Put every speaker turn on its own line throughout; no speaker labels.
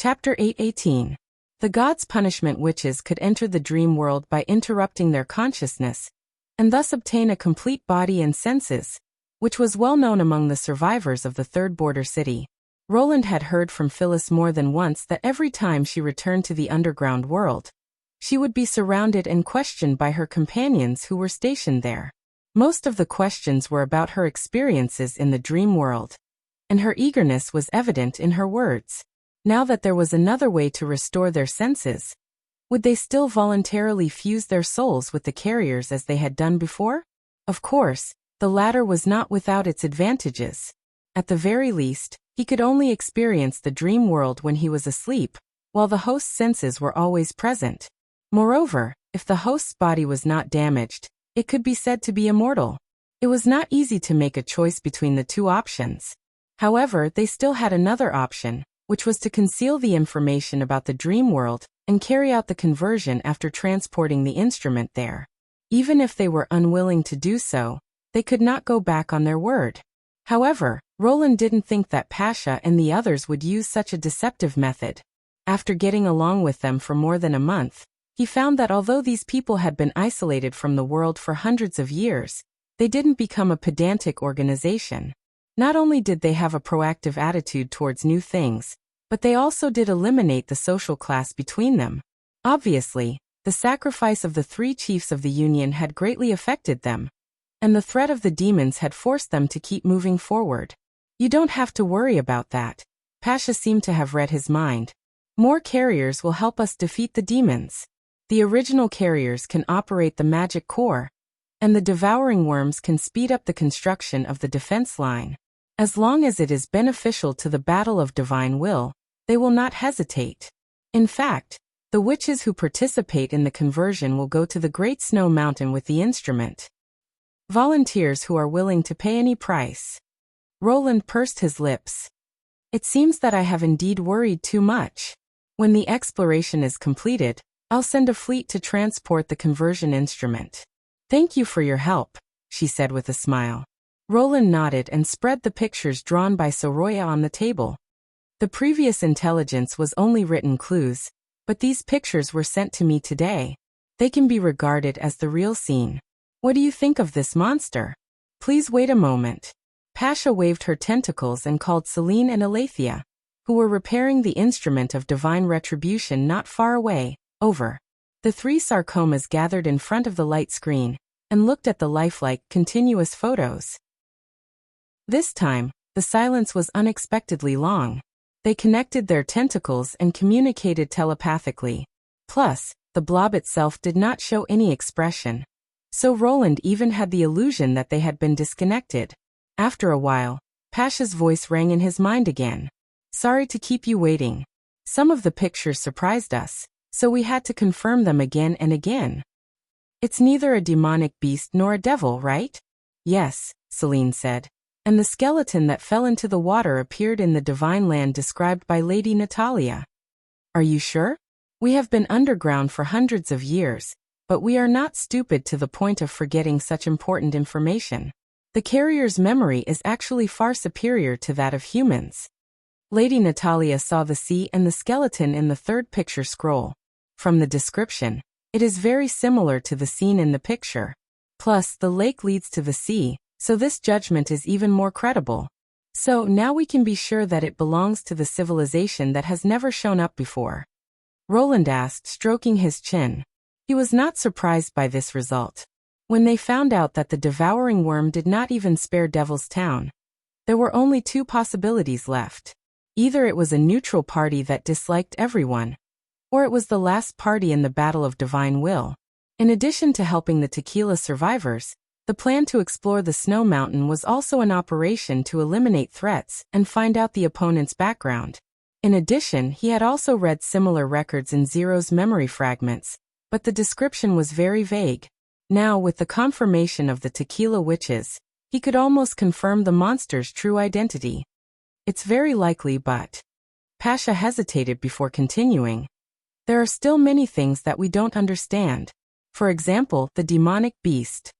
Chapter 8:18. The gods' punishment. Witches could enter the dream world by interrupting their consciousness, and thus obtain a complete body and senses, which was well known among the survivors of the Third Border City. Roland had heard from Phyllis more than once that every time she returned to the underground world, she would be surrounded and questioned by her companions who were stationed there. Most of the questions were about her experiences in the dream world, and her eagerness was evident in her words. Now that there was another way to restore their senses, would they still voluntarily fuse their souls with the carriers as they had done before? Of course, the latter was not without its advantages. At the very least, he could only experience the dream world when he was asleep, while the host's senses were always present. Moreover, if the host's body was not damaged, it could be said to be immortal. It was not easy to make a choice between the two options. However, they still had another option, which was to conceal the information about the dream world and carry out the conversion after transporting the instrument there. Even if they were unwilling to do so, they could not go back on their word. However, Roland didn't think that Pasha and the others would use such a deceptive method. After getting along with them for more than a month, he found that although these people had been isolated from the world for hundreds of years, they didn't become a pedantic organization. Not only did they have a proactive attitude towards new things, but they also did eliminate the social class between them. Obviously, the sacrifice of the 3 chiefs of the Union had greatly affected them, and the threat of the demons had forced them to keep moving forward. You don't have to worry about that. Pasha seemed to have read his mind. More carriers will help us defeat the demons. The original carriers can operate the magic core, and the devouring worms can speed up the construction of the defense line. As long as it is beneficial to the battle of divine will, they will not hesitate. In fact, the witches who participate in the conversion will go to the Great Snow Mountain with the instrument. Volunteers who are willing to pay any price. Roland pursed his lips. It seems that I have indeed worried too much. When the exploration is completed, I'll send a fleet to transport the conversion instrument. Thank you for your help, she said with a smile. Roland nodded and spread the pictures drawn by Soroya on the table. The previous intelligence was only written clues, but these pictures were sent to me today. They can be regarded as the real scene. What do you think of this monster? Please wait a moment. Pasha waved her tentacles and called Celine and Aletheia, who were repairing the instrument of divine retribution not far away, over. The 3 sarcomas gathered in front of the light screen and looked at the lifelike, continuous photos. This time, the silence was unexpectedly long. They connected their tentacles and communicated telepathically. Plus, the blob itself did not show any expression. So Roland even had the illusion that they had been disconnected. After a while, Pasha's voice rang in his mind again. Sorry to keep you waiting. Some of the pictures surprised us, so we had to confirm them again and again. It's neither a demonic beast nor a devil, right? Yes, Celine said. And the skeleton that fell into the water appeared in the divine land described by Lady Natalia. Are you sure? We have been underground for hundreds of years, but we are not stupid to the point of forgetting such important information. The carrier's memory is actually far superior to that of humans. Lady Natalia saw the sea and the skeleton in the 3rd picture scroll. From the description, it is very similar to the scene in the picture. Plus, the lake leads to the sea, so this judgment is even more credible. So now we can be sure that it belongs to the civilization that has never shown up before. Roland asked, stroking his chin. He was not surprised by this result. When they found out that the devouring worm did not even spare Devil's Town, there were only 2 possibilities left. Either it was a neutral party that disliked everyone, or it was the last party in the Battle of Divine Will. In addition to helping the tequila survivors, the plan to explore the snow mountain was also an operation to eliminate threats and find out the opponent's background. In addition, he had also read similar records in Zero's memory fragments, but the description was very vague. Now, with the confirmation of the tequila witches, he could almost confirm the monster's true identity. It's very likely, but... Pasha hesitated before continuing. There are still many things that we don't understand. For example, the demonic beast.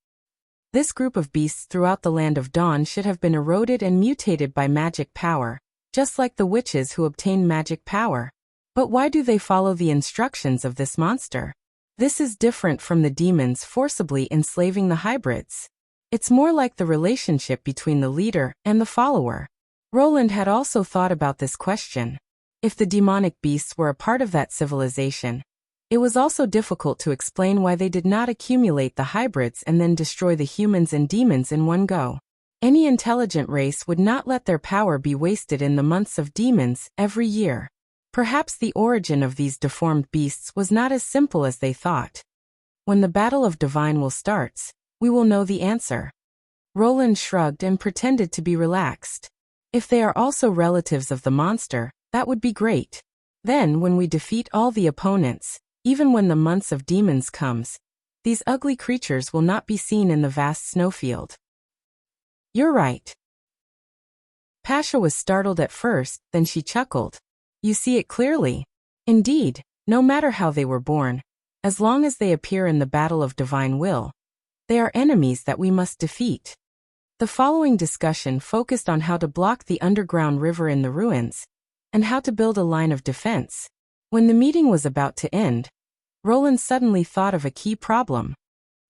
This group of beasts throughout the Land of Dawn should have been eroded and mutated by magic power, just like the witches who obtain magic power. But why do they follow the instructions of this monster? This is different from the demons forcibly enslaving the hybrids. It's more like the relationship between the leader and the follower. Roland had also thought about this question. If the demonic beasts were a part of that civilization, it was also difficult to explain why they did not accumulate the hybrids and then destroy the humans and demons in one go. Any intelligent race would not let their power be wasted in the months of demons every year. Perhaps the origin of these deformed beasts was not as simple as they thought. When the battle of divine will starts, we will know the answer. Roland shrugged and pretended to be relaxed. If they are also relatives of the monster, that would be great. Then, when we defeat all the opponents, even when the months of demons comes, these ugly creatures will not be seen in the vast snowfield. You're right. Pasha was startled at first, then she chuckled. You see it clearly. Indeed, no matter how they were born, as long as they appear in the battle of divine will, they are enemies that we must defeat. The following discussion focused on how to block the underground river in the ruins, and how to build a line of defense. When the meeting was about to end, Roland suddenly thought of a key problem.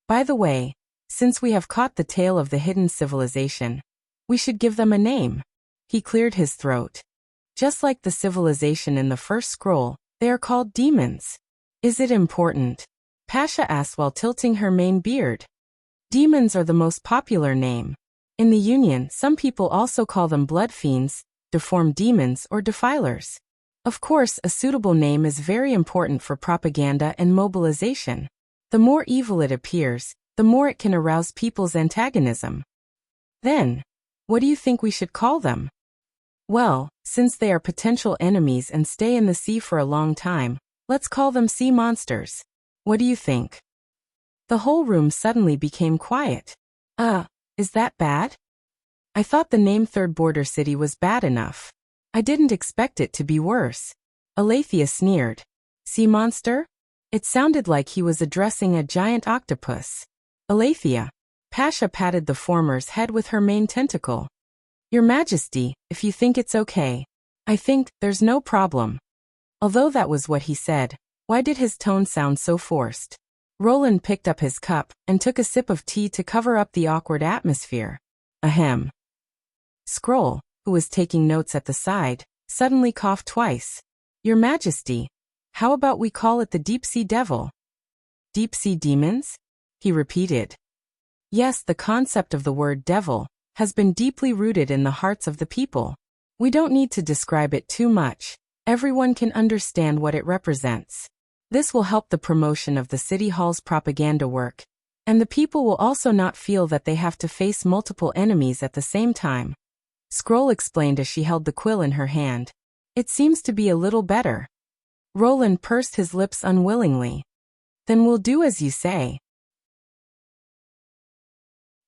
By the way, since we have caught the tail of the hidden civilization, we should give them a name. He cleared his throat. Just like the civilization in the first scroll, they are called demons. Is it important? Pasha asked while tilting her mane beard. Demons are the most popular name. In the Union, some people also call them blood fiends, deformed demons, or defilers. Of course, a suitable name is very important for propaganda and mobilization. The more evil it appears, the more it can arouse people's antagonism. Then, what do you think we should call them? Well, since they are potential enemies and stay in the sea for a long time, let's call them sea monsters. What do you think? The whole room suddenly became quiet. Is that bad? I thought the name Third Border City was bad enough. I didn't expect it to be worse. Alethea sneered. Sea monster? It sounded like he was addressing a giant octopus. Alethea. Pasha patted the former's head with her main tentacle. Your Majesty, if you think it's okay. I think there's no problem. Although that was what he said, why did his tone sound so forced? Roland picked up his cup and took a sip of tea to cover up the awkward atmosphere. Ahem. Scroll, who was taking notes at the side, suddenly coughed twice. Your Majesty, how about we call it the Deep-Sea Devil? Deep-sea demons? He repeated. Yes, the concept of the word devil has been deeply rooted in the hearts of the people. We don't need to describe it too much. Everyone can understand what it represents. This will help the promotion of the City Hall's propaganda work, and the people will also not feel that they have to face multiple enemies at the same time. Scroll explained as she held the quill in her hand. It seems to be a little better. Roland pursed his lips unwillingly. Then we'll do as you say.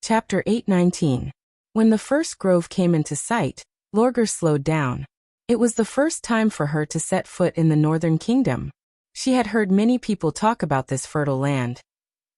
Chapter 8:19. When the first grove came into sight, Lorgar slowed down. It was the first time for her to set foot in the Northern Kingdom. She had heard many people talk about this fertile land.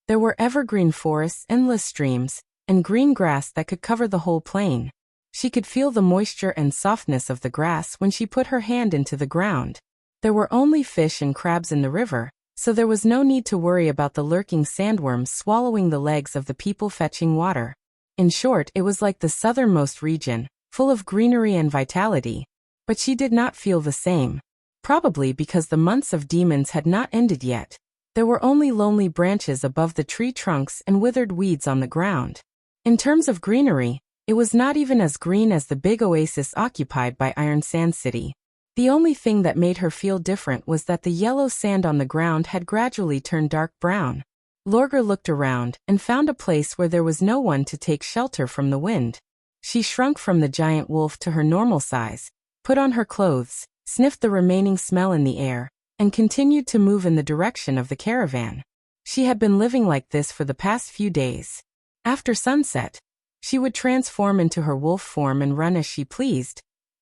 There were evergreen forests, endless streams, and green grass that could cover the whole plain. She could feel the moisture and softness of the grass when she put her hand into the ground. There were only fish and crabs in the river, so there was no need to worry about the lurking sandworms swallowing the legs of the people fetching water. In short, it was like the southernmost region, full of greenery and vitality. But she did not feel the same. Probably because the months of demons had not ended yet. There were only lonely branches above the tree trunks and withered weeds on the ground. In terms of greenery, it was not even as green as the big oasis occupied by Iron Sand City. The only thing that made her feel different was that the yellow sand on the ground had gradually turned dark brown. Lorgar looked around and found a place where there was no one to take shelter from the wind. She shrunk from the giant wolf to her normal size, put on her clothes, sniffed the remaining smell in the air, and continued to move in the direction of the caravan. She had been living like this for the past few days. After sunset, she would transform into her wolf form and run as she pleased,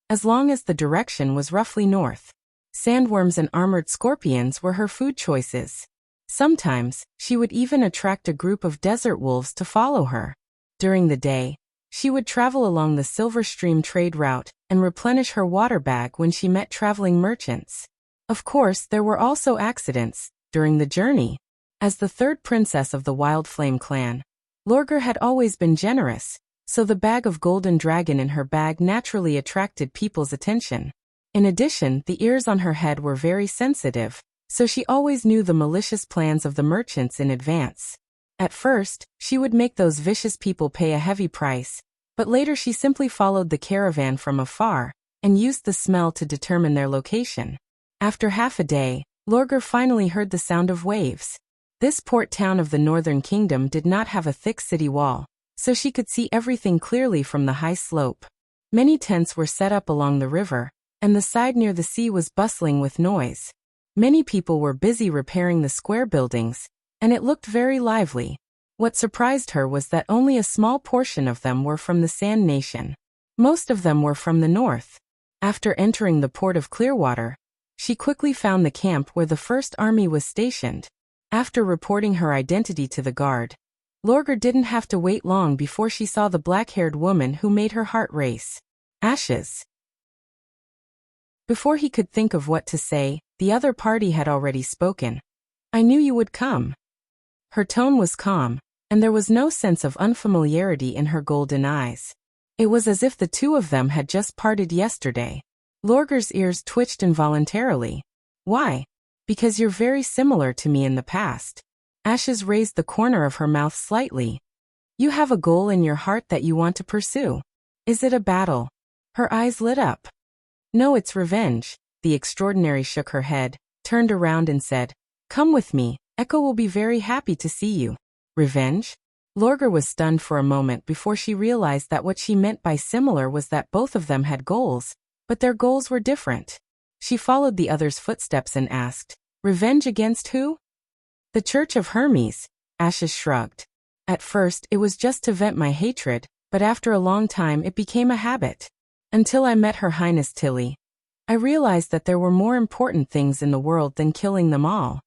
as long as the direction was roughly north. Sandworms and armored scorpions were her food choices. Sometimes, she would even attract a group of desert wolves to follow her. During the day, she would travel along the Silver Stream trade route and replenish her water bag when she met traveling merchants. Of course, there were also accidents during the journey. As the third princess of the Wild Flame clan, Lorgar had always been generous, so the bag of golden dragon in her bag naturally attracted people's attention. In addition, the ears on her head were very sensitive, so she always knew the malicious plans of the merchants in advance. At first, she would make those vicious people pay a heavy price, but later she simply followed the caravan from afar and used the smell to determine their location. After half a day, Lorgar finally heard the sound of waves. This port town of the Northern Kingdom did not have a thick city wall, so she could see everything clearly from the high slope. Many tents were set up along the river, and the side near the sea was bustling with noise. Many people were busy repairing the square buildings, and it looked very lively. What surprised her was that only a small portion of them were from the Sand Nation. Most of them were from the north. After entering the port of Clearwater, she quickly found the camp where the First Army was stationed. After reporting her identity to the guard, Lorgar didn't have to wait long before she saw the black-haired woman who made her heart race. Ashes. Before he could think of what to say, the other party had already spoken. "I knew you would come." Her tone was calm, and there was no sense of unfamiliarity in her golden eyes. It was as if the two of them had just parted yesterday. Lorgar's ears twitched involuntarily. "Why?" "Because you're very similar to me in the past." Ashes raised the corner of her mouth slightly. "You have a goal in your heart that you want to pursue. Is it a battle?" Her eyes lit up. "No, it's revenge." The extraordinary shook her head, turned around and said, "Come with me. Echo will be very happy to see you." "Revenge?" Lorgar was stunned for a moment before she realized that what she meant by similar was that both of them had goals, but their goals were different. She followed the other's footsteps and asked, "Revenge against who?" "The Church of Hermes." Ashes shrugged. "At first, it was just to vent my hatred, but after a long time it became a habit. Until I met Her Highness Tilly. I realized that there were more important things in the world than killing them all."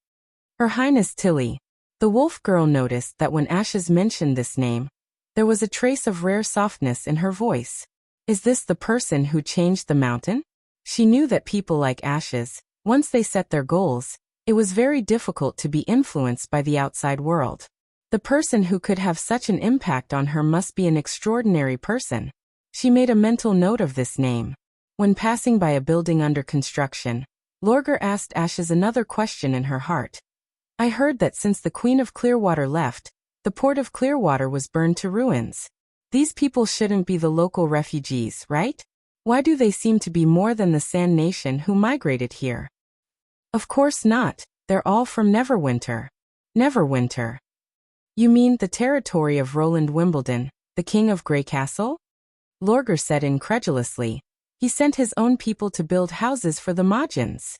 Her Highness Tilly. The wolf girl noticed that when Ashes mentioned this name, there was a trace of rare softness in her voice. Is this the person who changed the mountain? She knew that people like Ashes, once they set their goals, it was very difficult to be influenced by the outside world. The person who could have such an impact on her must be an extraordinary person. She made a mental note of this name. When passing by a building under construction, Lorgar asked Ashes another question in her heart. "I heard that since the Queen of Clearwater left, the port of Clearwater was burned to ruins. These people shouldn't be the local refugees, right? Why do they seem to be more than the Sand Nation who migrated here?" "Of course not, they're all from Neverwinter." "Neverwinter? You mean the territory of Roland Wimbledon, the king of Grey Castle?" Lorgar said incredulously. "He sent his own people to build houses for the Majins."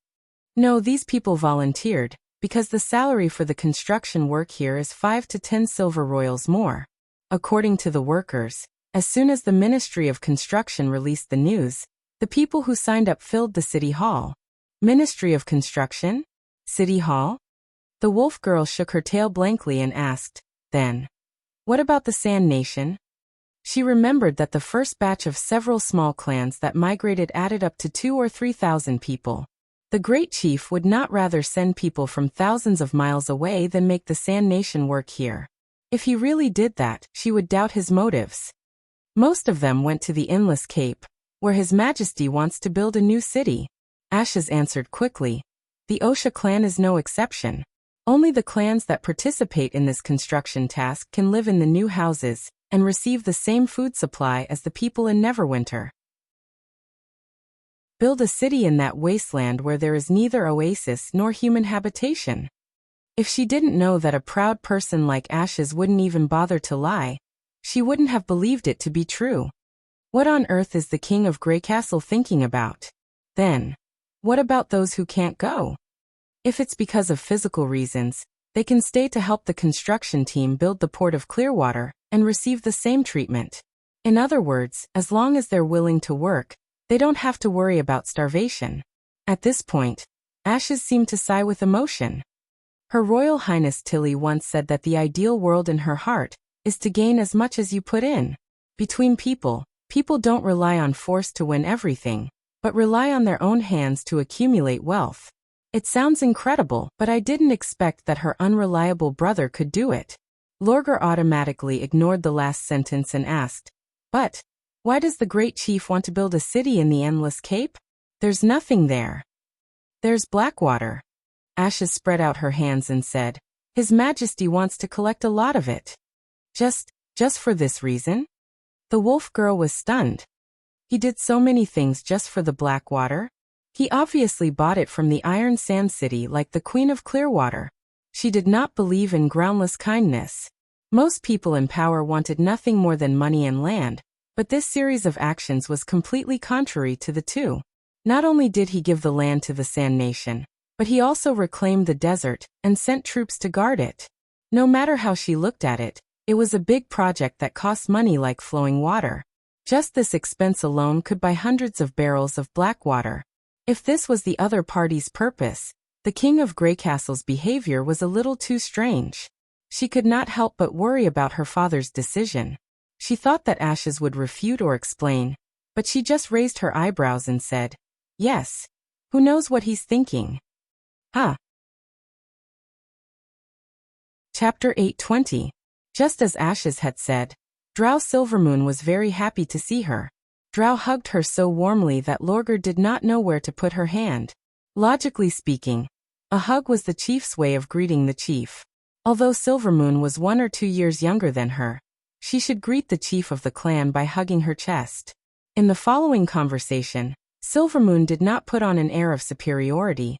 "No, these people volunteered, because the salary for the construction work here is 5 to 10 silver royals more." According to the workers, as soon as the Ministry of Construction released the news, the people who signed up filled the city hall. Ministry of Construction? City hall? The wolf girl shook her tail blankly and asked, "Then, what about the Sand Nation?" She remembered that the first batch of several small clans that migrated added up to 2,000 or 3,000 people. The great chief would not rather send people from thousands of miles away than make the Sand Nation work here. If he really did that, she would doubt his motives. Most of them went to the Endless Cape, where His Majesty wants to build a new city. Ashes answered quickly. The Osha clan is no exception. Only the clans that participate in this construction task can live in the new houses and receive the same food supply as the people in Neverwinter. Build a city in that wasteland where there is neither oasis nor human habitation. If she didn't know that a proud person like Ashes wouldn't even bother to lie, she wouldn't have believed it to be true. What on earth is the King of Grey Castle thinking about? Then, what about those who can't go? If it's because of physical reasons, they can stay to help the construction team build the port of Clearwater and receive the same treatment. In other words, as long as they're willing to work, they don't have to worry about starvation. At this point, Ashes seemed to sigh with emotion. Her Royal Highness Tilly once said that the ideal world in her heart is to gain as much as you put in. Between people, people don't rely on force to win everything, but rely on their own hands to accumulate wealth. It sounds incredible, but I didn't expect that her unreliable brother could do it. Lorgar automatically ignored the last sentence and asked, "But why does the great chief want to build a city in the Endless Cape? There's nothing there." "There's Blackwater." Ashes spread out her hands and said, "His Majesty wants to collect a lot of it." Just for this reason?" The wolf girl was stunned. He did so many things just for the Blackwater. He obviously bought it from the Iron Sand City like the Queen of Clearwater. She did not believe in groundless kindness. Most people in power wanted nothing more than money and land, but this series of actions was completely contrary to the two. Not only did he give the land to the Sand Nation, but he also reclaimed the desert and sent troops to guard it. No matter how she looked at it, it was a big project that cost money like flowing water. Just this expense alone could buy hundreds of barrels of Blackwater. If this was the other party's purpose, the King of Greycastle's behavior was a little too strange. She could not help but worry about her father's decision. She thought that Ashes would refute or explain, but she just raised her eyebrows and said, "Yes. Who knows what he's thinking?" Huh. Chapter 820. Just as Ashes had said, Drow Silvermoon was very happy to see her. Drow hugged her so warmly that Lorgar did not know where to put her hand. Logically speaking, a hug was the chief's way of greeting the chief. Although Silvermoon was 1 or 2 years younger than her, she should greet the chief of the clan by hugging her chest. In the following conversation, Silvermoon did not put on an air of superiority,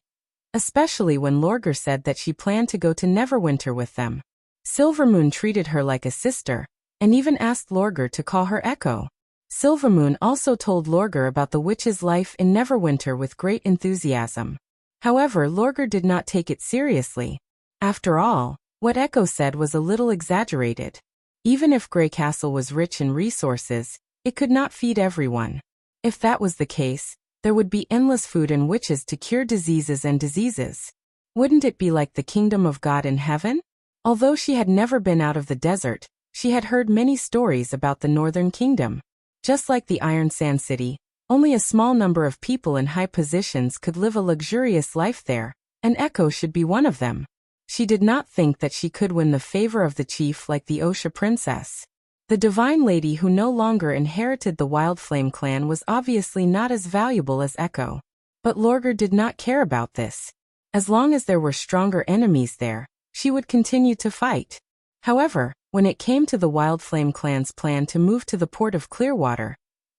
especially when Lorgar said that she planned to go to Neverwinter with them. Silvermoon treated her like a sister, and even asked Lorgar to call her Echo. Silvermoon also told Lorgar about the witch's life in Neverwinter with great enthusiasm. However, Lorgar did not take it seriously. After all, what Echo said was a little exaggerated. Even if Greycastle was rich in resources, it could not feed everyone. If that was the case, there would be endless food and witches to cure diseases and diseases. Wouldn't it be like the kingdom of God in heaven? Although she had never been out of the desert, she had heard many stories about the Northern Kingdom. Just like the Iron Sand City, only a small number of people in high positions could live a luxurious life there, and Echo should be one of them. She did not think that she could win the favor of the chief like the Osha princess. The divine lady who no longer inherited the Wildflame clan was obviously not as valuable as Echo. But Lorgar did not care about this. As long as there were stronger enemies there, she would continue to fight. However, when it came to the Wildflame clan's plan to move to the port of Clearwater,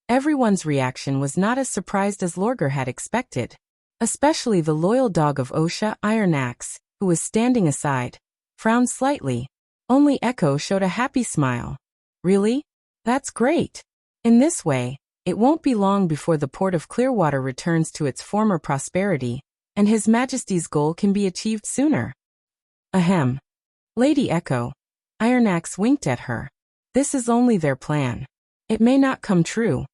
everyone's reaction was not as surprised as Lorgar had expected. Especially the loyal dog of Osha, Ironaxe, who was standing aside, frowned slightly. Only Echo showed a happy smile. "Really? That's great. In this way, it won't be long before the port of Clearwater returns to its former prosperity, and His Majesty's goal can be achieved sooner." Ahem. Lady Echo. Ironaxe winked at her. "This is only their plan. It may not come true."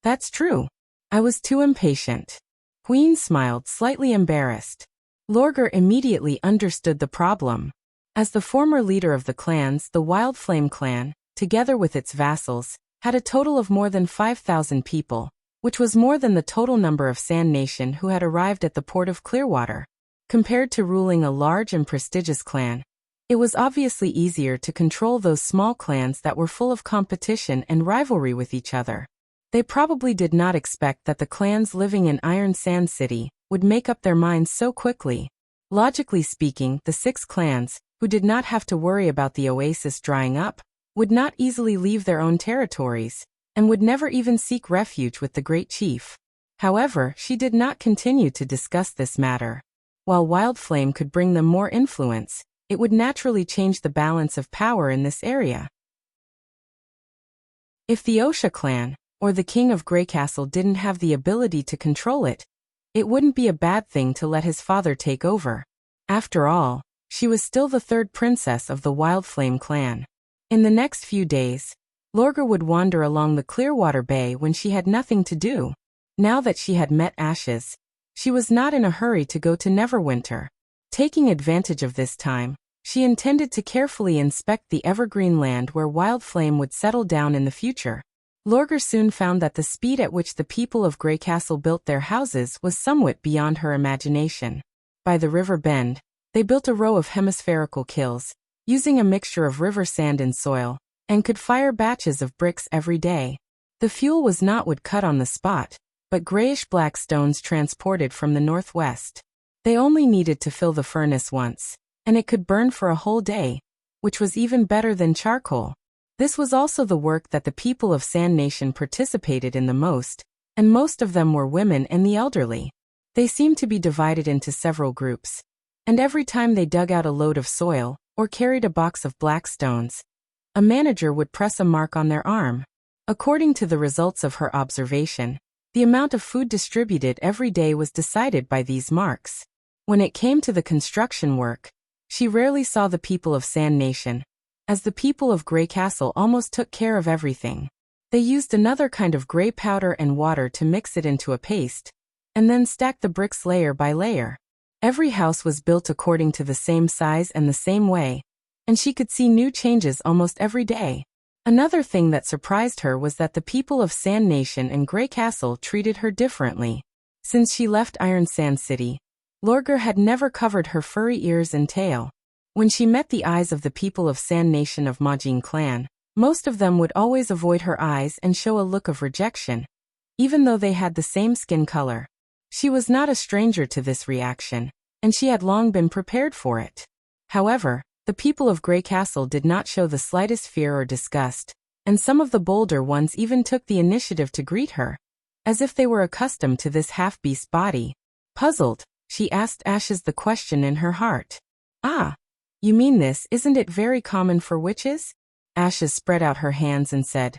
"That's true. I was too impatient." Queen smiled, slightly embarrassed. Lorgar immediately understood the problem. As the former leader of the clans, the Wildflame clan, together with its vassals, had a total of more than 5,000 people, which was more than the total number of Sand Nation who had arrived at the port of Clearwater. Compared to ruling a large and prestigious clan, it was obviously easier to control those small clans that were full of competition and rivalry with each other. They probably did not expect that the clans living in Iron Sand City would make up their minds so quickly. Logically speaking, the 6 clans, who did not have to worry about the oasis drying up, would not easily leave their own territories, and would never even seek refuge with the great chief. However, she did not continue to discuss this matter. While Wildflame could bring them more influence, it would naturally change the balance of power in this area. If the Osha clan, or the King of Greycastle didn't have the ability to control it, it wouldn't be a bad thing to let his father take over. After all, she was still the 3rd princess of the Wildflame clan. In the next few days, Lorgar would wander along the Clearwater Bay when she had nothing to do. Now that she had met Ashes, she was not in a hurry to go to Neverwinter. Taking advantage of this time, she intended to carefully inspect the evergreen land where Wildflame would settle down in the future. Lorgar soon found that the speed at which the people of Greycastle built their houses was somewhat beyond her imagination. by the river bend, they built a row of hemispherical kilns, using a mixture of river sand and soil, and could fire batches of bricks every day. The fuel was not wood cut on the spot, but grayish-black stones transported from the northwest. They only needed to fill the furnace once, and it could burn for a whole day, which was even better than charcoal. This was also the work that the people of Sand Nation participated in the most, and most of them were women and the elderly. They seemed to be divided into several groups, and every time they dug out a load of soil, or carried a box of black stones, a manager would press a mark on their arm. According to the results of her observation, the amount of food distributed every day was decided by these marks. When it came to the construction work, she rarely saw the people of Sand Nation, as the people of Grey Castle almost took care of everything. They used another kind of gray powder and water to mix it into a paste, and then stacked the bricks layer by layer. Every house was built according to the same size and the same way, and she could see new changes almost every day. Another thing that surprised her was that the people of Sand Nation and Grey Castle treated her differently. Since she left Iron Sand City, Lorgar had never covered her furry ears and tail. When she met the eyes of the people of Sand Nation of Majin clan, most of them would always avoid her eyes and show a look of rejection, even though they had the same skin color. She was not a stranger to this reaction, and she had long been prepared for it. However, the people of Grey Castle did not show the slightest fear or disgust, and some of the bolder ones even took the initiative to greet her, as if they were accustomed to this half-beast body. Puzzled, she asked Ashes the question in her heart. "Ah, you mean this, isn't it very common for witches?" Ashes spread out her hands and said,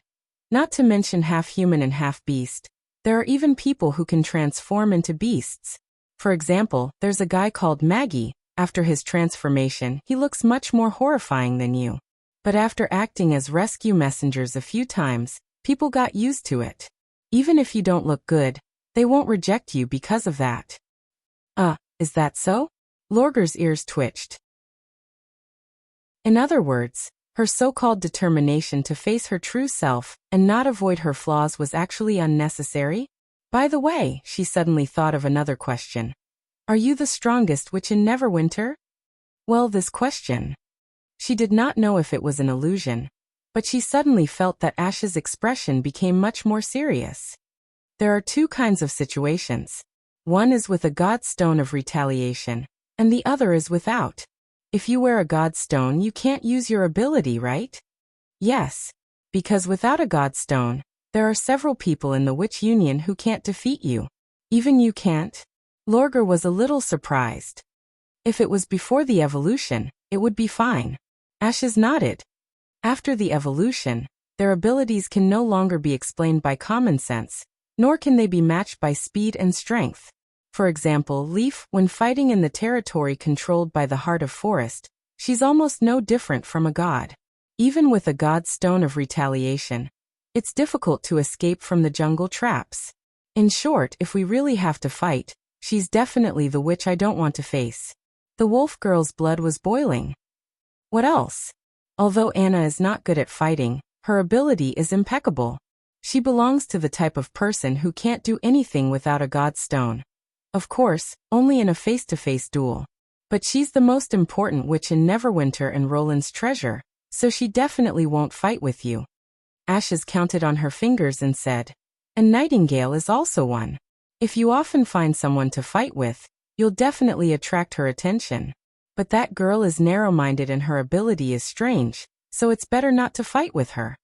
"Not to mention half-human and half-beast, there are even people who can transform into beasts. For example, there's a guy called Maggie. After his transformation, he looks much more horrifying than you. But after acting as rescue messengers a few times, people got used to it. Even if you don't look good, they won't reject you because of that." Is that so?" Lorgar's ears twitched. In other words, her so-called determination to face her true self and not avoid her flaws was actually unnecessary? By the way, she suddenly thought of another question. "Are you the strongest witch in Neverwinter?" Well, this question. She did not know if it was an illusion, but she suddenly felt that Ash's expression became much more serious. There are two kinds of situations. One is with a god stone of retaliation, and the other is without. If you wear a god stone, you can't use your ability, right? Yes, because without a god stone, there are several people in the Witch Union who can't defeat you. Even you can't? Lorgar was a little surprised. If it was before the evolution, it would be fine. Ashes nodded. After the evolution, their abilities can no longer be explained by common sense, nor can they be matched by speed and strength. For example, Leaf, when fighting in the territory controlled by the Heart of Forest, she's almost no different from a god. Even with a god stone of retaliation, it's difficult to escape from the jungle traps. In short, if we really have to fight, she's definitely the witch I don't want to face. The wolf girl's blood was boiling. What else? Although Anna is not good at fighting, her ability is impeccable. She belongs to the type of person who can't do anything without a god stone. Of course, only in a face-to-face duel. But she's the most important witch in Neverwinter and Roland's treasure, so she definitely won't fight with you. Ashes counted on her fingers and said, "And Nightingale is also one. If you often find someone to fight with, you'll definitely attract her attention. But that girl is narrow-minded and her ability is strange, so it's better not to fight with her."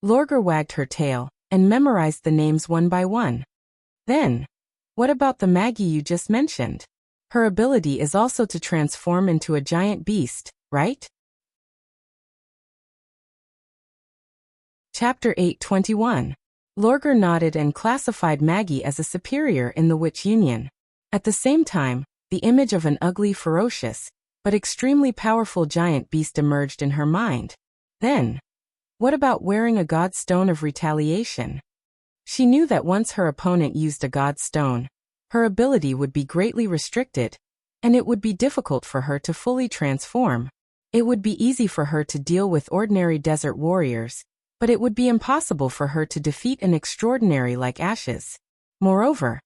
Lorgar wagged her tail and memorized the names one by one. Then, what about the Maggie you just mentioned? Her ability is also to transform into a giant beast, right? Chapter 8:21. Lorgar nodded and classified Maggie as a superior in the Witch Union. At the same time, the image of an ugly, ferocious, but extremely powerful giant beast emerged in her mind. Then, what about wearing a god stone of retaliation? She knew that once her opponent used a god stone, her ability would be greatly restricted, and it would be difficult for her to fully transform. It would be easy for her to deal with ordinary desert warriors, but it would be impossible for her to defeat an extraordinary like Ashes. Moreover,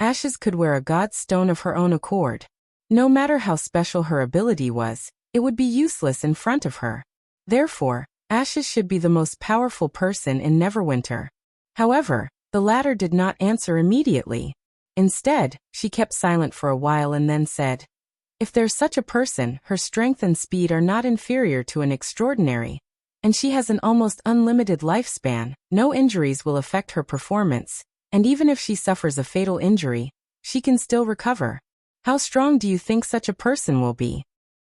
Ashes could wear a god stone of her own accord. No matter how special her ability was, it would be useless in front of her. Therefore, Ashes should be the most powerful person in Neverwinter. However, the latter did not answer immediately. Instead, she kept silent for a while and then said, "If there's such a person, her strength and speed are not inferior to an extraordinary, and she has an almost unlimited lifespan. No injuries will affect her performance, and even if she suffers a fatal injury, she can still recover. How strong do you think such a person will be?"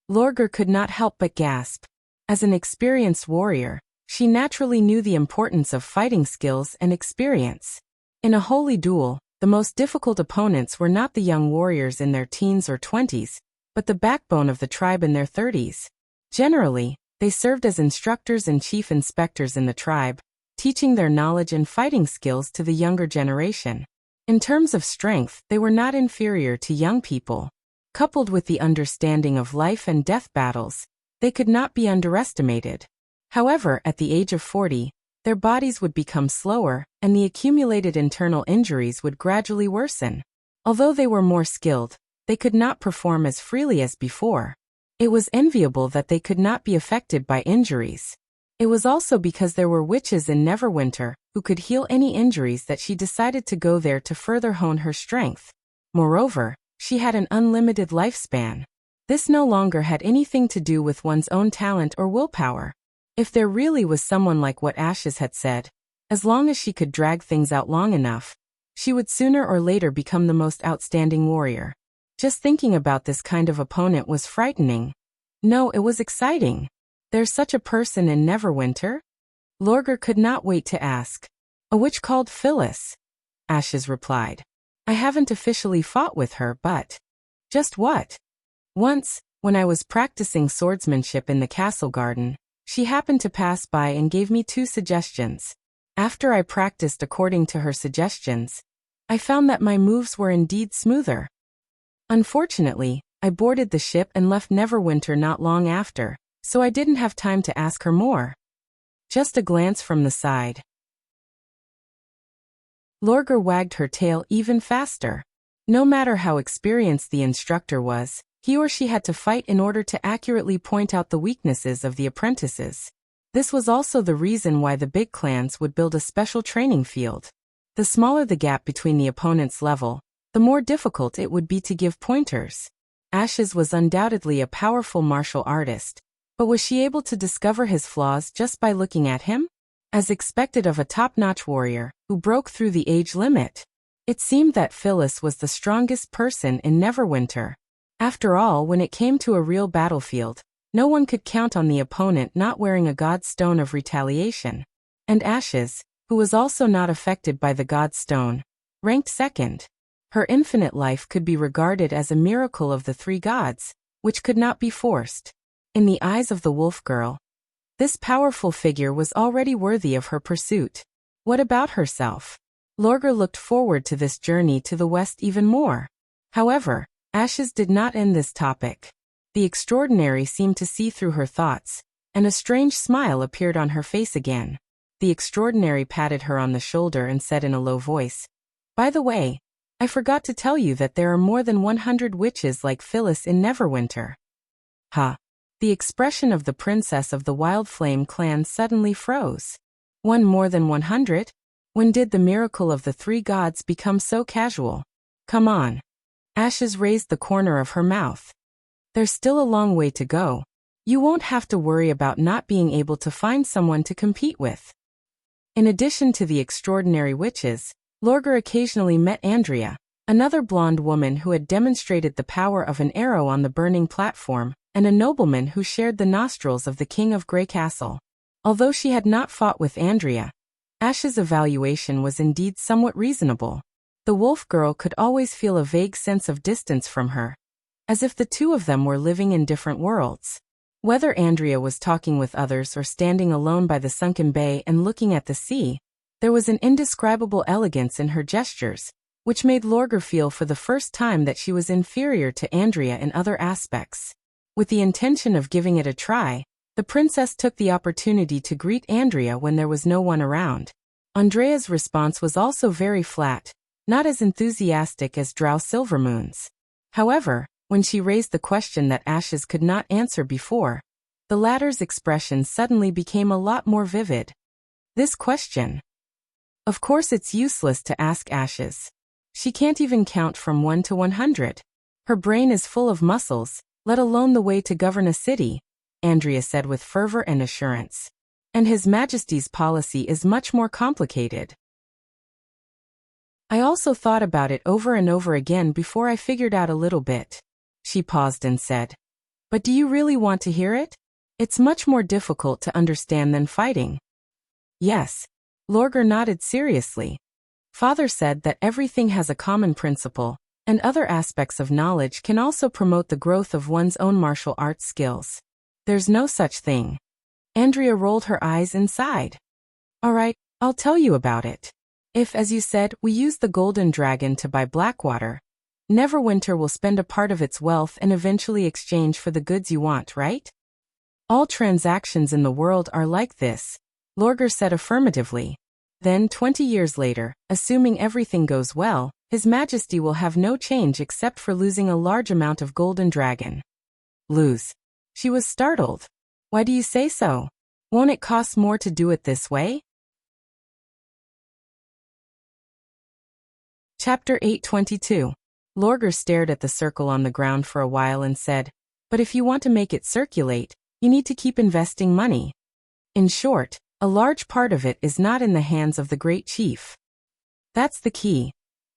Lorgar could not help but gasp. As an experienced warrior, she naturally knew the importance of fighting skills and experience. In a holy duel, the most difficult opponents were not the young warriors in their teens or 20s, but the backbone of the tribe in their 30s. Generally, they served as instructors and chief inspectors in the tribe, teaching their knowledge and fighting skills to the younger generation. In terms of strength, they were not inferior to young people. Coupled with the understanding of life and death battles, they could not be underestimated. However, at the age of 40, their bodies would become slower, and the accumulated internal injuries would gradually worsen. Although they were more skilled, they could not perform as freely as before. It was enviable that they could not be affected by injuries. It was also because there were witches in Neverwinter who could heal any injuries that she decided to go there to further hone her strength. Moreover, she had an unlimited lifespan. This no longer had anything to do with one's own talent or willpower. If there really was someone like what Ashes had said, as long as she could drag things out long enough, she would sooner or later become the most outstanding warrior. Just thinking about this kind of opponent was frightening. No, it was exciting. There's such a person in Neverwinter? Lorgar could not wait to ask. A witch called Phyllis, Ashes replied. I haven't officially fought with her, but... Just what? Once, when I was practicing swordsmanship in the castle garden, she happened to pass by and gave me 2 suggestions. After I practiced according to her suggestions, I found that my moves were indeed smoother. Unfortunately, I boarded the ship and left Neverwinter not long after, so I didn't have time to ask her more. Just a glance from the side. Lorgar wagged her tail even faster. No matter how experienced the instructor was, he or she had to fight in order to accurately point out the weaknesses of the apprentices. This was also the reason why the big clans would build a special training field. The smaller the gap between the opponent's level, the more difficult it would be to give pointers. Ashes was undoubtedly a powerful martial artist, but was she able to discover his flaws just by looking at him? As expected of a top-notch warrior who broke through the age limit, it seemed that Phyllis was the strongest person in Neverwinter. After all, when it came to a real battlefield, no one could count on the opponent not wearing a god's stone of retaliation. And Ashes, who was also not affected by the god's stone, ranked second. Her infinite life could be regarded as a miracle of the 3 gods, which could not be forced. In the eyes of the wolf girl, this powerful figure was already worthy of her pursuit. What about herself? Lorgar looked forward to this journey to the west even more. However, Ashes did not end this topic. The extraordinary seemed to see through her thoughts, and a strange smile appeared on her face again. The extraordinary patted her on the shoulder and said in a low voice, "By the way, I forgot to tell you that there are more than 100 witches like Phyllis in Neverwinter." Ha! The expression of the princess of the Wild Flame clan suddenly froze. One more than 100? When did the miracle of the 3 gods become so casual? Come on. Ashes raised the corner of her mouth. There's still a long way to go. You won't have to worry about not being able to find someone to compete with. In addition to the extraordinary witches, Lorgar occasionally met Andrea, another blonde woman who had demonstrated the power of an arrow on the burning platform, and a nobleman who shared the nostrils of the king of Grey Castle. Although she had not fought with Andrea, Ash's evaluation was indeed somewhat reasonable. The wolf girl could always feel a vague sense of distance from her, as if the 2 of them were living in different worlds. Whether Andrea was talking with others or standing alone by the sunken bay and looking at the sea, there was an indescribable elegance in her gestures, which made Lorgar feel for the first time that she was inferior to Andrea in other aspects. With the intention of giving it a try, the princess took the opportunity to greet Andrea when there was no one around. Andrea's response was also very flat, not as enthusiastic as Drow Silvermoon's. However, When she raised the question that Ashes could not answer before, the latter's expression suddenly became a lot more vivid. This question. Of course it's useless to ask Ashes. She can't even count from 1 to 100. Her brain is full of muscles, let alone the way to govern a city, Andrea said with fervor and assurance. And His Majesty's policy is much more complicated. I also thought about it over and over again before I figured out a little bit. She paused and said, "But do you really want to hear it? It's much more difficult to understand than fighting." Yes. Lorgar nodded seriously. Father said that everything has a common principle, and other aspects of knowledge can also promote the growth of one's own martial arts skills. There's no such thing. Andrea rolled her eyes and sighed. All right, I'll tell you about it. If, as you said, we use the golden dragon to buy Blackwater, Neverwinter will spend a part of its wealth and eventually exchange for the goods you want, right? All transactions in the world are like this, Lorgar said affirmatively. Then, 20 years later, assuming everything goes well, His Majesty will have no change except for losing a large amount of golden dragon. Lose. She was startled. Why do you say so? Won't it cost more to do it this way? Chapter 822. Lorgar stared at the circle on the ground for a while and said, "But if you want to make it circulate, you need to keep investing money. In short, a large part of it is not in the hands of the great chief. That's the key.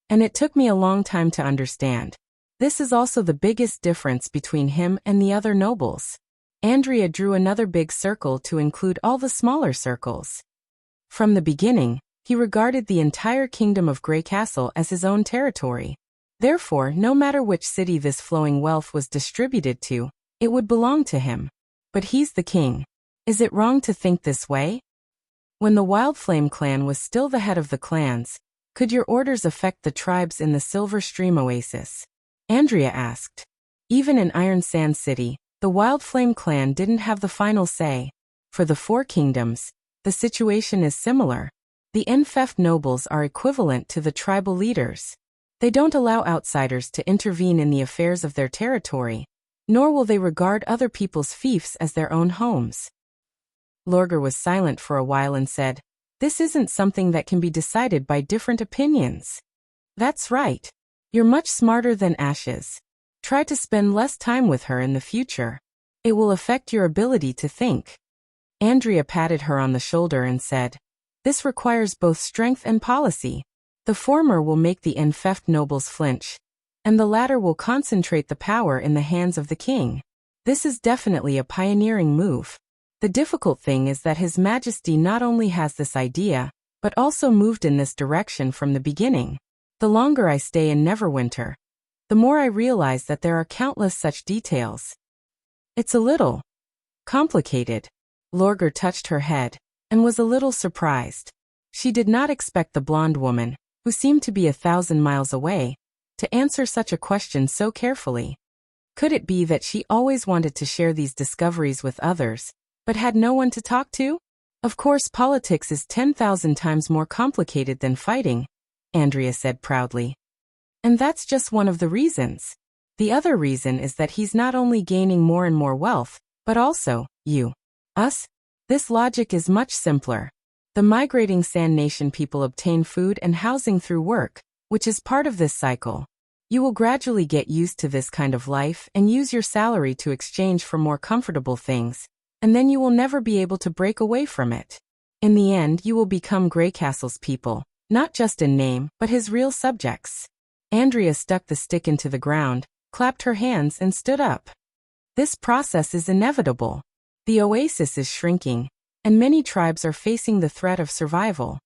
And it took me a long time to understand. This is also the biggest difference between him and the other nobles." Andrea drew another big circle to include all the smaller circles. From the beginning, he regarded the entire kingdom of Grey Castle as his own territory. Therefore, no matter which city this flowing wealth was distributed to, it would belong to him. But he's the king. Is it wrong to think this way? When the Wildflame clan was still the head of the clans, could your orders affect the tribes in the Silver Stream Oasis? Andrea asked. Even in Iron Sand City, the Wildflame clan didn't have the final say. For the Four Kingdoms, the situation is similar. The Enfeft nobles are equivalent to the tribal leaders. They don't allow outsiders to intervene in the affairs of their territory, nor will they regard other people's fiefs as their own homes. Lorgar was silent for a while and said, "This isn't something that can be decided by different opinions." That's right. You're much smarter than Ashes. Try to spend less time with her in the future. It will affect your ability to think. Andrea patted her on the shoulder and said, "This requires both strength and policy. The former will make the Enfeft nobles flinch, and the latter will concentrate the power in the hands of the king. This is definitely a pioneering move. The difficult thing is that His Majesty not only has this idea, but also moved in this direction from the beginning. The longer I stay in Neverwinter, the more I realize that there are countless such details. It's a little complicated." Lorgar touched her head, and was a little surprised. She did not expect the blonde woman, who seemed to be 1,000 miles away, to answer such a question so carefully. Could it be that she always wanted to share these discoveries with others, but had no one to talk to? Of course, politics is 10,000 times more complicated than fighting, Andrea said proudly. And that's just one of the reasons. The other reason is that he's not only gaining more and more wealth, but also, us? This logic is much simpler. The migrating Sand Nation people obtain food and housing through work, which is part of this cycle. You will gradually get used to this kind of life and use your salary to exchange for more comfortable things, and then you will never be able to break away from it. In the end, you will become Grey Castle's people, not just in name, but his real subjects. Andrea stuck the stick into the ground, clapped her hands and stood up. This process is inevitable. The oasis is shrinking, and many tribes are facing the threat of survival.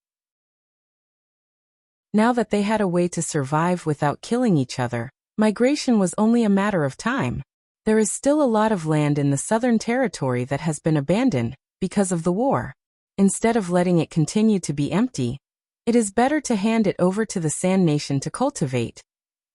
Now that they had a way to survive without killing each other, migration was only a matter of time. There is still a lot of land in the southern territory that has been abandoned because of the war. Instead of letting it continue to be empty, it is better to hand it over to the Sand Nation to cultivate.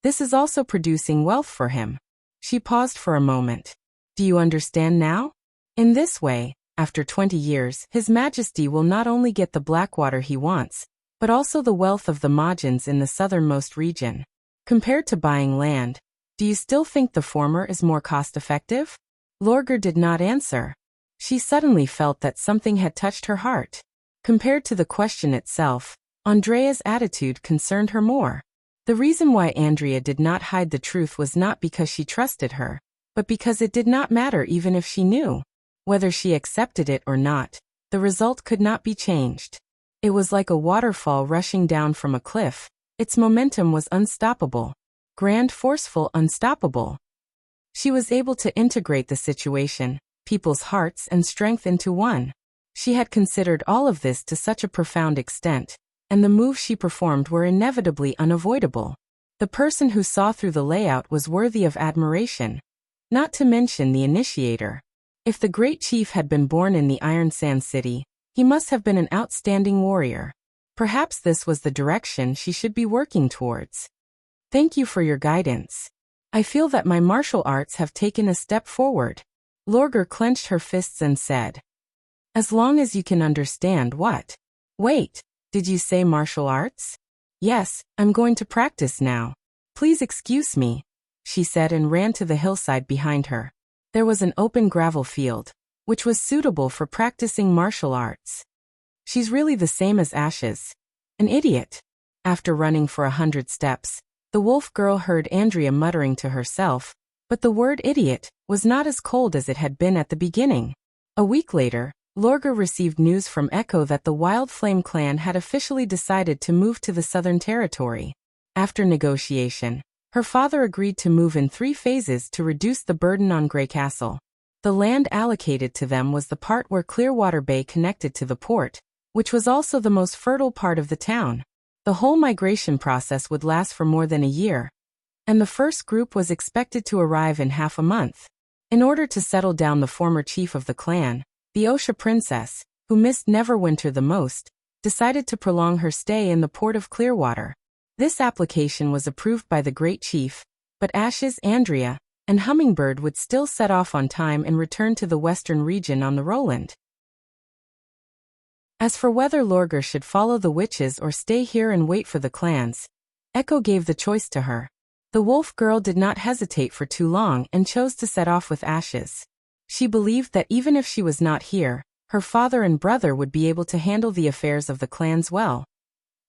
This is also producing wealth for him. She paused for a moment. Do you understand now? In this way, after 20 years, His Majesty will not only get the Blackwater he wants, but also the wealth of the Majins in the southernmost region. Compared to buying land, Do you still think the former is more cost-effective? Lorgar did not answer. She suddenly felt that something had touched her heart. Compared to the question itself, Andrea's attitude concerned her more. The reason why Andrea did not hide the truth was not because she trusted her, but because it did not matter even if she knew. Whether she accepted it or not, the result could not be changed. It was like a waterfall rushing down from a cliff. Its momentum was unstoppable. Grand, forceful, unstoppable. She was able to integrate the situation, people's hearts and strength into one. She had considered all of this to such a profound extent, and the moves she performed were inevitably unavoidable. The person who saw through the layout was worthy of admiration, not to mention the initiator. If the great chief had been born in the Iron Sand City, he must have been an outstanding warrior. Perhaps this was the direction she should be working towards. Thank you for your guidance. I feel that my martial arts have taken a step forward. Lorgar clenched her fists and said. As long as you can understand what? Wait, did you say martial arts? Yes, I'm going to practice now. Please excuse me, she said and ran to the hillside behind her. There was an open gravel field, which was suitable for practicing martial arts. She's really the same as Ashes. An idiot. After running for 100 steps, the wolf girl heard Andrea muttering to herself, but the word idiot was not as cold as it had been at the beginning. A week later, Lorgar received news from Echo that the Wild Flame clan had officially decided to move to the Southern Territory. After negotiation, her father agreed to move in 3 phases to reduce the burden on Grey Castle. The land allocated to them was the part where Clearwater Bay connected to the port, which was also the most fertile part of the town. The whole migration process would last for more than a year, and the first group was expected to arrive in half a month. In order to settle down the former chief of the clan, the Osha princess, who missed Neverwinter the most, decided to prolong her stay in the port of Clearwater. This application was approved by the great chief, but Ashes, Andrea, and Hummingbird would still set off on time and return to the western region on the Roland. As for whether Lorgar should follow the witches or stay here and wait for the clans, Echo gave the choice to her. The wolf girl did not hesitate for too long and chose to set off with Ashes. She believed that even if she was not here, her father and brother would be able to handle the affairs of the clans well.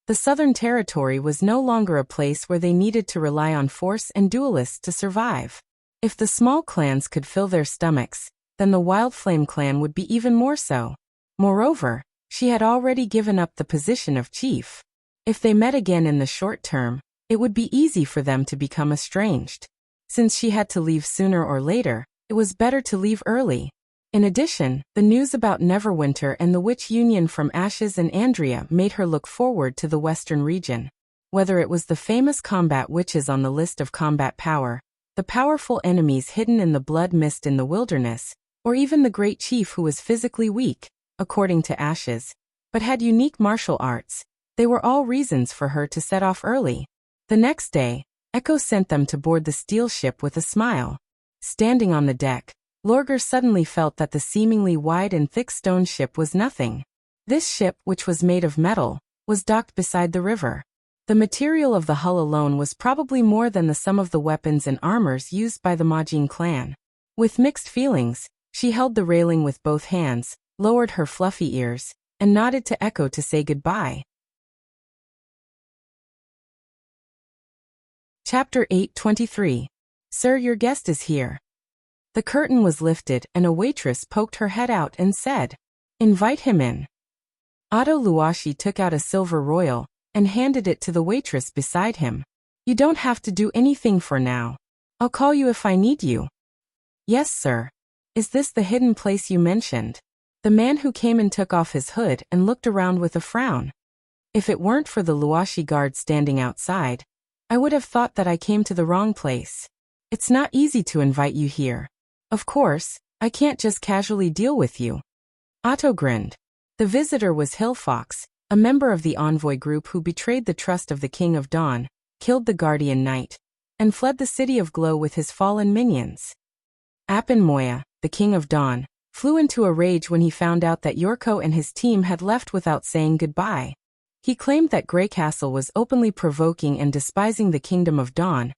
The Southern Territory was no longer a place where they needed to rely on force and duelists to survive. If the small clans could fill their stomachs, then the Wild Flame clan would be even more so. Moreover, she had already given up the position of chief. If they met again in the short term, it would be easy for them to become estranged. Since she had to leave sooner or later, it was better to leave early. In addition, the news about Neverwinter and the witch union from Ashes and Andrea made her look forward to the western region. Whether it was the famous combat witches on the list of combat power, the powerful enemies hidden in the blood mist in the wilderness, or even the great chief who was physically weak, according to Ashes, but had unique martial arts, they were all reasons for her to set off early. The next day, Echo sent them to board the steel ship with a smile. Standing on the deck, Lorgar suddenly felt that the seemingly wide and thick stone ship was nothing. This ship, which was made of metal, was docked beside the river. The material of the hull alone was probably more than the sum of the weapons and armors used by the Majin clan. With mixed feelings, she held the railing with both hands, lowered her fluffy ears, and nodded to Echo to say goodbye. Chapter 8:23. Sir, your guest is here. The curtain was lifted and a waitress poked her head out and said, "Invite him in." Otto Luashi took out a silver royal and handed it to the waitress beside him. "You don't have to do anything for now. I'll call you if I need you." "Yes, sir. Is this the hidden place you mentioned?" The man who came in took off his hood and looked around with a frown. "If it weren't for the Luashi guard standing outside, I would have thought that I came to the wrong place. It's not easy to invite you here. Of course, I can't just casually deal with you." Otto grinned. The visitor was Hillfox, a member of the envoy group who betrayed the trust of the King of Dawn, killed the Guardian Knight, and fled the City of Glow with his fallen minions. Appen Moya, the King of Dawn, flew into a rage when he found out that Yorko and his team had left without saying goodbye. He claimed that Grey Castle was openly provoking and despising the Kingdom of Dawn,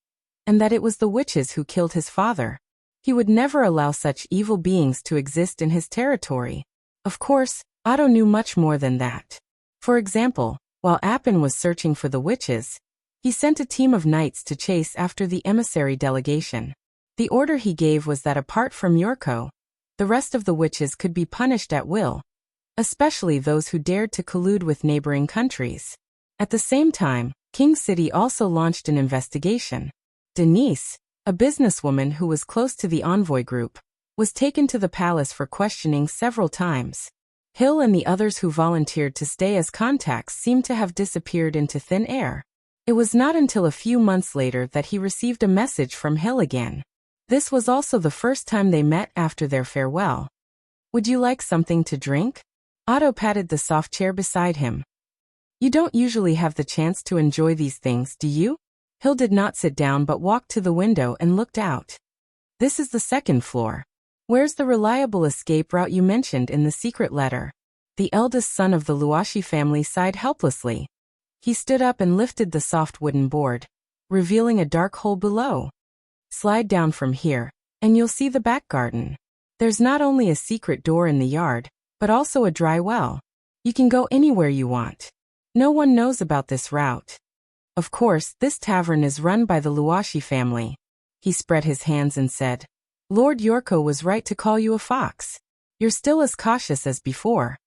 and that it was the witches who killed his father. He would never allow such evil beings to exist in his territory. Of course, Otto knew much more than that. For example, while Appin was searching for the witches, he sent a team of knights to chase after the emissary delegation. The order he gave was that apart from Yorko, the rest of the witches could be punished at will, especially those who dared to collude with neighboring countries. At the same time, King City also launched an investigation. Denise, a businesswoman who was close to the envoy group, was taken to the palace for questioning several times. Hill and the others who volunteered to stay as contacts seemed to have disappeared into thin air. It was not until a few months later that he received a message from Hill again. This was also the first time they met after their farewell. "Would you like something to drink?" Otto patted the soft chair beside him. "You don't usually have the chance to enjoy these things, do you?" Hill did not sit down but walked to the window and looked out. "This is the second floor. Where's the reliable escape route you mentioned in the secret letter?" The eldest son of the Luashi family sighed helplessly. He stood up and lifted the soft wooden board, revealing a dark hole below. "Slide down from here, and you'll see the back garden. There's not only a secret door in the yard, but also a dry well. You can go anywhere you want. No one knows about this route. Of course, this tavern is run by the Luashi family." He spread his hands and said, "Lord Yorko was right to call you a fox. You're still as cautious as before.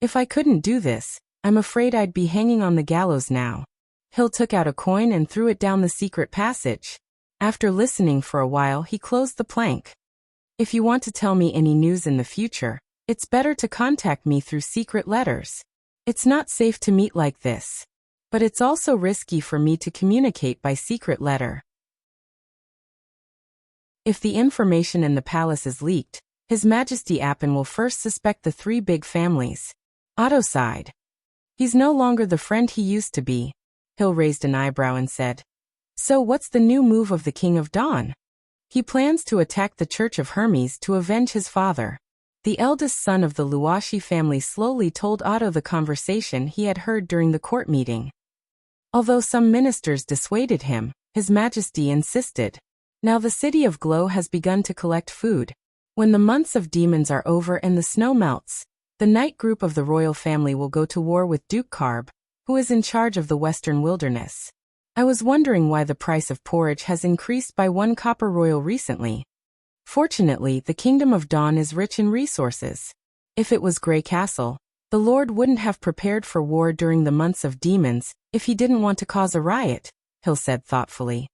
If I couldn't do this, I'm afraid I'd be hanging on the gallows now." Hill took out a coin and threw it down the secret passage. After listening for a while, he closed the plank. "If you want to tell me any news in the future, it's better to contact me through secret letters. It's not safe to meet like this. But it's also risky for me to communicate by secret letter. If the information in the palace is leaked, His Majesty Appin will first suspect the three big families." Otto sighed. "He's no longer the friend he used to be." Hill raised an eyebrow and said, "So what's the new move of the King of Dawn?" "He plans to attack the Church of Hermes to avenge his father." The eldest son of the Luashi family slowly told Otto the conversation he had heard during the court meeting. Although some ministers dissuaded him, His Majesty insisted. Now the city of Glow has begun to collect food. When the months of demons are over and the snow melts, the night group of the royal family will go to war with Duke Karb, who is in charge of the western wilderness. I was wondering why the price of porridge has increased by 1 copper royal recently. Fortunately, the Kingdom of Dawn is rich in resources. If it was Grey Castle, the Lord wouldn't have prepared for war during the months of demons if he didn't want to cause a riot," Hill said thoughtfully.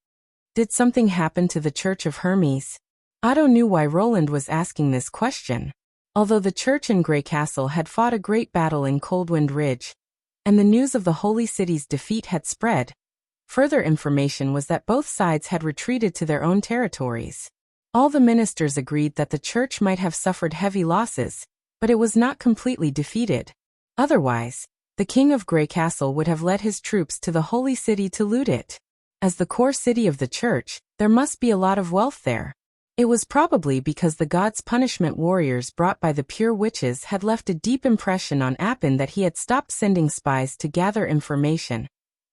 "Did something happen to the Church of Hermes?" Otto knew why Roland was asking this question. Although the church in Grey Castle had fought a great battle in Coldwind Ridge, and the news of the Holy City's defeat had spread, further information was that both sides had retreated to their own territories. All the ministers agreed that the church might have suffered heavy losses, but it was not completely defeated. Otherwise, the king of Grey Castle would have led his troops to the Holy City to loot it. As the core city of the church, there must be a lot of wealth there. It was probably because the gods' punishment warriors brought by the pure witches had left a deep impression on Appin that he had stopped sending spies to gather information,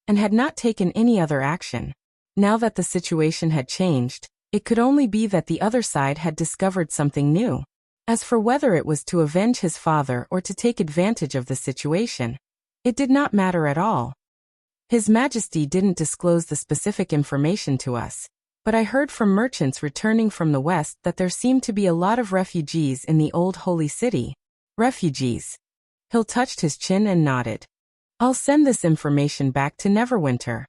and had not taken any other action. Now that the situation had changed, it could only be that the other side had discovered something new. As for whether it was to avenge his father or to take advantage of the situation, it did not matter at all. His Majesty didn't disclose the specific information to us, but I heard from merchants returning from the west that there seemed to be a lot of refugees in the old holy city. Refugees. Hill touched his chin and nodded. "I'll send this information back to Neverwinter."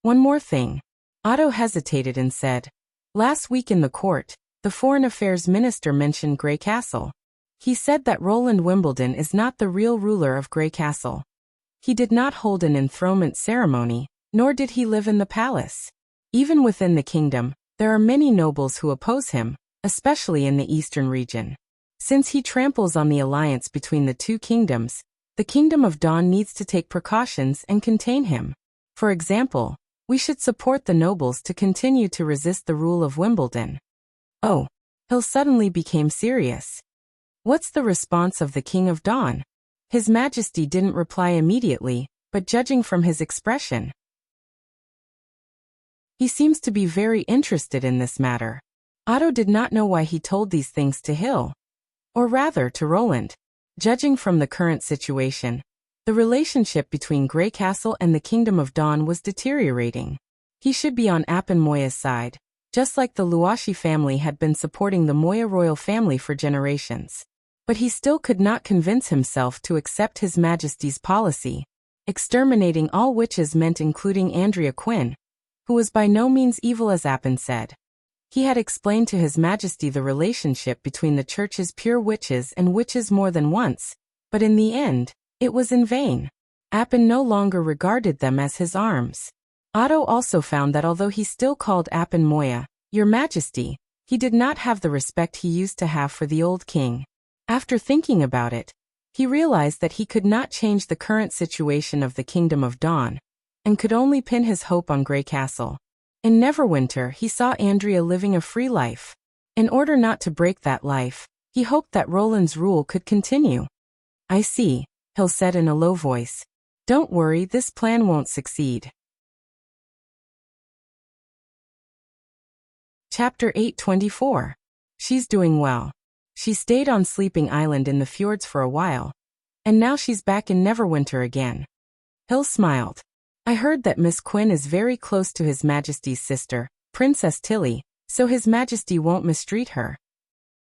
"One more thing." Otto hesitated and said, "Last week in the court, the Foreign Affairs Minister mentioned Grey Castle. He said that Roland Wimbledon is not the real ruler of Grey Castle. He did not hold an enthronement ceremony, nor did he live in the palace. Even within the kingdom, there are many nobles who oppose him, especially in the eastern region. Since he tramples on the alliance between the two kingdoms, the Kingdom of Dawn needs to take precautions and contain him. For example, we should support the nobles to continue to resist the rule of Wimbledon." "Oh." Hill suddenly became serious. "What's the response of the King of Dawn?" His Majesty didn't reply immediately, but judging from his expression, He seems to be very interested in this matter. Otto did not know why he told these things to Hill. Or rather, to Roland. Judging from the current situation, the relationship between Grey Castle and the Kingdom of Dawn was deteriorating. He should be on Appin Moya's side, just like the Luoshi family had been supporting the Moya royal family for generations. But he still could not convince himself to accept His Majesty's policy. Exterminating all witches meant including Andrea Quinn, who was by no means evil as Appin said. He had explained to His Majesty the relationship between the Church's pure witches and witches more than once, but in the end, it was in vain. Appin no longer regarded them as his arms. Otto also found that although he still called Appin Moya, Your Majesty, he did not have the respect he used to have for the old king. After thinking about it, he realized that he could not change the current situation of the Kingdom of Dawn, and could only pin his hope on Grey Castle. In Neverwinter, he saw Andrea living a free life. In order not to break that life, he hoped that Roland's rule could continue. I see, Hill said in a low voice. Don't worry, this plan won't succeed. Chapter 824. She's doing well. She stayed on Sleeping Island in the fjords for a while, and now she's back in Neverwinter again. Hill smiled. I heard that Miss Quinn is very close to His Majesty's sister, Princess Tilly, so His Majesty won't mistreat her.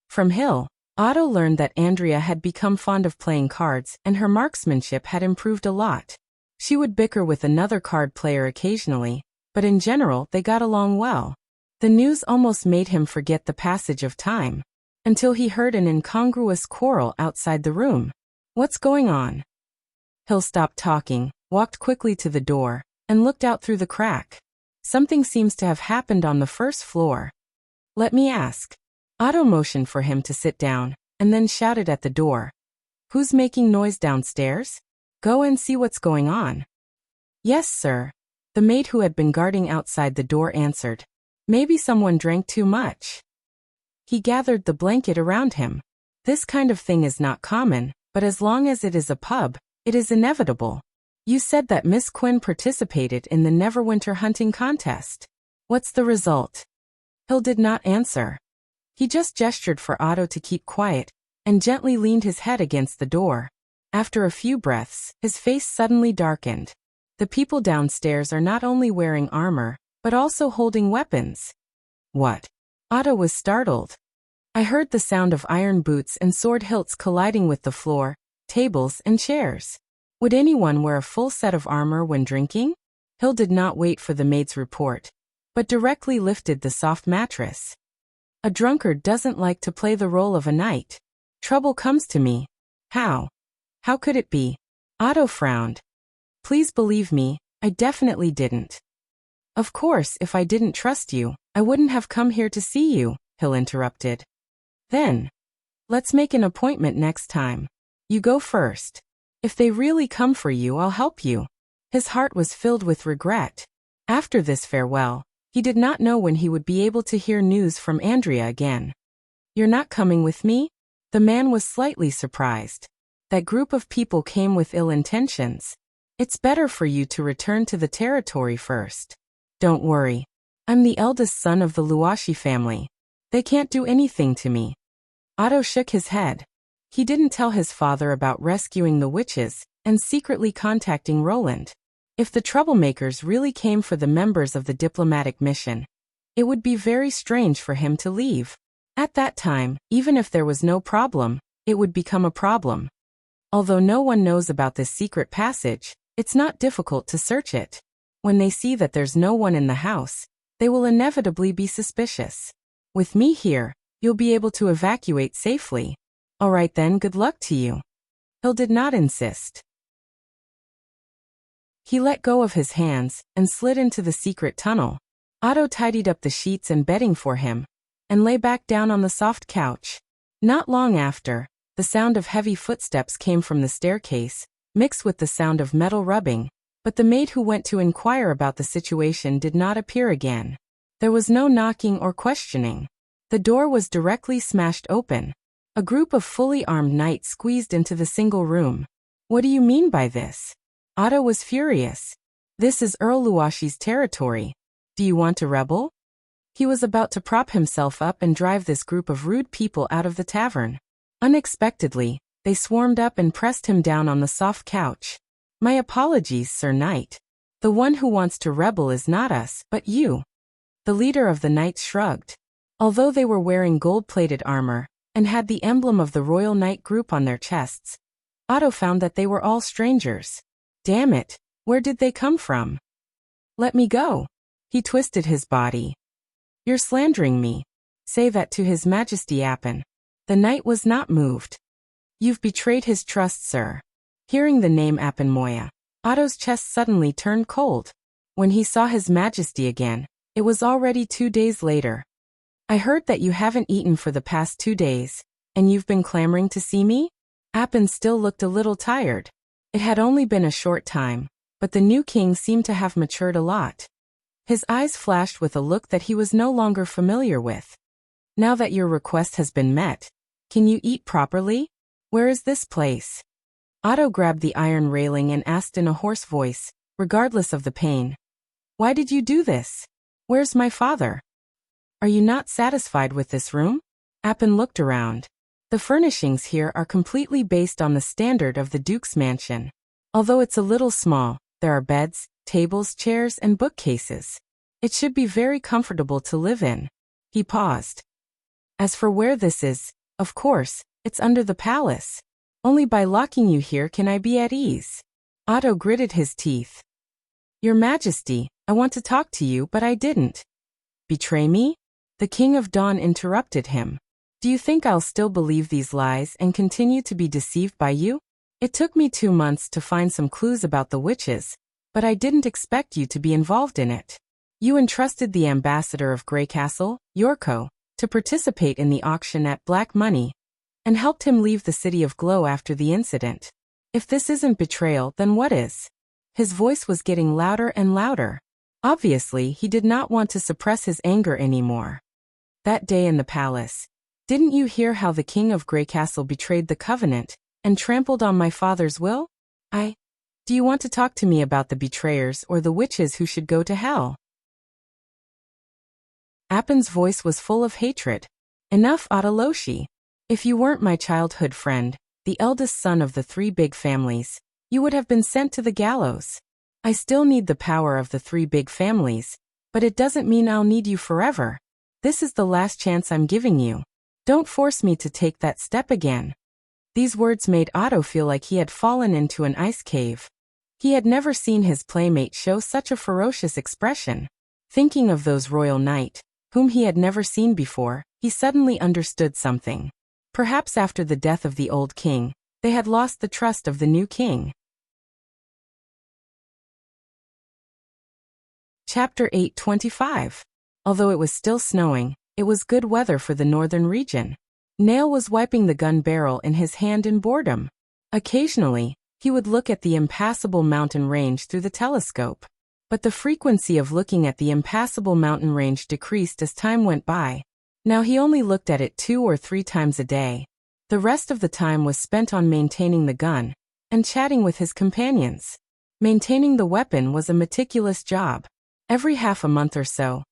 From Hill, Otto learned that Andrea had become fond of playing cards and her marksmanship had improved a lot. She would bicker with another card player occasionally, but in general they got along well. The news almost made him forget the passage of time, until he heard an incongruous quarrel outside the room. What's going on? Hill stopped talking, walked quickly to the door, and looked out through the crack. Something seems to have happened on the first floor. Let me ask. Otto motioned for him to sit down, and then shouted at the door. Who's making noise downstairs? Go and see what's going on. Yes, sir. The maid who had been guarding outside the door answered. Maybe someone drank too much. He gathered the blanket around him. This kind of thing is not common, but as long as it is a pub, it is inevitable. You said that Miss Quinn participated in the Neverwinter hunting contest. What's the result? Hill did not answer. He just gestured for Otto to keep quiet, and gently leaned his head against the door. After a few breaths, his face suddenly darkened. The people downstairs are not only wearing armor, but also holding weapons. What? Otto was startled. I heard the sound of iron boots and sword hilts colliding with the floor, tables, and chairs. Would anyone wear a full set of armor when drinking? Hill did not wait for the maid's report, but directly lifted the soft mattress. A drunkard doesn't like to play the role of a knight. Trouble comes to me. How? How could it be? Otto frowned. Please believe me, I definitely didn't. Of course, if I didn't trust you, I wouldn't have come here to see you, Hill interrupted. Then, let's make an appointment next time. You go first. If they really come for you, I'll help you. His heart was filled with regret. After this farewell, he did not know when he would be able to hear news from Andrea again. You're not coming with me? The man was slightly surprised. That group of people came with ill intentions. It's better for you to return to the territory first. Don't worry. I'm the eldest son of the Luoshi family. They can't do anything to me. Otto shook his head. He didn't tell his father about rescuing the witches and secretly contacting Roland. If the troublemakers really came for the members of the diplomatic mission, it would be very strange for him to leave. At that time, even if there was no problem, it would become a problem. Although no one knows about this secret passage, it's not difficult to search it. When they see that there's no one in the house, they will inevitably be suspicious. With me here, you'll be able to evacuate safely. All right then, good luck to you. Hill did not insist. He let go of his hands and slid into the secret tunnel. Otto tidied up the sheets and bedding for him, and lay back down on the soft couch. Not long after, the sound of heavy footsteps came from the staircase, mixed with the sound of metal rubbing, but the maid who went to inquire about the situation did not appear again. There was no knocking or questioning. The door was directly smashed open. A group of fully armed knights squeezed into the single room. What do you mean by this? Otto was furious. This is Earl Luoshi's territory. Do you want to rebel? He was about to prop himself up and drive this group of rude people out of the tavern. Unexpectedly, they swarmed up and pressed him down on the soft couch. My apologies, Sir Knight. The one who wants to rebel is not us, but you. The leader of the knights shrugged. Although they were wearing gold-plated armor, and had the emblem of the Royal Knight group on their chests, Otto found that they were all strangers. Damn it, where did they come from? Let me go. He twisted his body. You're slandering me. Say that to His Majesty Appin. The knight was not moved. You've betrayed his trust, sir. Hearing the name Appin Moya, Otto's chest suddenly turned cold. When he saw His Majesty again, it was already 2 days later. I heard that you haven't eaten for the past 2 days, and you've been clamoring to see me? Appin still looked a little tired. It had only been a short time, but the new king seemed to have matured a lot. His eyes flashed with a look that he was no longer familiar with. Now that your request has been met, can you eat properly? Where is this place? Otto grabbed the iron railing and asked in a hoarse voice, regardless of the pain. Why did you do this? Where's my father? Are you not satisfied with this room? Appin looked around. The furnishings here are completely based on the standard of the Duke's mansion. Although it's a little small, there are beds, tables, chairs, and bookcases. It should be very comfortable to live in. He paused. As for where this is, of course, it's under the palace. Only by locking you here can I be at ease. Otto gritted his teeth. Your Majesty, I want to talk to you, but I didn't. Betray me? The King of Dawn interrupted him. Do you think I'll still believe these lies and continue to be deceived by you? It took me 2 months to find some clues about the witches, but I didn't expect you to be involved in it. You entrusted the ambassador of Greycastle, Yorko, to participate in the auction at Black Money, and helped him leave the city of Glow after the incident. If this isn't betrayal, then what is? His voice was getting louder and louder. Obviously, he did not want to suppress his anger anymore. That day in the palace, didn't you hear how the king of Greycastle betrayed the covenant and trampled on my father's will? Do you want to talk to me about the betrayers or the witches who should go to hell? Appin's voice was full of hatred. Enough, Adaloshi. If you weren't my childhood friend, the eldest son of the 3 big families, you would have been sent to the gallows. I still need the power of the 3 big families, but it doesn't mean I'll need you forever. This is the last chance I'm giving you. Don't force me to take that step again. These words made Otto feel like he had fallen into an ice cave. He had never seen his playmate show such a ferocious expression. Thinking of those royal knight, whom he had never seen before, he suddenly understood something. Perhaps after the death of the old king, they had lost the trust of the new king. Chapter 8:25. Although it was still snowing, it was good weather for the northern region. Nail was wiping the gun barrel in his hand in boredom. Occasionally, he would look at the impassable mountain range through the telescope. But the frequency of looking at the impassable mountain range decreased as time went by. Now he only looked at it 2 or 3 times a day. The rest of the time was spent on maintaining the gun and chatting with his companions. Maintaining the weapon was a meticulous job. Every half a month or so,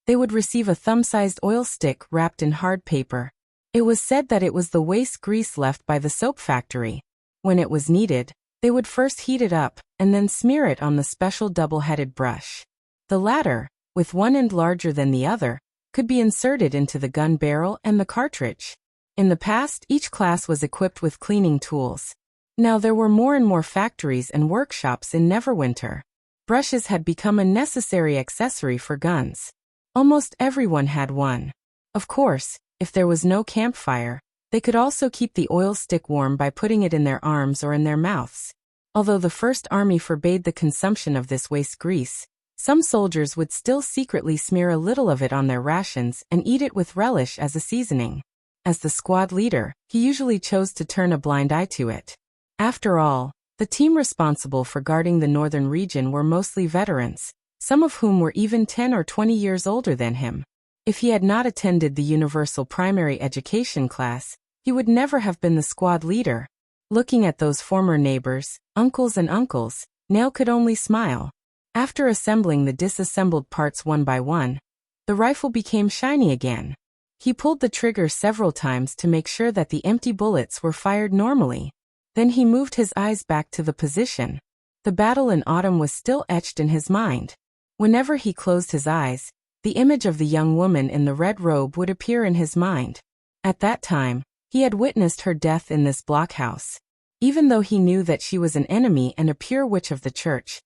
they would receive a thumb-sized oil stick wrapped in hard paper. It was said that it was the waste grease left by the soap factory. When it was needed, they would first heat it up and then smear it on the special double-headed brush. The latter, with one end larger than the other, could be inserted into the gun barrel and the cartridge. In the past, each class was equipped with cleaning tools. Now there were more and more factories and workshops in Neverwinter. Brushes had become a necessary accessory for guns. Almost everyone had one. Of course, if there was no campfire, they could also keep the oil stick warm by putting it in their arms or in their mouths. Although the First Army forbade the consumption of this waste grease, some soldiers would still secretly smear a little of it on their rations and eat it with relish as a seasoning. As the squad leader, he usually chose to turn a blind eye to it. After all, the team responsible for guarding the northern region were mostly veterans, some of whom were even 10 or 20 years older than him. If he had not attended the universal primary education class, he would never have been the squad leader. Looking at those former neighbors, uncles and uncles, Nail could only smile. After assembling the disassembled parts one by one, the rifle became shiny again. He pulled the trigger several times to make sure that the empty bullets were fired normally. Then he moved his eyes back to the position. The battle in autumn was still etched in his mind. Whenever he closed his eyes, the image of the young woman in the red robe would appear in his mind. At that time, he had witnessed her death in this blockhouse. Even though he knew that she was an enemy and a pure witch of the church,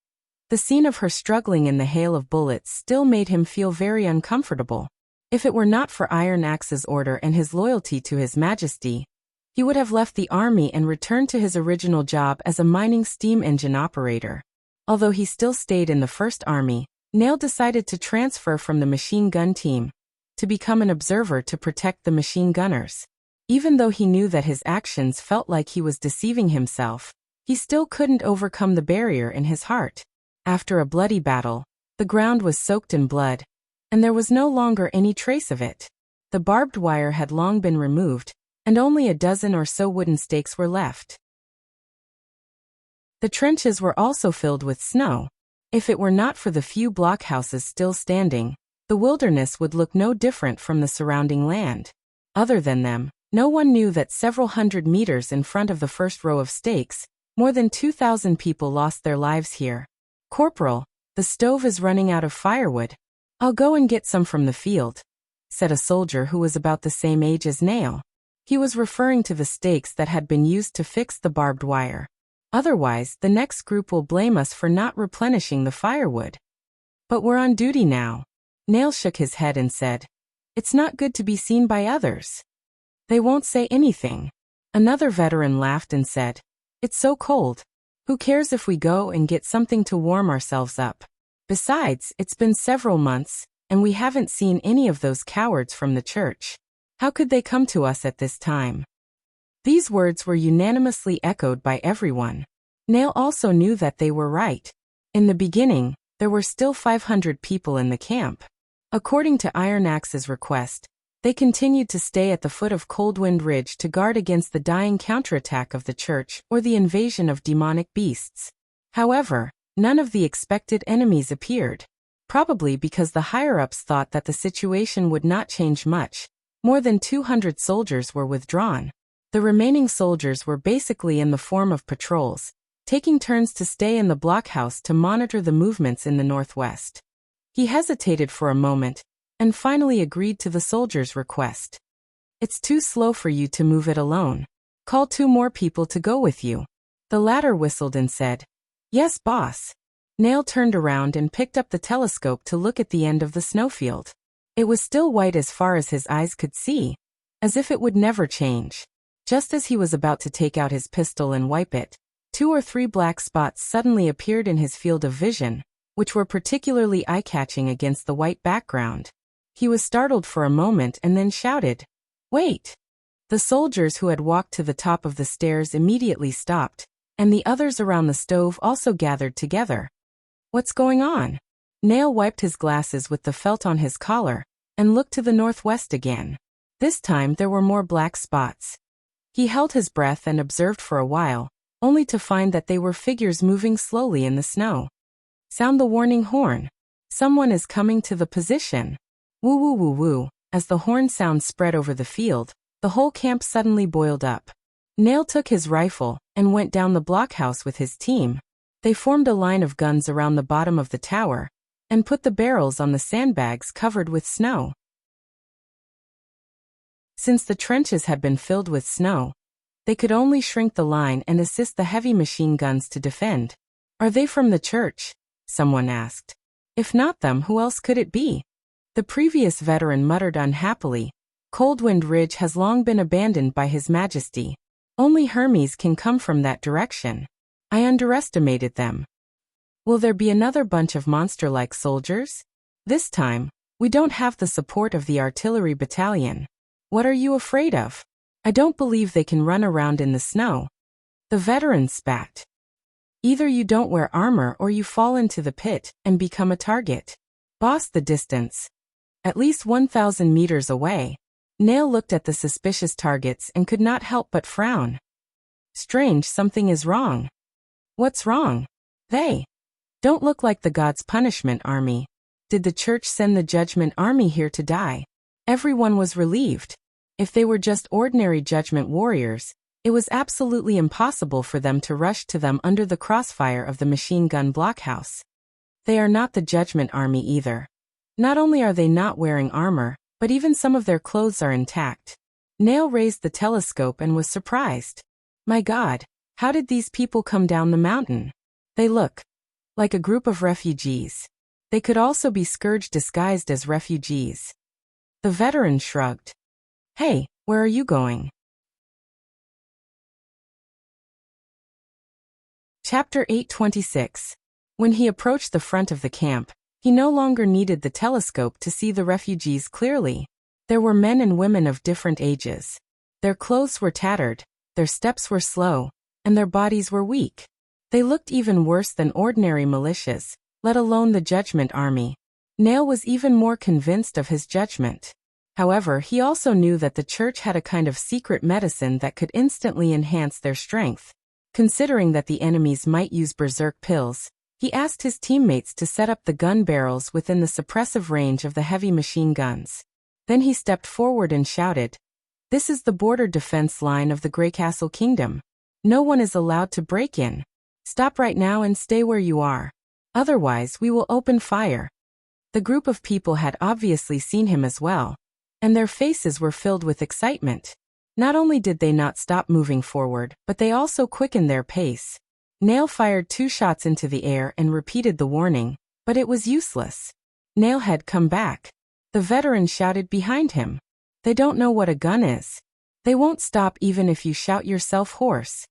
the scene of her struggling in the hail of bullets still made him feel very uncomfortable. If it were not for Iron Axe's order and his loyalty to His Majesty, he would have left the army and returned to his original job as a mining steam engine operator. Although he still stayed in the First Army, Nail decided to transfer from the machine gun team to become an observer to protect the machine gunners. Even though he knew that his actions felt like he was deceiving himself, he still couldn't overcome the barrier in his heart. After a bloody battle, the ground was soaked in blood, and there was no longer any trace of it. The barbed wire had long been removed, and only a dozen or so wooden stakes were left. The trenches were also filled with snow. If it were not for the few blockhouses still standing, the wilderness would look no different from the surrounding land. Other than them, no one knew that several hundred meters in front of the first row of stakes, more than 2,000 people lost their lives here. "Corporal, the stove is running out of firewood. I'll go and get some from the field," said a soldier who was about the same age as Nail. He was referring to the stakes that had been used to fix the barbed wire. "Otherwise, the next group will blame us for not replenishing the firewood." "But we're on duty now." Nail shook his head and said, "It's not good to be seen by others. They won't say anything." Another veteran laughed and said, "It's so cold. Who cares if we go and get something to warm ourselves up? Besides, it's been several months, and we haven't seen any of those cowards from the church. How could they come to us at this time?" These words were unanimously echoed by everyone. Nail also knew that they were right. In the beginning, there were still 500 people in the camp. According to Iron Axe's request, they continued to stay at the foot of Coldwind Ridge to guard against the dying counterattack of the church or the invasion of demonic beasts. However, none of the expected enemies appeared. Probably because the higher-ups thought that the situation would not change much. More than 200 soldiers were withdrawn. The remaining soldiers were basically in the form of patrols, taking turns to stay in the blockhouse to monitor the movements in the northwest. He hesitated for a moment, and finally agreed to the soldiers' request. "It's too slow for you to move it alone. Call 2 more people to go with you." The latter whistled and said, "Yes, boss." Nail turned around and picked up the telescope to look at the end of the snowfield. It was still white as far as his eyes could see, as if it would never change. Just as he was about to take out his pistol and wipe it, 2 or 3 black spots suddenly appeared in his field of vision, which were particularly eye-catching against the white background. He was startled for a moment and then shouted, "Wait!" The soldiers who had walked to the top of the stairs immediately stopped, and the others around the stove also gathered together. "What's going on?" Nail wiped his glasses with the felt on his collar, and looked to the northwest again. This time there were more black spots. He held his breath and observed for a while, only to find that they were figures moving slowly in the snow. "Sound the warning horn. Someone is coming to the position." Woo woo woo woo. As the horn sound spread over the field, the whole camp suddenly boiled up. Nail took his rifle and went down the blockhouse with his team. They formed a line of guns around the bottom of the tower, and put the barrels on the sandbags covered with snow. Since the trenches had been filled with snow, they could only shrink the line and assist the heavy machine guns to defend. "Are they from the church?" someone asked. "If not them, who else could it be?" The previous veteran muttered unhappily, "Coldwind Ridge has long been abandoned by His Majesty. Only Hermes can come from that direction. I underestimated them. Will there be another bunch of monster-like soldiers? This time, we don't have the support of the artillery battalion. What are you afraid of? I don't believe they can run around in the snow." The veteran spat. "Either you don't wear armor or you fall into the pit and become a target." "Boss, the distance. At least 1,000 meters away." Nail looked at the suspicious targets and could not help but frown. "Strange, something is wrong." "What's wrong?" "They. Don't look like the God's punishment army. Did the church send the judgment army here to die? Everyone was relieved. If they were just ordinary judgment warriors, it was absolutely impossible for them to rush to them under the crossfire of the machine gun blockhouse. They are not the judgment army either. Not only are they not wearing armor, but even some of their clothes are intact. Nail raised the telescope and was surprised. My God, how did these people come down the mountain? They look like a group of refugees. They could also be scourge disguised as refugees. The veteran shrugged. Hey, where are you going? Chapter 826. When he approached the front of the camp, he no longer needed the telescope to see the refugees clearly. There were men and women of different ages. Their clothes were tattered, their steps were slow, and their bodies were weak. They looked even worse than ordinary militias, let alone the judgment army. Nail was even more convinced of his judgment. However, he also knew that the church had a kind of secret medicine that could instantly enhance their strength. Considering that the enemies might use berserk pills, he asked his teammates to set up the gun barrels within the suppressive range of the heavy machine guns. Then he stepped forward and shouted, "This is the border defense line of the Grey Castle Kingdom. No one is allowed to break in. Stop right now and stay where you are. Otherwise, we will open fire." The group of people had obviously seen him as well, and their faces were filled with excitement. Not only did they not stop moving forward, but they also quickened their pace. Nail fired 2 shots into the air and repeated the warning, but it was useless. Nail had come back. The veteran shouted behind him. They don't know what a gun is. They won't stop even if you shout yourself hoarse.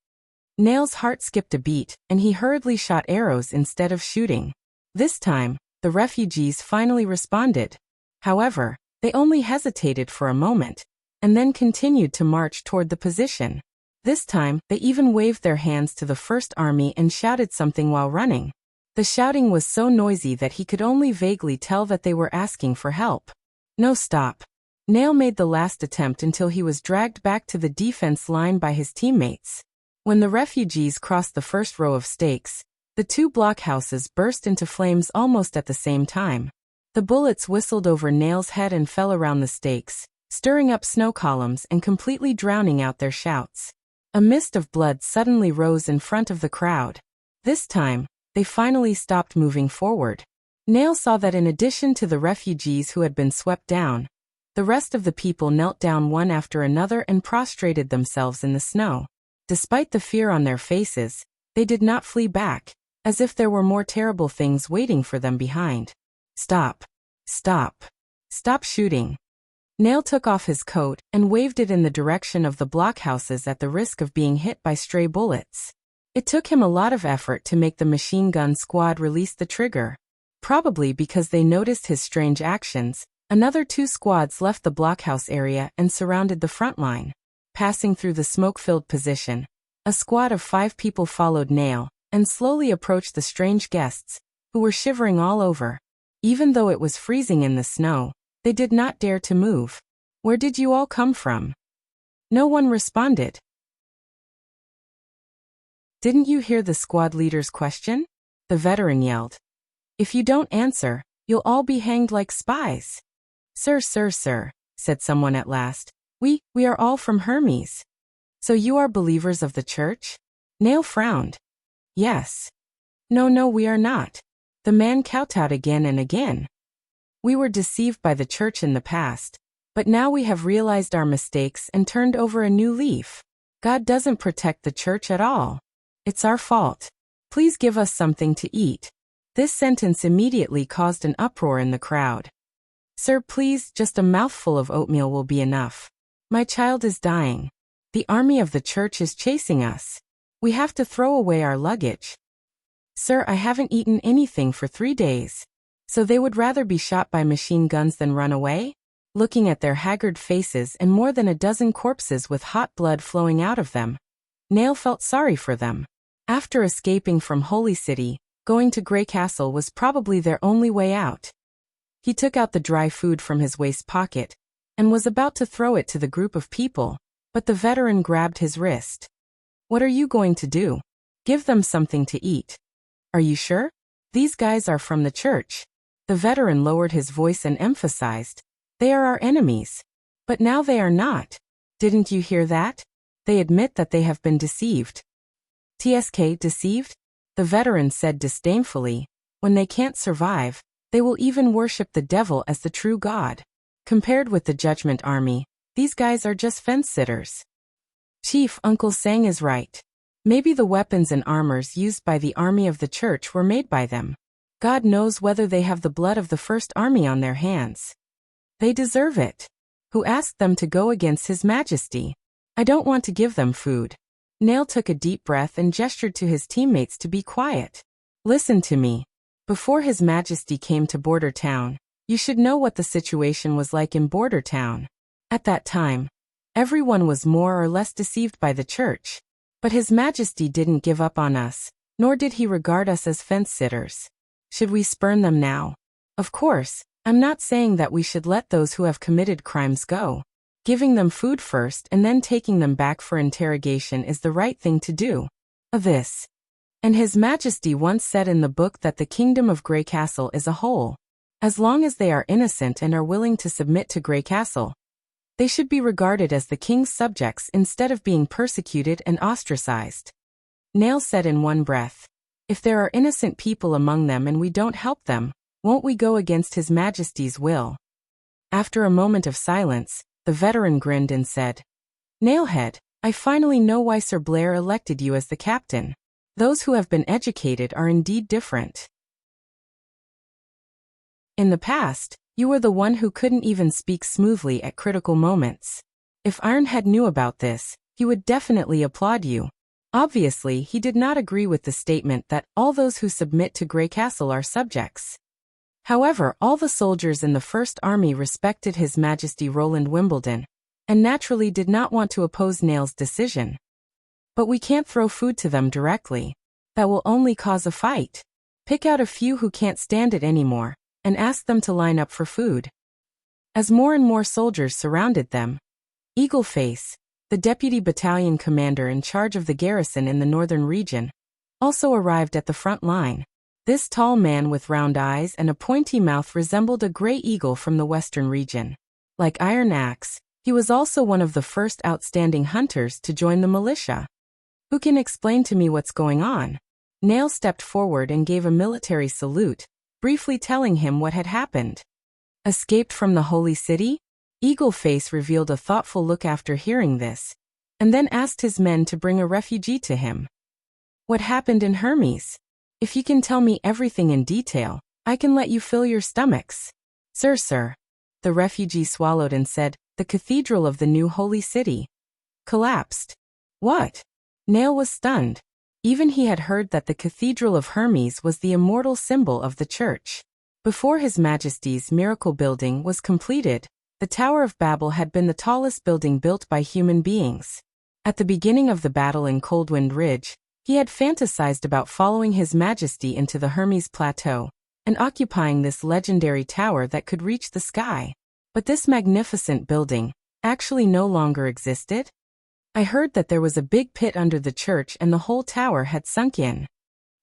Nail's heart skipped a beat, and he hurriedly shot arrows instead of shooting. This time, the refugees finally responded. However, they only hesitated for a moment, and then continued to march toward the position. This time, they even waved their hands to the First Army and shouted something while running. The shouting was so noisy that he could only vaguely tell that they were asking for help. No, stop. Nail made the last attempt until he was dragged back to the defense line by his teammates. When the refugees crossed the first row of stakes, the 2 blockhouses burst into flames almost at the same time. The bullets whistled over Nail's head and fell around the stakes, stirring up snow columns and completely drowning out their shouts. A mist of blood suddenly rose in front of the crowd. This time, they finally stopped moving forward. Nail saw that in addition to the refugees who had been swept down, the rest of the people knelt down one after another and prostrated themselves in the snow. Despite the fear on their faces, they did not flee back, as if there were more terrible things waiting for them behind. Stop. Stop. Stop shooting. Nail took off his coat and waved it in the direction of the blockhouses at the risk of being hit by stray bullets. It took him a lot of effort to make the machine gun squad release the trigger. Probably because they noticed his strange actions, another 2 squads left the blockhouse area and surrounded the front line. Passing through the smoke-filled position, a squad of 5 people followed Nail and slowly approached the strange guests, who were shivering all over. Even though it was freezing in the snow, they did not dare to move. Where did you all come from? No one responded. Didn't you hear the squad leader's question? The veteran yelled. If you don't answer, you'll all be hanged like spies. Sir, said someone at last. We are all from Hermes. So you are believers of the church? Nail frowned. Yes. No, we are not. The man kowtowed again and again. We were deceived by the church in the past, but now we have realized our mistakes and turned over a new leaf. God doesn't protect the church at all. It's our fault. Please give us something to eat. This sentence immediately caused an uproar in the crowd. Sir, please, just a mouthful of oatmeal will be enough. My child is dying. The army of the church is chasing us. We have to throw away our luggage. Sir, I haven't eaten anything for 3 days. So they would rather be shot by machine guns than run away? Looking at their haggard faces and more than a dozen corpses with hot blood flowing out of them, Nail felt sorry for them. After escaping from Holy City, going to Grey Castle was probably their only way out. He took out the dry food from his waist pocket and was about to throw it to the group of people, but the veteran grabbed his wrist. What are you going to do? Give them something to eat. Are you sure? These guys are from the church. The veteran lowered his voice and emphasized, they are our enemies. But now they are not. Didn't you hear that? They admit that they have been deceived. TSK deceived? The veteran said disdainfully, when they can't survive, they will even worship the devil as the true God. Compared with the Judgment Army, these guys are just fence-sitters. Chief, Uncle Sang is right. Maybe the weapons and armors used by the army of the church were made by them. God knows whether they have the blood of the first army on their hands. They deserve it. Who asked them to go against His Majesty? I don't want to give them food. Nail took a deep breath and gestured to his teammates to be quiet. Listen to me. Before His Majesty came to Border Town, you should know what the situation was like in Border Town. At that time, everyone was more or less deceived by the church. But His Majesty didn't give up on us, nor did He regard us as fence-sitters. Should we spurn them now? Of course, I'm not saying that we should let those who have committed crimes go. Giving them food first and then taking them back for interrogation is the right thing to do. This. And His Majesty once said in the book that the kingdom of Grey Castle is a whole. As long as they are innocent and are willing to submit to Grey Castle, they should be regarded as the king's subjects instead of being persecuted and ostracized. Nail said in one breath, if there are innocent people among them and we don't help them, won't we go against His Majesty's will? After a moment of silence, the veteran grinned and said, Nailhead, I finally know why Sir Blair elected you as the captain. Those who have been educated are indeed different. In the past, you were the one who couldn't even speak smoothly at critical moments. If Ironhead knew about this, he would definitely applaud you. Obviously, he did not agree with the statement that all those who submit to Grey Castle are subjects. However, all the soldiers in the First Army respected His Majesty Roland Wimbledon, and naturally did not want to oppose Nail's decision. But we can't throw food to them directly. That will only cause a fight. Pick out a few who can't stand it anymore, and ask them to line up for food. As more and more soldiers surrounded them, Eagleface, the deputy battalion commander in charge of the garrison in the northern region, also arrived at the front line. This tall man with round eyes and a pointy mouth resembled a gray eagle from the western region. Like Iron Axe, he was also one of the first outstanding hunters to join the militia. Who can explain to me what's going on? Nail stepped forward and gave a military salute, briefly telling him what had happened. Escaped from the holy city? Eagleface revealed a thoughtful look after hearing this, and then asked his men to bring a refugee to him. What happened in Hermes? If you can tell me everything in detail, I can let you fill your stomachs. Sir. The refugee swallowed and said, the cathedral of the new holy city collapsed. What? Nail was stunned. Even he had heard that the Cathedral of Hermes was the immortal symbol of the church. Before His Majesty's miracle building was completed, the Tower of Babel had been the tallest building built by human beings. At the beginning of the battle in Coldwind Ridge, he had fantasized about following His Majesty into the Hermes Plateau and occupying this legendary tower that could reach the sky. But this magnificent building actually no longer existed? I heard that there was a big pit under the church and the whole tower had sunk in.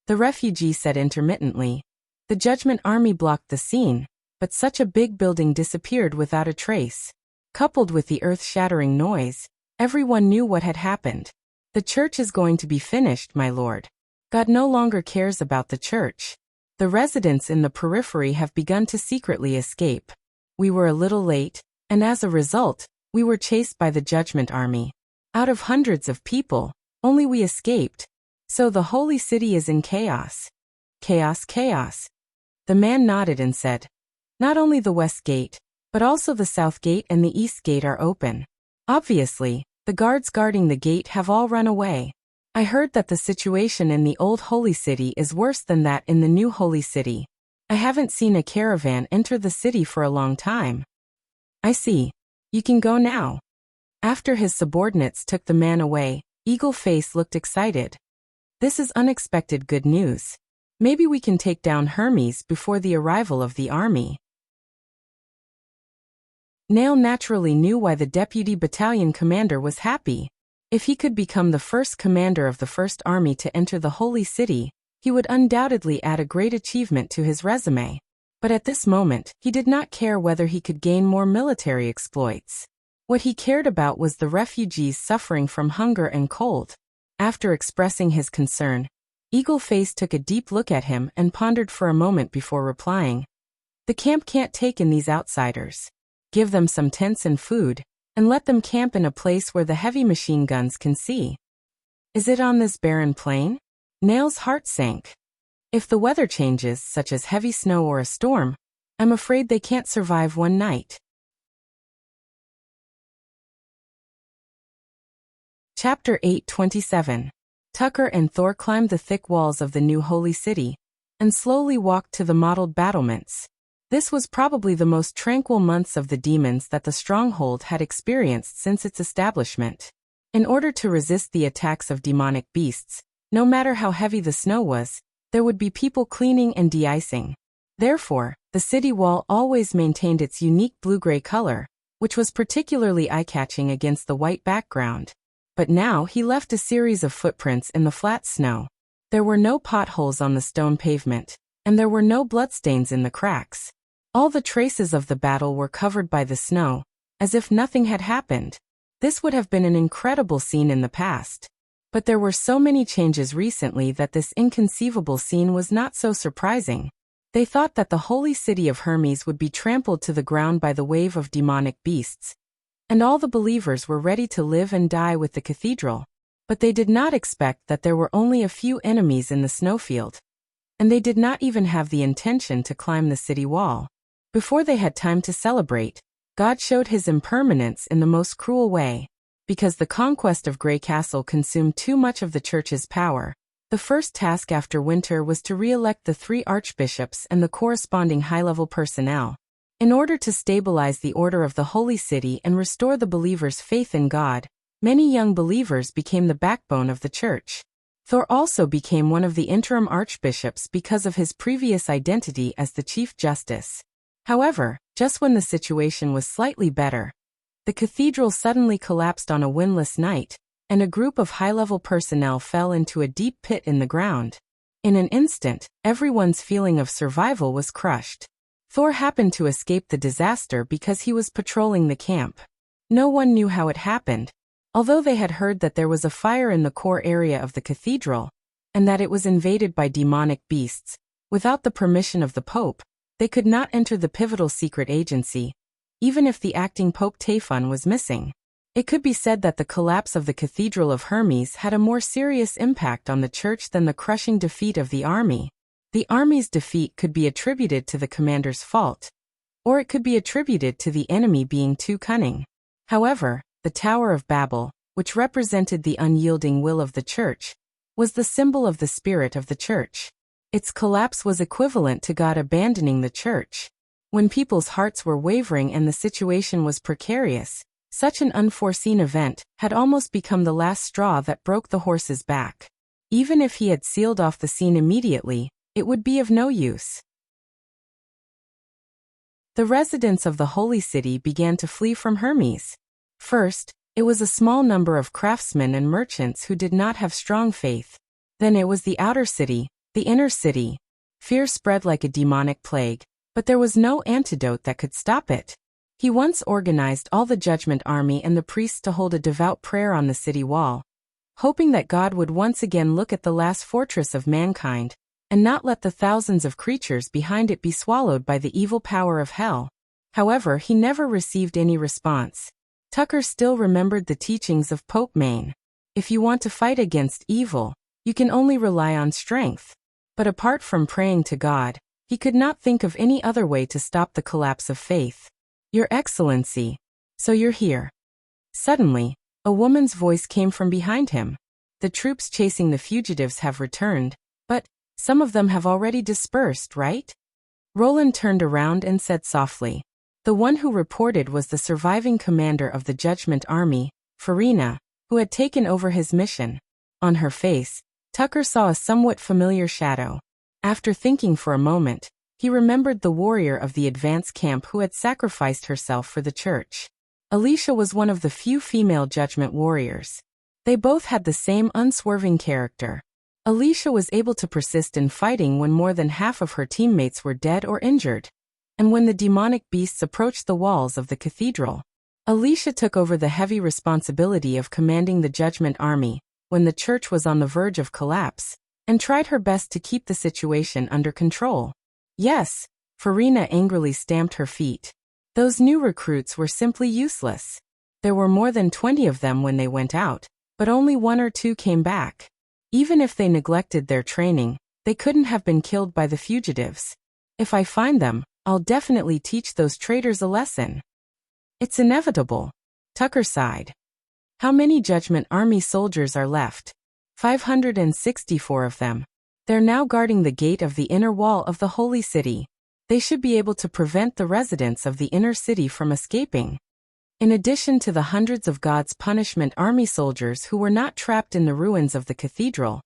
The refugee said intermittently. The Judgment Army blocked the scene, but such a big building disappeared without a trace. Coupled with the earth-shattering noise, everyone knew what had happened. The church is going to be finished, my lord. God no longer cares about the church. The residents in the periphery have begun to secretly escape. We were a little late, and as a result, we were chased by the Judgment Army. Out of hundreds of people, only we escaped. So the holy city is in chaos. Chaos. The man nodded and said, not only the west gate, but also the south gate and the east gate are open. Obviously, the guards guarding the gate have all run away. I heard that the situation in the old holy city is worse than that in the new holy city. I haven't seen a caravan enter the city for a long time. I see. You can go now. After his subordinates took the man away, Eagleface looked excited. This is unexpected good news. Maybe we can take down Hermes before the arrival of the army. Nail naturally knew why the deputy battalion commander was happy. If he could become the first commander of the First Army to enter the holy city, He would undoubtedly add a great achievement to his resume. But at this moment, he did not care whether he could gain more military exploits. What he cared about was the refugees suffering from hunger and cold. After expressing his concern, Eagle-Face took a deep look at him and pondered for a moment before replying. The camp can't take in these outsiders. Give them some tents and food, and let them camp in a place where the heavy machine guns can see. Is it on this barren plain? Nail's heart sank. If the weather changes, such as heavy snow or a storm, I'm afraid they can't survive one night. Chapter 8:27. Tucker and Thor climbed the thick walls of the new holy city, and slowly walked to the mottled battlements. This was probably the most tranquil months of the demons that the stronghold had experienced since its establishment. In order to resist the attacks of demonic beasts, no matter how heavy the snow was, there would be people cleaning and de-icing. Therefore, the city wall always maintained its unique blue-gray color, which was particularly eye-catching against the white background. But now he left a series of footprints in the flat snow. There were no potholes on the stone pavement, and there were no bloodstains in the cracks. All the traces of the battle were covered by the snow, as if nothing had happened. This would have been an incredible scene in the past. But there were so many changes recently that this inconceivable scene was not so surprising. They thought that the holy city of Hermes would be trampled to the ground by the wave of demonic beasts, and all the believers were ready to live and die with the cathedral. But they did not expect that there were only a few enemies in the snowfield, and they did not even have the intention to climb the city wall. Before they had time to celebrate, God showed his impermanence in the most cruel way. Because the conquest of Grey Castle consumed too much of the church's power, the first task after winter was to re-elect the 3 archbishops and the corresponding high-level personnel. In order to stabilize the order of the holy city and restore the believers' faith in God, many young believers became the backbone of the church. Thor also became one of the interim archbishops because of his previous identity as the Chief Justice. However, just when the situation was slightly better, the cathedral suddenly collapsed on a windless night, and a group of high-level personnel fell into a deep pit in the ground. In an instant, everyone's feeling of survival was crushed. Thor happened to escape the disaster because he was patrolling the camp. No one knew how it happened, although they had heard that there was a fire in the core area of the cathedral, and that it was invaded by demonic beasts. Without the permission of the Pope, they could not enter the pivotal secret agency, even if the acting Pope Typhon was missing. It could be said that the collapse of the Cathedral of Hermes had a more serious impact on the church than the crushing defeat of the army. The army's defeat could be attributed to the commander's fault, or it could be attributed to the enemy being too cunning. However, the Tower of Babel, which represented the unyielding will of the church, was the symbol of the spirit of the church. Its collapse was equivalent to God abandoning the church. When people's hearts were wavering and the situation was precarious, such an unforeseen event had almost become the last straw that broke the horse's back. Even if he had sealed off the scene immediately, it would be of no use. The residents of the holy city began to flee from Hermes. First, it was a small number of craftsmen and merchants who did not have strong faith. Then it was the outer city, the inner city. Fear spread like a demonic plague, but there was no antidote that could stop it. He once organized all the judgment army and the priests to hold a devout prayer on the city wall, hoping that God would once again look at the last fortress of mankind, and not let the thousands of creatures behind it be swallowed by the evil power of hell. However, he never received any response. Tucker still remembered the teachings of Pope Maine. If you want to fight against evil, you can only rely on strength. But apart from praying to God, he could not think of any other way to stop the collapse of faith. Your Excellency, so you're here. Suddenly, a woman's voice came from behind him. The troops chasing the fugitives have returned, but some of them have already dispersed, right? Roland turned around and said softly. The one who reported was the surviving commander of the Judgment Army, Farina, who had taken over his mission. On her face, Tucker saw a somewhat familiar shadow. After thinking for a moment, he remembered the warrior of the advance camp who had sacrificed herself for the church. Alicia was one of the few female judgment warriors. They both had the same unswerving character. Alicia was able to persist in fighting when more than half of her teammates were dead or injured. And when the demonic beasts approached the walls of the cathedral, Alicia took over the heavy responsibility of commanding the Judgment Army when the church was on the verge of collapse, and tried her best to keep the situation under control. Yes, Farina angrily stamped her feet. Those new recruits were simply useless. There were more than 20 of them when they went out, but only 1 or 2 came back. Even if they neglected their training, they couldn't have been killed by the fugitives. If I find them, I'll definitely teach those traitors a lesson. It's inevitable. Tucker sighed. How many Judgment Army soldiers are left? 564 of them. They're now guarding the gate of the inner wall of the Holy City. They should be able to prevent the residents of the inner city from escaping. In addition to the hundreds of God's Punishment Army soldiers who were not trapped in the ruins of the cathedral,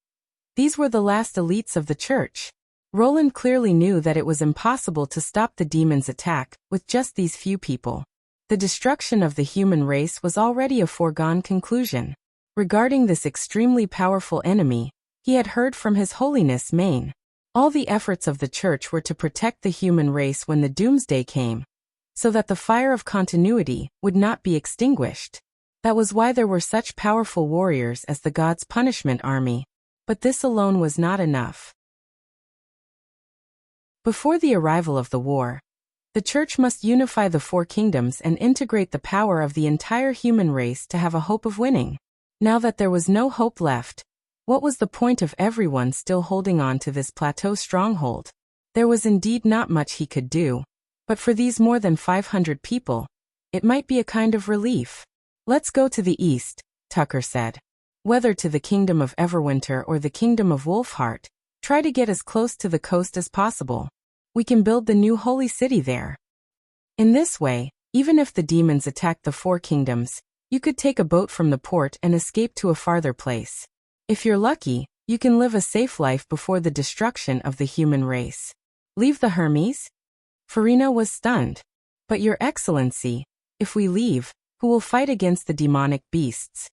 these were the last elites of the church. Roland clearly knew that it was impossible to stop the demon's attack with just these few people. The destruction of the human race was already a foregone conclusion. Regarding this extremely powerful enemy, he had heard from His Holiness Maine. All the efforts of the church were to protect the human race when the doomsday came, so that the fire of continuity would not be extinguished. That was why there were such powerful warriors as the God's Punishment Army. But this alone was not enough. Before the arrival of the war, the church must unify the 4 kingdoms and integrate the power of the entire human race to have a hope of winning. Now that there was no hope left, what was the point of everyone still holding on to this plateau stronghold? There was indeed not much he could do. But for these more than 500 people, it might be a kind of relief. Let's go to the east, Tucker said. Whether to the kingdom of Everwinter or the kingdom of Wolfheart, try to get as close to the coast as possible. We can build the new holy city there. In this way, even if the demons attacked the 4 kingdoms, you could take a boat from the port and escape to a farther place. If you're lucky, you can live a safe life before the destruction of the human race. Leave the Hermes? Farina was stunned. But Your Excellency, if we leave, who will fight against the demonic beasts?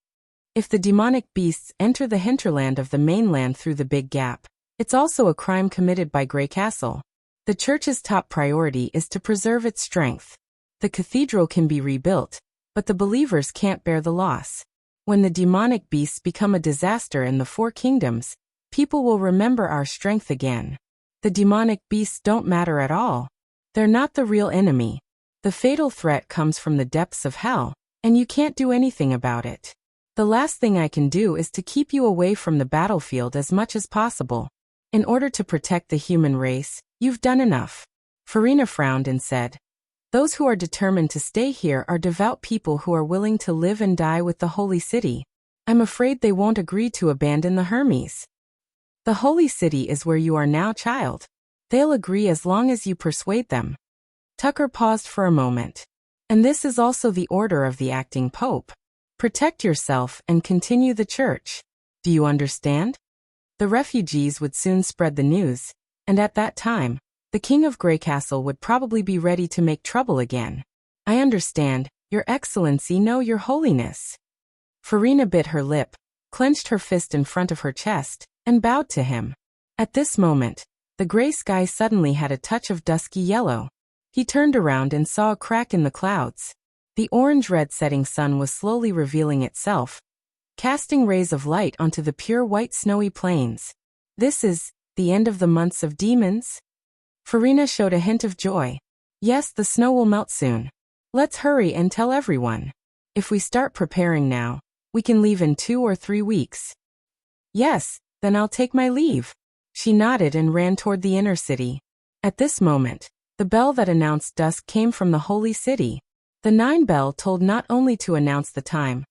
If the demonic beasts enter the hinterland of the mainland through the Big Gap, it's also a crime committed by Grey Castle. The church's top priority is to preserve its strength. The cathedral can be rebuilt, but the believers can't bear the loss. When the demonic beasts become a disaster in the 4 kingdoms, people will remember our strength again. The demonic beasts don't matter at all. They're not the real enemy. The fatal threat comes from the depths of hell, and you can't do anything about it. The last thing I can do is to keep you away from the battlefield as much as possible. In order to protect the human race, you've done enough. Farina frowned and said, those who are determined to stay here are devout people who are willing to live and die with the holy city. I'm afraid they won't agree to abandon the Hermes. The holy city is where you are now, child. They'll agree as long as you persuade them. Tucker paused for a moment. And this is also the order of the acting pope. Protect yourself and continue the church. Do you understand? The refugees would soon spread the news, and at that time, the king of Grey Castle would probably be ready to make trouble again. I understand, Your Excellency, no, Your Holiness. Farina bit her lip, clenched her fist in front of her chest, and bowed to him. At this moment, the gray sky suddenly had a touch of dusky yellow. He turned around and saw a crack in the clouds. The orange-red setting sun was slowly revealing itself, casting rays of light onto the pure white snowy plains. This is the end of the months of demons? Farina showed a hint of joy. Yes, the snow will melt soon. Let's hurry and tell everyone. If we start preparing now, we can leave in 2 or 3 weeks. Yes, then I'll take my leave. She nodded and ran toward the inner city. At this moment, the bell that announced dusk came from the holy city. The 9 bell told not only to announce the time,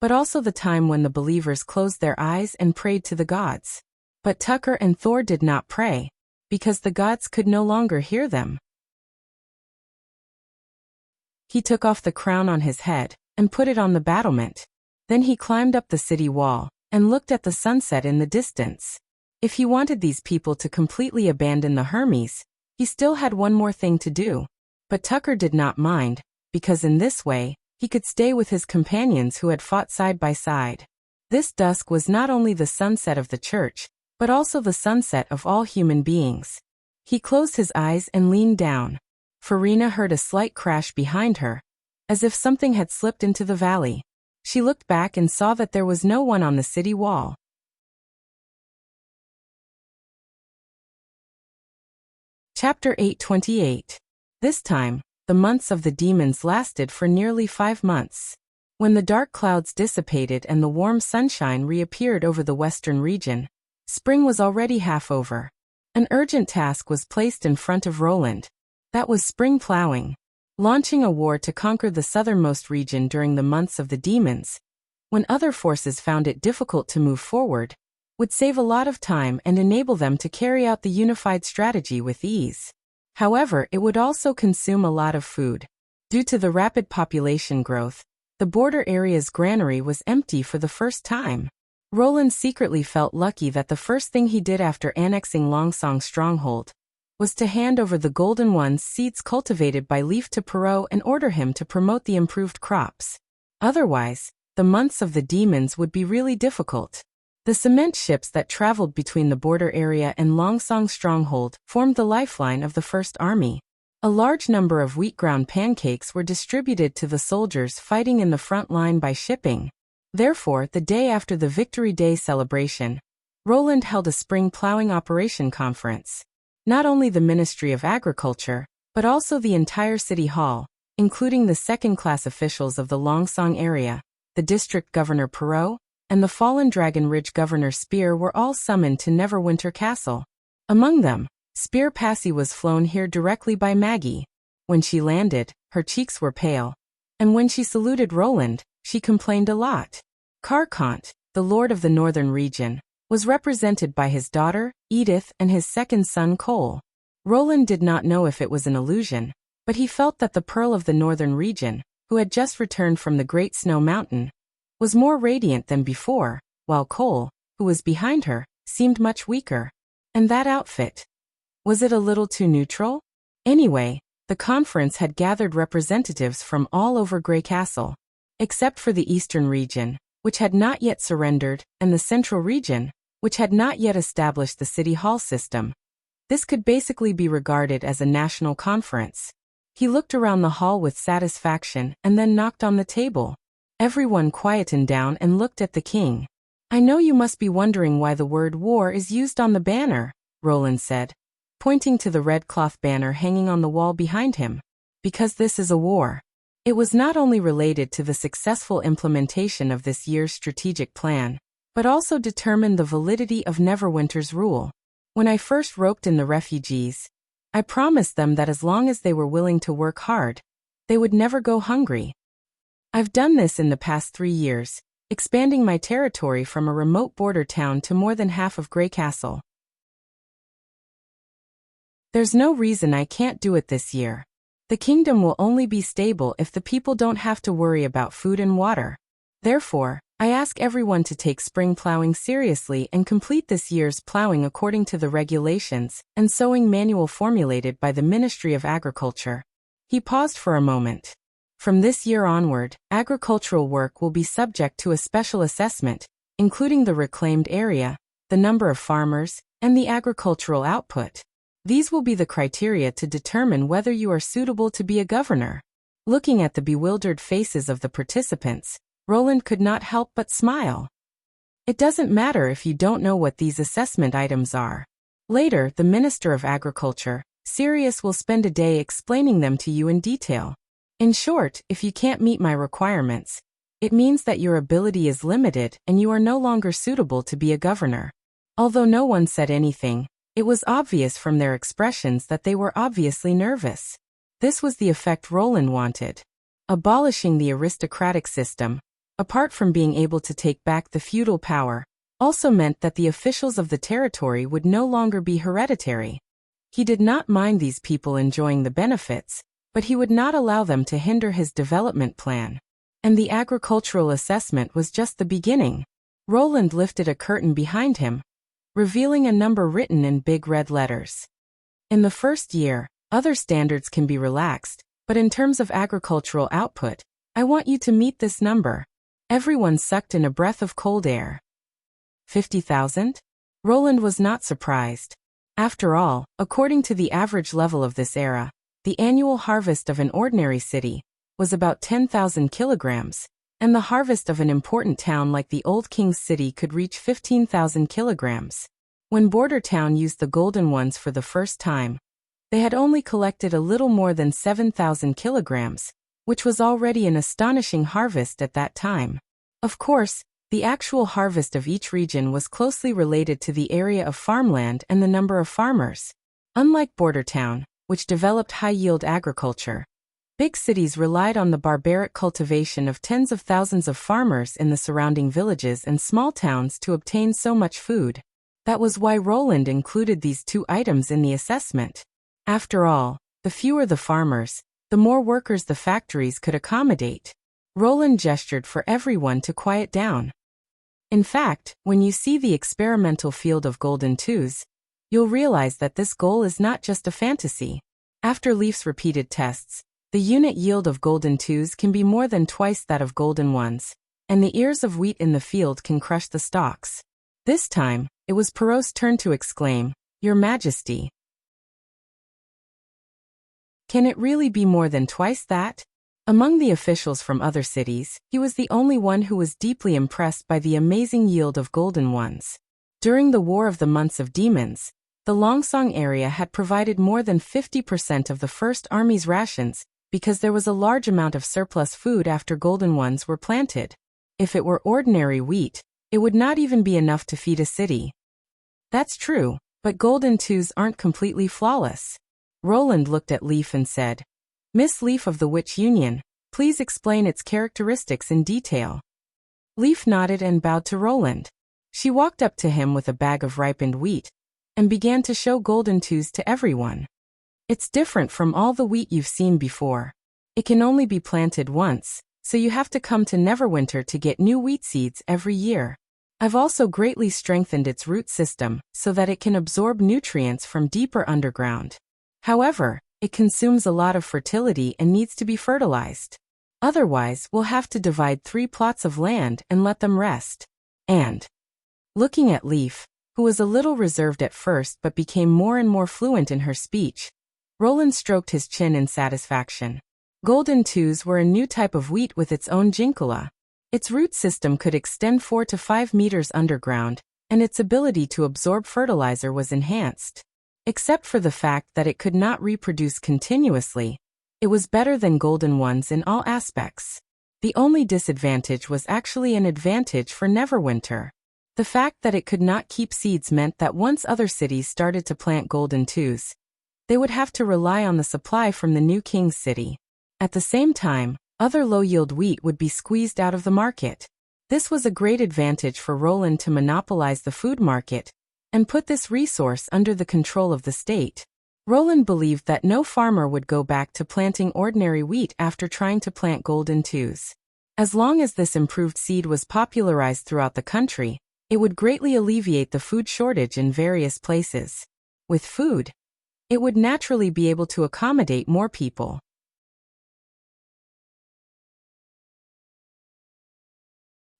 but also the time when the believers closed their eyes and prayed to the gods. But Tucker and Thor did not pray, because the gods could no longer hear them. He took off the crown on his head and put it on the battlement. Then he climbed up the city wall and looked at the sunset in the distance. If he wanted these people to completely abandon the Hermes, he still had one more thing to do. But Tucker did not mind, because in this way, he could stay with his companions who had fought side by side. This dusk was not only the sunset of the church, but also the sunset of all human beings. He closed his eyes and leaned down. Farina heard a slight crash behind her, as if something had slipped into the valley. She looked back and saw that there was no one on the city wall. Chapter 828. This time, the months of the demons lasted for nearly 5 months. When the dark clouds dissipated and the warm sunshine reappeared over the western region, spring was already half over. An urgent task was placed in front of Roland. That was spring plowing. Launching a war to conquer the southernmost region during the months of the demons, when other forces found it difficult to move forward, would save a lot of time and enable them to carry out the unified strategy with ease. However, it would also consume a lot of food. Due to the rapid population growth, the border area's granary was empty for the first time. Roland secretly felt lucky that the first thing he did after annexing Longsong's stronghold was to hand over the Golden One's seeds cultivated by Leaf to Perot and order him to promote the improved crops. Otherwise, the months of the demons would be really difficult. The cement ships that traveled between the border area and Longsong's stronghold formed the lifeline of the First Army. A large number of wheat-ground pancakes were distributed to the soldiers fighting in the front line by shipping. Therefore, the day after the Victory Day celebration, Roland held a spring plowing operation conference. Not only the Ministry of Agriculture, but also the entire City Hall, including the second-class officials of the Longsong area, the District Governor Perot, and the Fallen Dragon Ridge Governor Spear were all summoned to Neverwinter Castle. Among them, Spear Passy was flown here directly by Maggie. When she landed, her cheeks were pale. And when she saluted Roland, she complained a lot. Carcant, the Lord of the Northern Region, was represented by his daughter, Edith, and his second son, Cole. Roland did not know if it was an illusion, but he felt that the Pearl of the Northern Region, who had just returned from the Great Snow Mountain, was more radiant than before, while Cole, who was behind her, seemed much weaker. And that outfit? Was it a little too neutral? Anyway, the conference had gathered representatives from all over Grey Castle, except for the Eastern Region, which had not yet surrendered, and the Central Region, which had not yet established the City Hall system. This could basically be regarded as a national conference. He looked around the hall with satisfaction and then knocked on the table. Everyone quietened down and looked at the king. "I know you must be wondering why the word war is used on the banner," Roland said, pointing to the red cloth banner hanging on the wall behind him. "Because this is a war." It was not only related to the successful implementation of this year's strategic plan, but also determined the validity of Neverwinter's rule. When I first roped in the refugees, I promised them that as long as they were willing to work hard, they would never go hungry. I've done this in the past 3 years, expanding my territory from a remote border town to more than half of Grey Castle. There's no reason I can't do it this year. The kingdom will only be stable if the people don't have to worry about food and water. Therefore, I ask everyone to take spring plowing seriously and complete this year's plowing according to the regulations and sowing manual formulated by the Ministry of Agriculture. He paused for a moment. From this year onward, agricultural work will be subject to a special assessment, including the reclaimed area, the number of farmers, and the agricultural output. These will be the criteria to determine whether you are suitable to be a governor. Looking at the bewildered faces of the participants, Roland could not help but smile. It doesn't matter if you don't know what these assessment items are. Later, the Minister of Agriculture, Sirius, will spend a day explaining them to you in detail. In short, if you can't meet my requirements, it means that your ability is limited and you are no longer suitable to be a governor. Although no one said anything, it was obvious from their expressions that they were obviously nervous. This was the effect Roland wanted. Abolishing the aristocratic system, apart from being able to take back the feudal power, also meant that the officials of the territory would no longer be hereditary. He did not mind these people enjoying the benefits, but he would not allow them to hinder his development plan. And the agricultural assessment was just the beginning. Roland lifted a curtain behind him, revealing a number written in big red letters. In the first year, other standards can be relaxed, but in terms of agricultural output, I want you to meet this number. Everyone sucked in a breath of cold air. 50,000? Roland was not surprised. After all, according to the average level of this era, the annual harvest of an ordinary city was about 10,000 kilograms, and the harvest of an important town like the Old King's City could reach 15,000 kilograms. When Border Town used the golden ones for the first time, they had only collected a little more than 7,000 kilograms, which was already an astonishing harvest at that time. Of course, the actual harvest of each region was closely related to the area of farmland and the number of farmers. Unlike Border Town, which developed high-yield agriculture, big cities relied on the barbaric cultivation of tens of thousands of farmers in the surrounding villages and small towns to obtain so much food. That was why Roland included these two items in the assessment. After all, the fewer the farmers, the more workers the factories could accommodate. Roland gestured for everyone to quiet down. In fact, when you see the experimental field of golden twos, you'll realize that this goal is not just a fantasy. After Leaf's repeated tests, the unit yield of golden twos can be more than twice that of golden ones, and the ears of wheat in the field can crush the stalks. This time, it was Perrault's turn to exclaim, "Your Majesty! Can it really be more than twice that?" Among the officials from other cities, he was the only one who was deeply impressed by the amazing yield of golden ones. During the War of the Months of Demons, the Longsong area had provided more than 50% of the First Army's rations because there was a large amount of surplus food after golden ones were planted. If it were ordinary wheat, it would not even be enough to feed a city. That's true, but golden twos aren't completely flawless. Roland looked at Leaf and said, "Miss Leaf of the Witch Union, please explain its characteristics in detail." Leaf nodded and bowed to Roland. She walked up to him with a bag of ripened wheat and began to show golden twos to everyone. "It's different from all the wheat you've seen before. It can only be planted once, so you have to come to Neverwinter to get new wheat seeds every year. I've also greatly strengthened its root system so that it can absorb nutrients from deeper underground. However, it consumes a lot of fertility and needs to be fertilized. Otherwise, we'll have to divide 3 plots of land and let them rest." And, looking at Leaf, who was a little reserved at first but became more and more fluent in her speech, Roland stroked his chin in satisfaction. Golden twos were a new type of wheat with its own jinkula. Its root system could extend 4 to 5 meters underground, and its ability to absorb fertilizer was enhanced. Except for the fact that it could not reproduce continuously, it was better than golden ones in all aspects. The only disadvantage was actually an advantage for Neverwinter. The fact that it could not keep seeds meant that once other cities started to plant golden twos, they would have to rely on the supply from the new King's City. At the same time, other low-yield wheat would be squeezed out of the market. This was a great advantage for Roland to monopolize the food market and put this resource under the control of the state. Roland believed that no farmer would go back to planting ordinary wheat after trying to plant golden twos. As long as this improved seed was popularized throughout the country, it would greatly alleviate the food shortage in various places. With food, it would naturally be able to accommodate more people.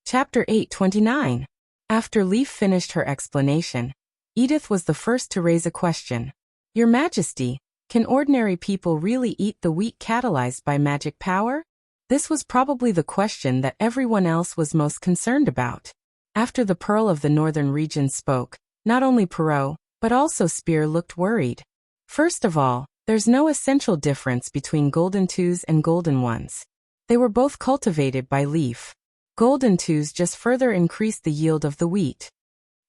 Chapter 829. After Leaf finished her explanation, Edith was the first to raise a question. "Your Majesty, can ordinary people really eat the wheat catalyzed by magic power?" This was probably the question that everyone else was most concerned about. After the Pearl of the Northern Region spoke, not only Perrault, but also Spear looked worried. First of all, there's no essential difference between golden twos and golden ones. They were both cultivated by Leaf. Golden twos just further increased the yield of the wheat.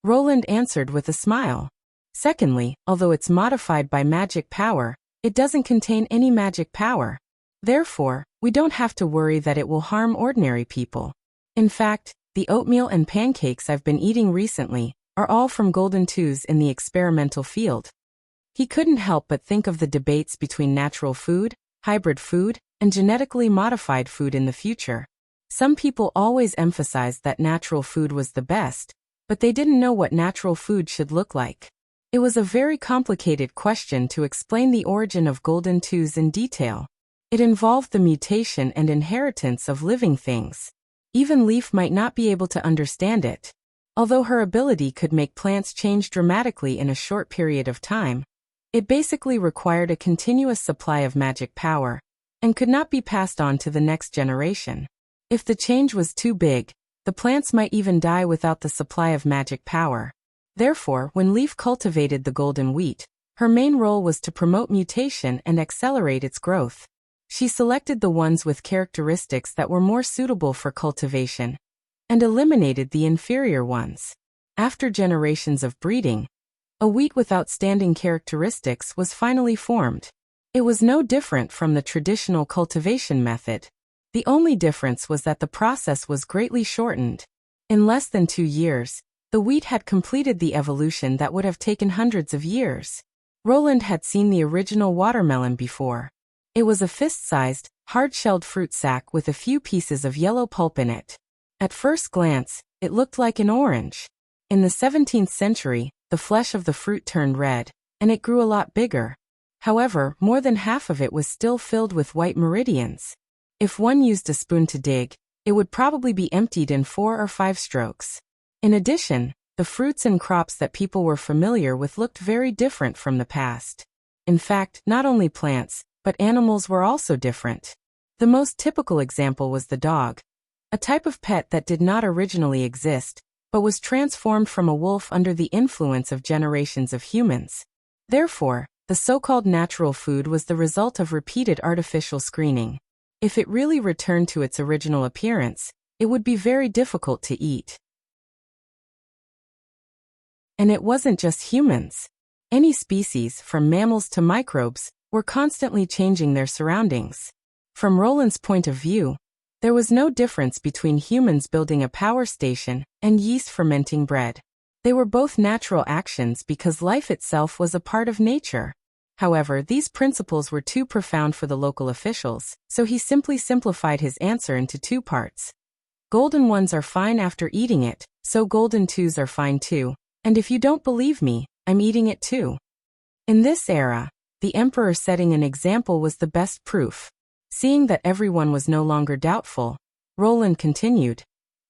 Roland answered with a smile. Secondly, although it's modified by magic power, it doesn't contain any magic power. Therefore, we don't have to worry that it will harm ordinary people. In fact, the oatmeal and pancakes I've been eating recently are all from golden twos in the experimental field. He couldn't help but think of the debates between natural food, hybrid food, and genetically modified food in the future. Some people always emphasized that natural food was the best, but they didn't know what natural food should look like. It was a very complicated question to explain the origin of golden twos in detail. It involved the mutation and inheritance of living things. Even Leaf might not be able to understand it. Although her ability could make plants change dramatically in a short period of time, it basically required a continuous supply of magic power, and could not be passed on to the next generation. If the change was too big, the plants might even die without the supply of magic power. Therefore, when Leaf cultivated the golden wheat, her main role was to promote mutation and accelerate its growth. She selected the ones with characteristics that were more suitable for cultivation, and eliminated the inferior ones. After generations of breeding, a wheat with outstanding characteristics was finally formed. It was no different from the traditional cultivation method. The only difference was that the process was greatly shortened. In less than 2 years, the wheat had completed the evolution that would have taken hundreds of years. Roland had seen the original watermelon before. It was a fist-sized, hard-shelled fruit sack with a few pieces of yellow pulp in it. At first glance, it looked like an orange. In the 17th century, the flesh of the fruit turned red, and it grew a lot bigger. However, more than half of it was still filled with white meridians. If one used a spoon to dig, it would probably be emptied in 4 or 5 strokes. In addition, the fruits and crops that people were familiar with looked very different from the past. In fact, not only plants, but animals were also different. The most typical example was the dog, a type of pet that did not originally exist, but was transformed from a wolf under the influence of generations of humans. Therefore, the so-called natural food was the result of repeated artificial screening. If it really returned to its original appearance, it would be very difficult to eat. And it wasn't just humans. Any species, from mammals to microbes, were constantly changing their surroundings. From Roland's point of view, there was no difference between humans building a power station and yeast fermenting bread. They were both natural actions because life itself was a part of nature. However, these principles were too profound for the local officials, so he simply simplified his answer into 2 parts. Golden ones are fine after eating it, so golden twos are fine too, and if you don't believe me, I'm eating it too. In this era, the emperor setting an example was the best proof. Seeing that everyone was no longer doubtful, Roland continued.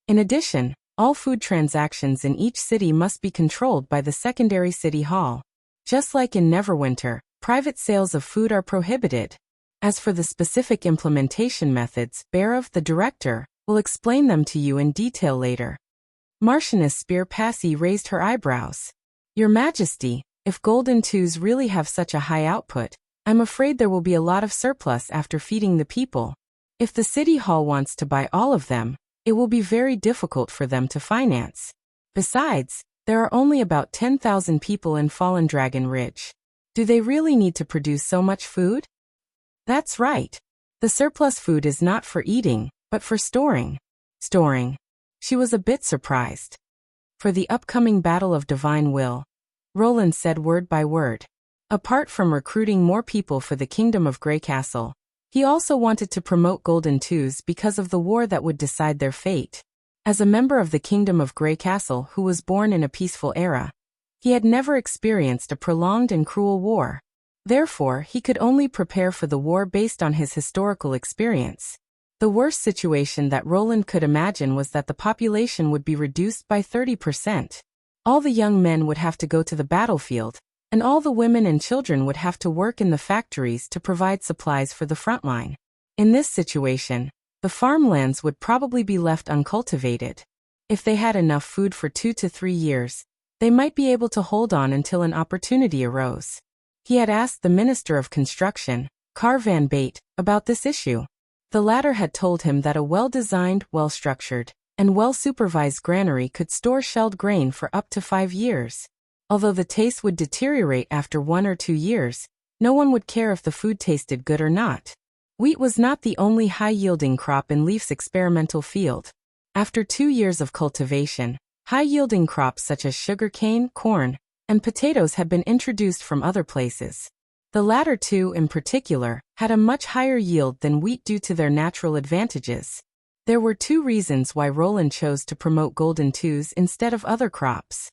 In addition, all food transactions in each city must be controlled by the secondary city hall. Just like in Neverwinter, private sales of food are prohibited. As for the specific implementation methods, Berev, the director, will explain them to you in detail later. Marchioness Spear Passy raised her eyebrows. Your Majesty, if golden twos really have such a high output, I'm afraid there will be a lot of surplus after feeding the people. If the city hall wants to buy all of them, it will be very difficult for them to finance. Besides, there are only about 10,000 people in Fallen Dragon Ridge. Do they really need to produce so much food? That's right. The surplus food is not for eating, but for storing. Storing. She was a bit surprised. For the upcoming Battle of Divine Will, Roland said word by word. Apart from recruiting more people for the Kingdom of Grey Castle, he also wanted to promote Golden Twos because of the war that would decide their fate. As a member of the Kingdom of Grey Castle who was born in a peaceful era, he had never experienced a prolonged and cruel war. Therefore, he could only prepare for the war based on his historical experience. The worst situation that Roland could imagine was that the population would be reduced by 30%. All the young men would have to go to the battlefield, and all the women and children would have to work in the factories to provide supplies for the front line. In this situation, the farmlands would probably be left uncultivated. If they had enough food for 2 to 3 years, they might be able to hold on until an opportunity arose. He had asked the Minister of Construction, Car Van Bate, about this issue. The latter had told him that a well-designed, well-structured, and well-supervised granary could store shelled grain for up to 5 years. Although the taste would deteriorate after 1 or 2 years, no one would care if the food tasted good or not. Wheat was not the only high-yielding crop in Leaf's experimental field. After 2 years of cultivation, high-yielding crops such as sugarcane, corn, and potatoes had been introduced from other places. The latter two, in particular, had a much higher yield than wheat due to their natural advantages. There were 2 reasons why Roland chose to promote Golden Twos instead of other crops.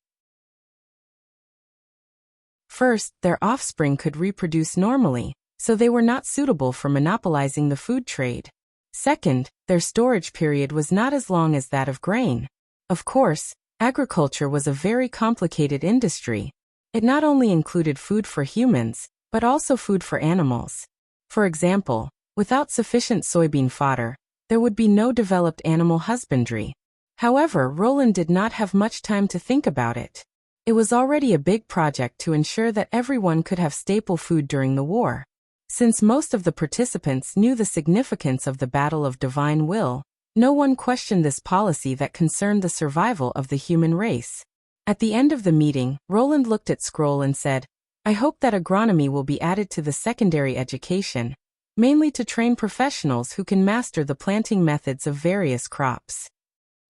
First, their offspring could reproduce normally, so they were not suitable for monopolizing the food trade. Second, their storage period was not as long as that of grain. Of course, Agriculture was a very complicated industry. It not only included food for humans, but also food for animals. For example, without sufficient soybean fodder, there would be no developed animal husbandry. However, Roland did not have much time to think about it. It was already a big project to ensure that everyone could have staple food during the war. Since most of the participants knew the significance of the Battle of Divine Will, no one questioned this policy that concerned the survival of the human race. At the end of the meeting, Roland looked at Scroll and said, "I hope that agronomy will be added to the secondary education, mainly to train professionals who can master the planting methods of various crops."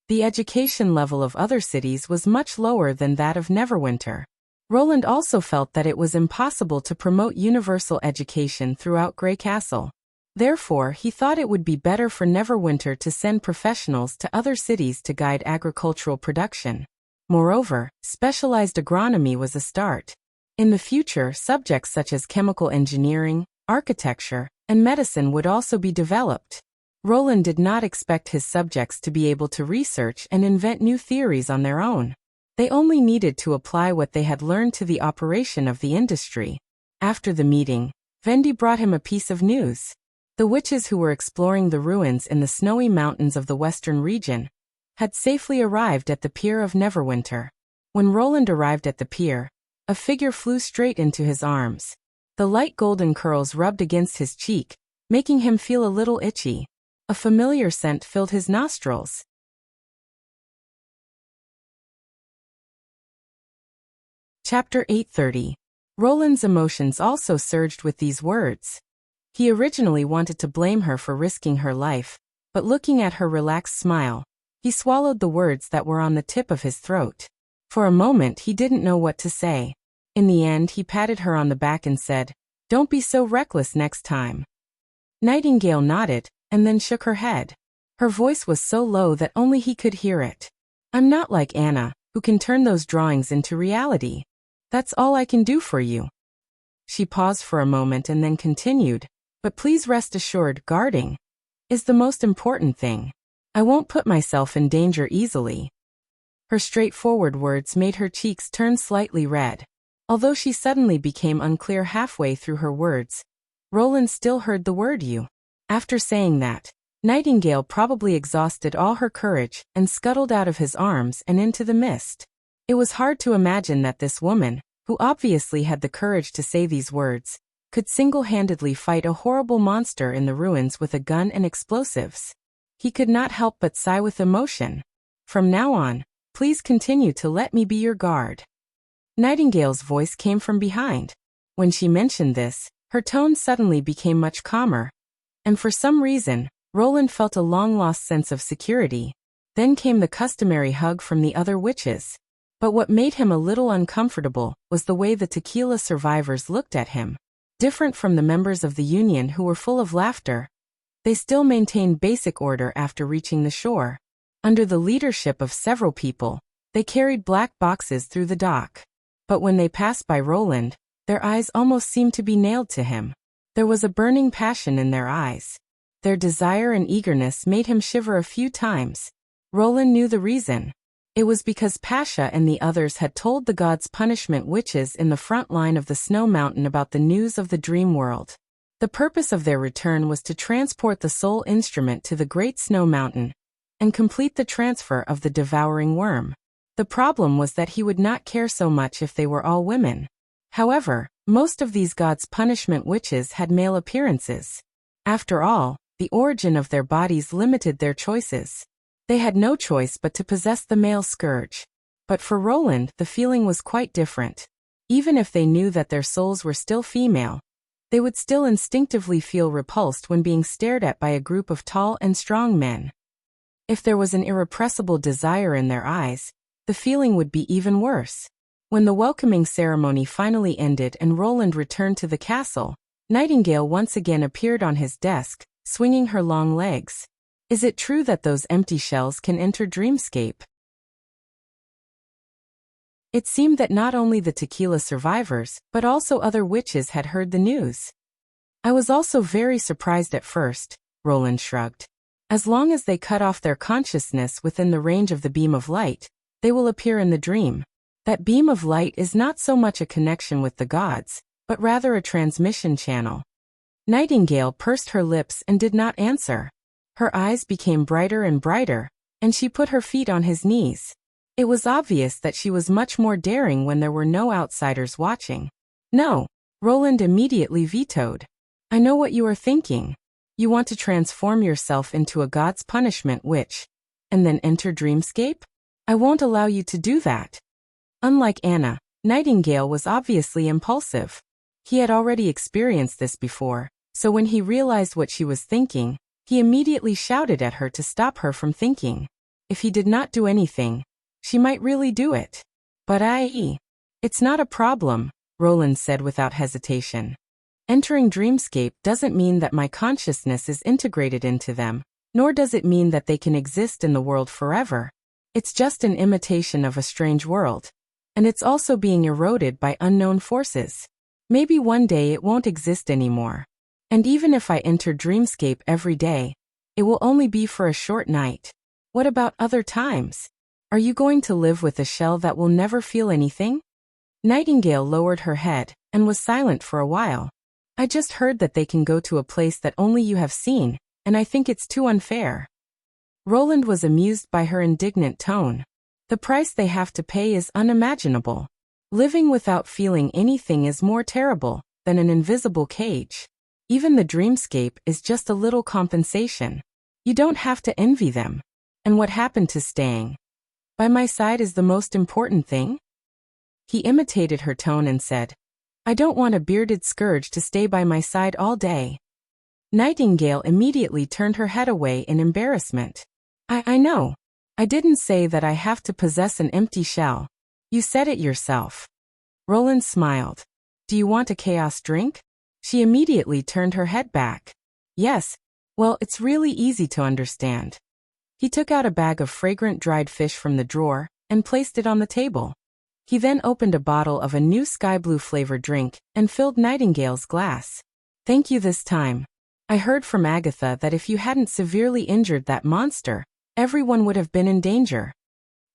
The education level of other cities was much lower than that of Neverwinter. Roland also felt that it was impossible to promote universal education throughout Grey Castle. Therefore, he thought it would be better for Neverwinter to send professionals to other cities to guide agricultural production. Moreover, specialized agronomy was a start. In the future, subjects such as chemical engineering, architecture, and medicine would also be developed. Roland did not expect his subjects to be able to research and invent new theories on their own. They only needed to apply what they had learned to the operation of the industry. After the meeting, Vendi brought him a piece of news. The witches who were exploring the ruins in the snowy mountains of the western region had safely arrived at the pier of Neverwinter. When Roland arrived at the pier, a figure flew straight into his arms. The light golden curls rubbed against his cheek, making him feel a little itchy. A familiar scent filled his nostrils. Chapter 830. Roland's emotions also surged with these words. He originally wanted to blame her for risking her life, but looking at her relaxed smile, he swallowed the words that were on the tip of his throat. For a moment he didn't know what to say. In the end he patted her on the back and said, "Don't be so reckless next time." Nightingale nodded, and then shook her head. Her voice was so low that only he could hear it. "I'm not like Anna, who can turn those drawings into reality. That's all I can do for you." She paused for a moment and then continued, "But please rest assured, guarding is the most important thing. I won't put myself in danger easily." Her straightforward words made her cheeks turn slightly red. Although she suddenly became unclear halfway through her words, Roland still heard the word "you." After saying that, Nightingale probably exhausted all her courage and scuttled out of his arms and into the mist. It was hard to imagine that this woman, who obviously had the courage to say these words, could single-handedly fight a horrible monster in the ruins with a gun and explosives. He could not help but sigh with emotion. "From now on, please continue to let me be your guard." Nightingale's voice came from behind. When she mentioned this, her tone suddenly became much calmer, and for some reason, Roland felt a long-lost sense of security. Then came the customary hug from the other witches. But what made him a little uncomfortable was the way the tequila survivors looked at him. Different from the members of the Union who were full of laughter, they still maintained basic order after reaching the shore. Under the leadership of several people, they carried black boxes through the dock. But when they passed by Roland, their eyes almost seemed to be nailed to him. There was a burning passion in their eyes. Their desire and eagerness made him shiver a few times. Roland knew the reason. It was because Pasha and the others had told the gods' punishment witches in the front line of the snow mountain about the news of the dream world. The purpose of their return was to transport the soul instrument to the great snow mountain and complete the transfer of the devouring worm. The problem was that he would not care so much if they were all women. However, most of these gods' punishment witches had male appearances. After all, the origin of their bodies limited their choices. They had no choice but to possess the male scourge. But for Roland, the feeling was quite different. Even if they knew that their souls were still female, they would still instinctively feel repulsed when being stared at by a group of tall and strong men. If there was an irrepressible desire in their eyes, the feeling would be even worse. When the welcoming ceremony finally ended and Roland returned to the castle, Nightingale once again appeared on his desk, swinging her long legs. Is it true that those empty shells can enter Dreamscape? It seemed that not only the tequila survivors, but also other witches had heard the news. I was also very surprised at first, Roland shrugged. As long as they cut off their consciousness within the range of the beam of light, they will appear in the dream. That beam of light is not so much a connection with the gods, but rather a transmission channel. Nightingale pursed her lips and did not answer. Her eyes became brighter and brighter, and she put her feet on his knees. It was obvious that she was much more daring when there were no outsiders watching. No, Roland immediately vetoed. I know what you are thinking. You want to transform yourself into a god's punishment witch, and then enter Dreamscape? I won't allow you to do that. Unlike Anna, Nightingale was obviously impulsive. He had already experienced this before, so when he realized what she was thinking, he immediately shouted at her to stop her from thinking. If he did not do anything, she might really do it. But it's not a problem, Roland said without hesitation. Entering Dreamscape doesn't mean that my consciousness is integrated into them, nor does it mean that they can exist in the world forever. It's just an imitation of a strange world. And it's also being eroded by unknown forces. Maybe one day it won't exist anymore. And even if I enter Dreamscape every day, it will only be for a short night. What about other times? Are you going to live with a shell that will never feel anything? Nightingale lowered her head and was silent for a while. I just heard that they can go to a place that only you have seen, and I think it's too unfair. Roland was amused by her indignant tone. The price they have to pay is unimaginable. Living without feeling anything is more terrible than an invisible cage. Even the Dreamscape is just a little compensation. You don't have to envy them. And what happened to staying by my side is the most important thing? He imitated her tone and said, I don't want a bearded scourge to stay by my side all day. Nightingale immediately turned her head away in embarrassment. I know. I didn't say that I have to possess an empty shell. You said it yourself. Roland smiled. Do you want a chaos drink? She immediately turned her head back. Yes. Well, it's really easy to understand. He took out a bag of fragrant dried fish from the drawer and placed it on the table. He then opened a bottle of a new sky blue flavored drink and filled Nightingale's glass. Thank you this time. I heard from Agatha that if you hadn't severely injured that monster, everyone would have been in danger.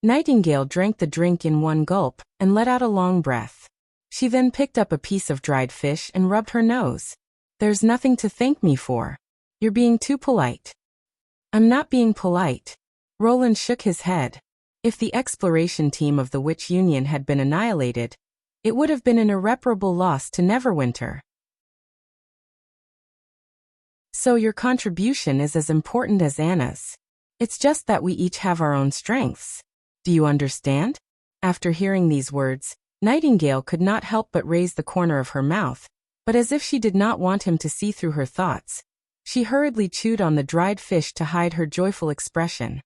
Nightingale drank the drink in one gulp and let out a long breath. She then picked up a piece of dried fish and rubbed her nose. There's nothing to thank me for. You're being too polite. I'm not being polite. Roland shook his head. If the exploration team of the Witch Union had been annihilated, it would have been an irreparable loss to Neverwinter. So your contribution is as important as Anna's. It's just that we each have our own strengths. Do you understand? After hearing these words, Nightingale could not help but raise the corner of her mouth, but as if she did not want him to see through her thoughts, she hurriedly chewed on the dried fish to hide her joyful expression.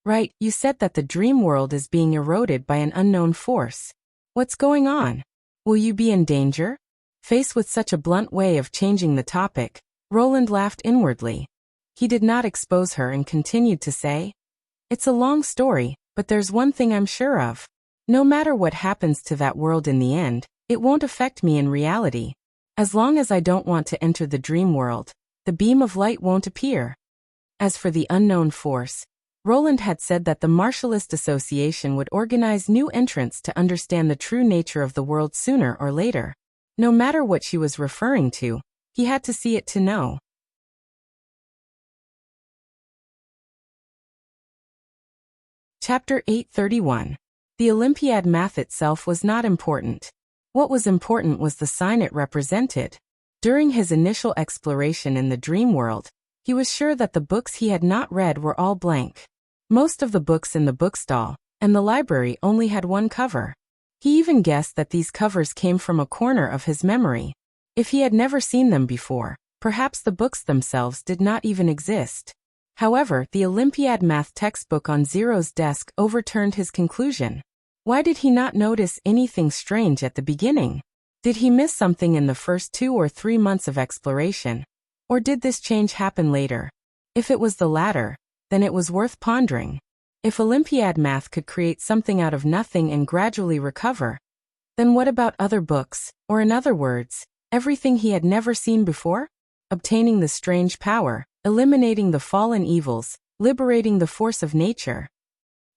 Right, you said that the dream world is being eroded by an unknown force. What's going on? Will you be in danger? Faced with such a blunt way of changing the topic, Roland laughed inwardly. He did not expose her and continued to say, It's a long story, but there's one thing I'm sure of. No matter what happens to that world in the end, it won't affect me in reality. As long as I don't want to enter the dream world, the beam of light won't appear. As for the unknown force, Roland had said that the Martialist Association would organize new entrants to understand the true nature of the world sooner or later. No matter what she was referring to, he had to see it to know. Chapter 831. The Olympiad math itself was not important. What was important was the sign it represented. During his initial exploration in the dream world, he was sure that the books he had not read were all blank. Most of the books in the bookstall and the library only had one cover. He even guessed that these covers came from a corner of his memory. If he had never seen them before, perhaps the books themselves did not even exist. However, the Olympiad math textbook on Zero's desk overturned his conclusion. Why did he not notice anything strange at the beginning? Did he miss something in the first 2 or 3 months of exploration? Or did this change happen later? If it was the latter, then it was worth pondering. If Olympiad math could create something out of nothing and gradually recover, then what about other books, or in other words, everything he had never seen before? Obtaining the strange power, eliminating the fallen evils, liberating the force of nature.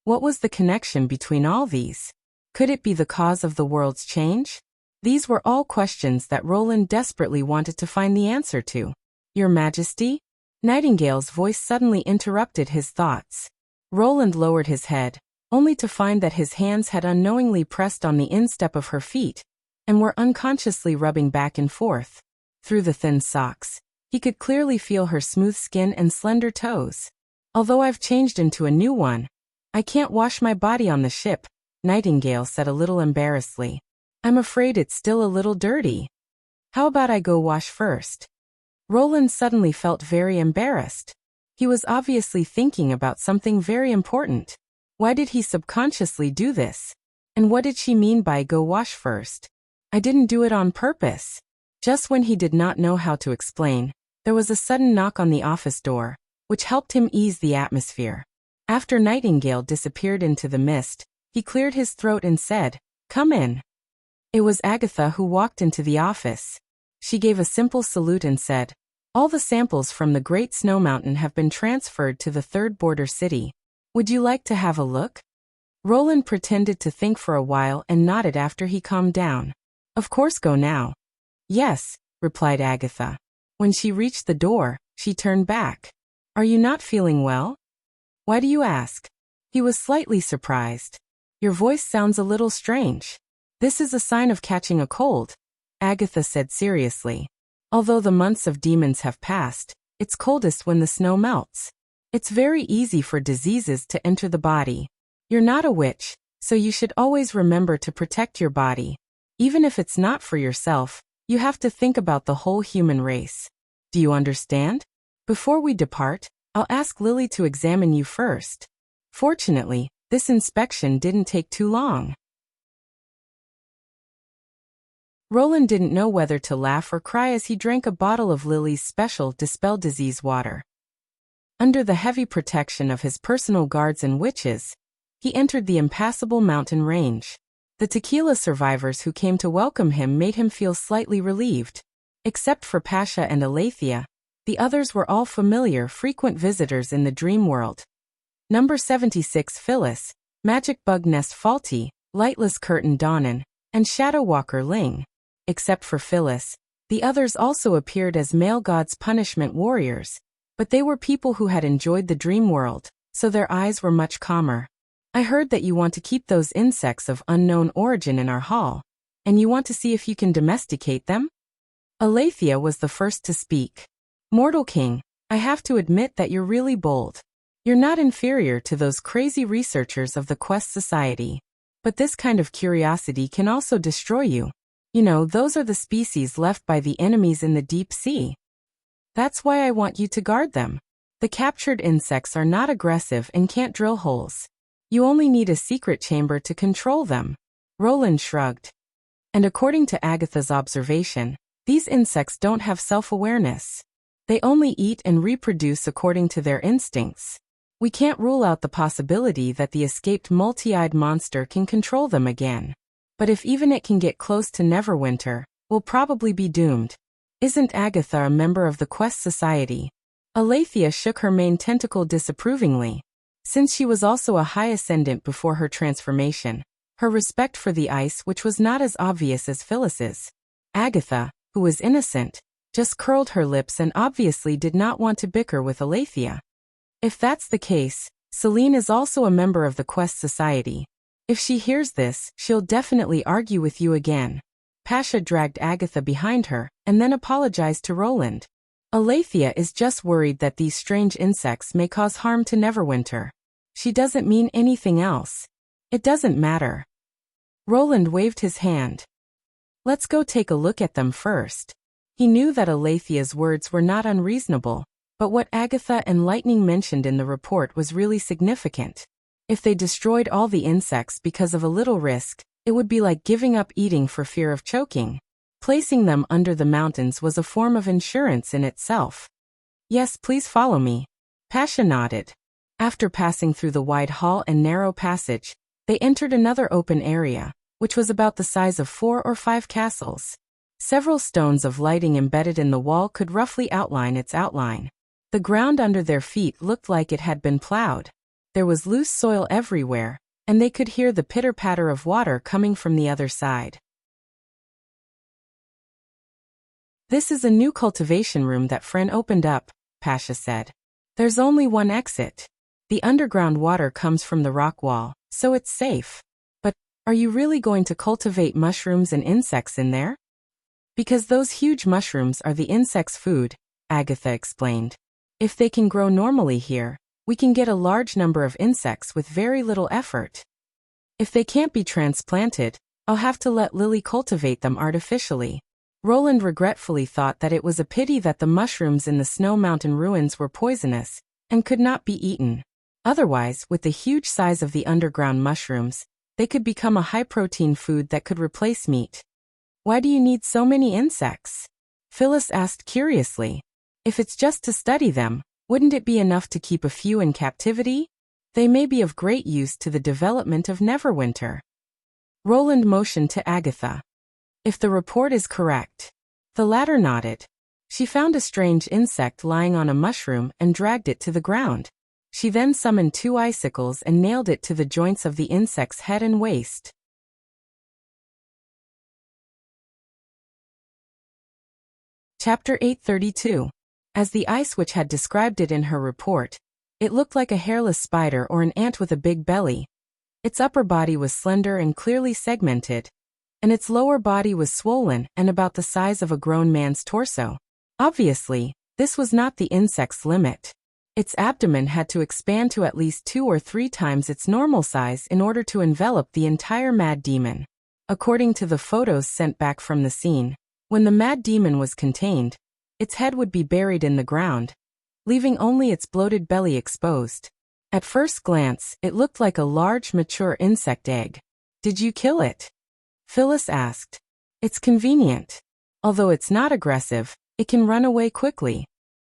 What was the connection between all these? Could it be the cause of the world's change? These were all questions that Roland desperately wanted to find the answer to. Your Majesty? Nightingale's voice suddenly interrupted his thoughts. Roland lowered his head, only to find that his hands had unknowingly pressed on the instep of her feet, and were unconsciously rubbing back and forth. Through the thin socks, he could clearly feel her smooth skin and slender toes. Although I've changed into a new one, I can't wash my body on the ship, Nightingale said a little embarrassedly. I'm afraid it's still a little dirty. How about I go wash first? Roland suddenly felt very embarrassed. He was obviously thinking about something very important. Why did he subconsciously do this? And what did she mean by go wash first? I didn't do it on purpose. Just when he did not know how to explain, there was a sudden knock on the office door, which helped him ease the atmosphere. After Nightingale disappeared into the mist, he cleared his throat and said, "Come in." It was Agatha who walked into the office. She gave a simple salute and said, "All the samples from the Great Snow Mountain have been transferred to the third border city. Would you like to have a look?" Roland pretended to think for a while and nodded after he calmed down. "Of course, go now." "Yes," replied Agatha. When she reached the door, she turned back. "Are you not feeling well?" "Why do you ask?" He was slightly surprised. "Your voice sounds a little strange." "This is a sign of catching a cold," Agatha said seriously. "Although the months of demons have passed, it's coldest when the snow melts. It's very easy for diseases to enter the body. You're not a witch, so you should always remember to protect your body. Even if it's not for yourself, you have to think about the whole human race. Do you understand? Before we depart, I'll ask Lily to examine you first." Fortunately, this inspection didn't take too long. Roland didn't know whether to laugh or cry as he drank a bottle of Lily's special dispel disease water. Under the heavy protection of his personal guards and witches, he entered the impassable mountain range. The tequila survivors who came to welcome him made him feel slightly relieved. Except for Pasha and Alethea, the others were all familiar, frequent visitors in the dream world. Number 76 Phyllis, Magic Bug Nest Faulty, Lightless Curtain Donnan, and Shadow Walker Ling. Except for Phyllis, the others also appeared as male gods' punishment warriors, but they were people who had enjoyed the dream world, so their eyes were much calmer. "I heard that you want to keep those insects of unknown origin in our hall, and you want to see if you can domesticate them?" Alethea was the first to speak. "Mortal King, I have to admit that you're really bold. You're not inferior to those crazy researchers of the Quest Society. But this kind of curiosity can also destroy you. You know, those are the species left by the enemies in the deep sea. That's why I want you to guard them. The captured insects are not aggressive and can't drill holes. You only need a secret chamber to control them." Roland shrugged. "And according to Agatha's observation, these insects don't have self-awareness. They only eat and reproduce according to their instincts. We can't rule out the possibility that the escaped multi-eyed monster can control them again. But if even it can get close to Neverwinter, we'll probably be doomed. Isn't Agatha a member of the Quest Society?" Alethea shook her main tentacle disapprovingly. Since she was also a high ascendant before her transformation, her respect for the ice which was not as obvious as Phyllis's. Agatha, who was innocent, just curled her lips and obviously did not want to bicker with Alethea. "If that's the case, Celine is also a member of the Quest Society. If she hears this, she'll definitely argue with you again." Pasha dragged Agatha behind her, and then apologized to Roland. "Alethea is just worried that these strange insects may cause harm to Neverwinter. She doesn't mean anything else. It doesn't matter." Roland waved his hand. "Let's go take a look at them first." He knew that Alethea's words were not unreasonable, but what Agatha and Lightning mentioned in the report was really significant. If they destroyed all the insects because of a little risk, it would be like giving up eating for fear of choking. Placing them under the mountains was a form of insurance in itself. "Yes, please follow me." Pasha nodded. After passing through the wide hall and narrow passage, they entered another open area, which was about the size of 4 or 5 castles. Several stones of lighting embedded in the wall could roughly outline its outline. The ground under their feet looked like it had been plowed. There was loose soil everywhere, and they could hear the pitter-patter of water coming from the other side. "This is a new cultivation room that Fren opened up," Pasha said. "There's only one exit. The underground water comes from the rock wall, so it's safe. But, are you really going to cultivate mushrooms and insects in there?" "Because those huge mushrooms are the insects' food," Agatha explained. "If they can grow normally here, we can get a large number of insects with very little effort. If they can't be transplanted, I'll have to let Lily cultivate them artificially." Roland regretfully thought that it was a pity that the mushrooms in the Snow Mountain ruins were poisonous and could not be eaten. Otherwise, with the huge size of the underground mushrooms, they could become a high-protein food that could replace meat. "Why do you need so many insects?" Phyllis asked curiously. "If it's just to study them, wouldn't it be enough to keep a few in captivity? They may be of great use to the development of Neverwinter." Roland motioned to Agatha. "If the report is correct." The latter nodded. She found a strange insect lying on a mushroom and dragged it to the ground. She then summoned 2 icicles and nailed it to the joints of the insect's head and waist. Chapter 832. As the Ice Witch had described it in her report, it looked like a hairless spider or an ant with a big belly. Its upper body was slender and clearly segmented, and its lower body was swollen and about the size of a grown man's torso. Obviously, this was not the insect's limit. Its abdomen had to expand to at least 2 or 3 times its normal size in order to envelop the entire mad demon. According to the photos sent back from the scene, when the mad demon was contained, its head would be buried in the ground, leaving only its bloated belly exposed. At first glance, it looked like a large, mature insect egg. "Did you kill it?" Phyllis asked. "It's convenient. Although it's not aggressive, it can run away quickly."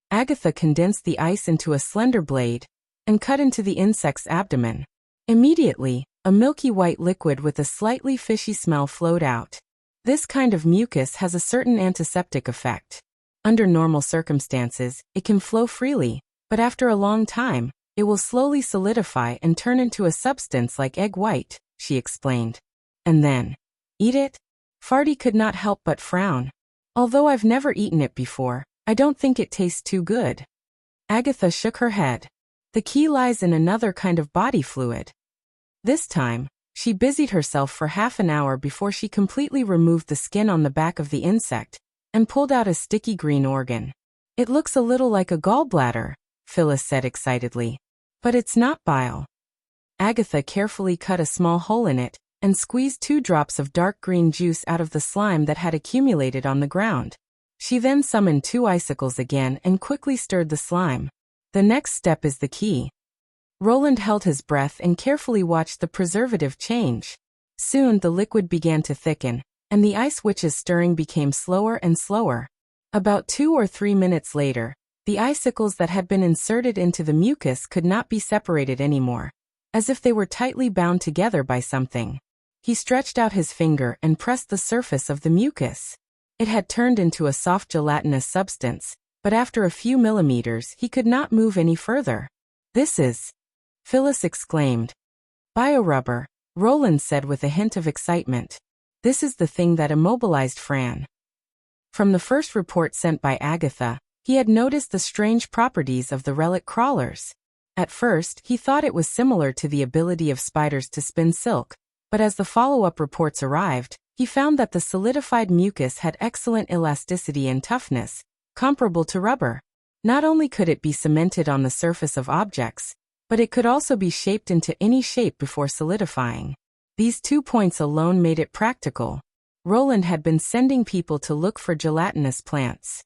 Agatha condensed the ice into a slender blade and cut into the insect's abdomen. Immediately, a milky white liquid with a slightly fishy smell flowed out. This kind of mucus has a certain antiseptic effect. Under normal circumstances, it can flow freely, but after a long time, it will slowly solidify and turn into a substance like egg white, she explained. "And then, eat it?" Farty could not help but frown. "Although I've never eaten it before, I don't think it tastes too good." Agatha shook her head. "The key lies in another kind of body fluid." This time, she busied herself for half an hour before she completely removed the skin on the back of the insect and pulled out a sticky green organ. "It looks a little like a gallbladder," Phyllis said excitedly. "But it's not bile." Agatha carefully cut a small hole in it and squeezed 2 drops of dark green juice out of the slime that had accumulated on the ground. She then summoned 2 icicles again and quickly stirred the slime. "The next step is the key." Roland held his breath and carefully watched the preservative change. Soon the liquid began to thicken, and the Ice Witch's stirring became slower and slower. About 2 or 3 minutes later, the icicles that had been inserted into the mucus could not be separated anymore, as if they were tightly bound together by something. He stretched out his finger and pressed the surface of the mucus. It had turned into a soft gelatinous substance, but after a few millimeters he could not move any further. "This is..." Phyllis exclaimed. "Biorubber," Roland said with a hint of excitement. "This is the thing that immobilized Fran." From the first report sent by Agatha, he had noticed the strange properties of the relic crawlers. At first, he thought it was similar to the ability of spiders to spin silk, but as the follow-up reports arrived, he found that the solidified mucus had excellent elasticity and toughness, comparable to rubber. Not only could it be cemented on the surface of objects, but it could also be shaped into any shape before solidifying. These 2 points alone made it practical. Roland had been sending people to look for gelatinous plants.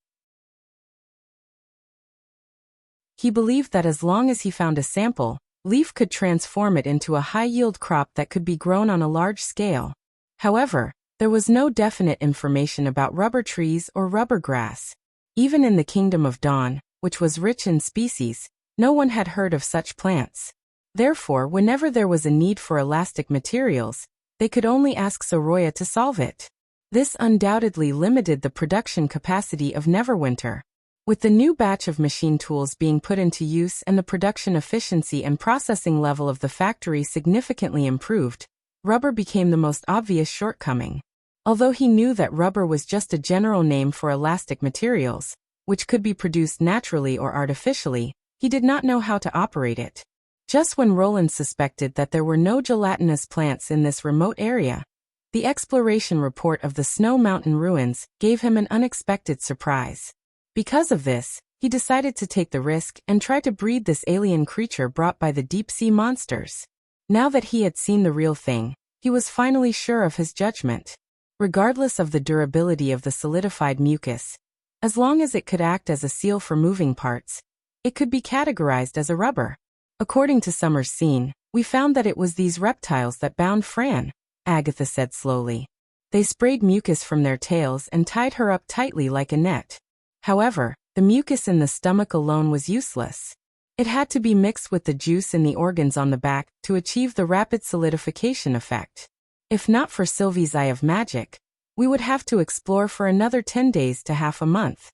He believed that as long as he found a sample, Leaf could transform it into a high-yield crop that could be grown on a large scale. However, there was no definite information about rubber trees or rubber grass. Even in the Kingdom of Dawn, which was rich in species, no one had heard of such plants. Therefore, whenever there was a need for elastic materials, they could only ask Soroya to solve it. This undoubtedly limited the production capacity of Neverwinter. With the new batch of machine tools being put into use and the production efficiency and processing level of the factory significantly improved, rubber became the most obvious shortcoming. Although he knew that rubber was just a general name for elastic materials, which could be produced naturally or artificially, he did not know how to operate it. Just when Roland suspected that there were no gelatinous plants in this remote area, the exploration report of the Snow Mountain ruins gave him an unexpected surprise. Because of this, he decided to take the risk and try to breed this alien creature brought by the deep-sea monsters. Now that he had seen the real thing, he was finally sure of his judgment. Regardless of the durability of the solidified mucus, as long as it could act as a seal for moving parts, it could be categorized as a rubber. According to Summer's scene, we found that it was these reptiles that bound Fran, Agatha said slowly. They sprayed mucus from their tails and tied her up tightly like a net. However, the mucus in the stomach alone was useless. It had to be mixed with the juice in the organs on the back to achieve the rapid solidification effect. If not for Sylvie's Eye of Magic, we would have to explore for another 10 days to half a month.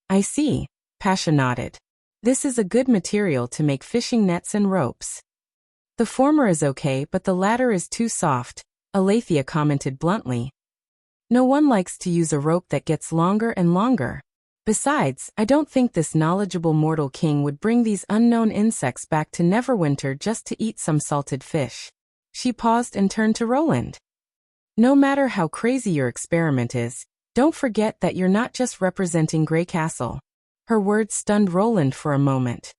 I see, Pasha nodded. This is a good material to make fishing nets and ropes. The former is okay, but the latter is too soft, Alethea commented bluntly. No one likes to use a rope that gets longer and longer. Besides, I don't think this knowledgeable mortal king would bring these unknown insects back to Neverwinter just to eat some salted fish. She paused and turned to Roland. No matter how crazy your experiment is, don't forget that you're not just representing Grey Castle. Her words stunned Roland for a moment.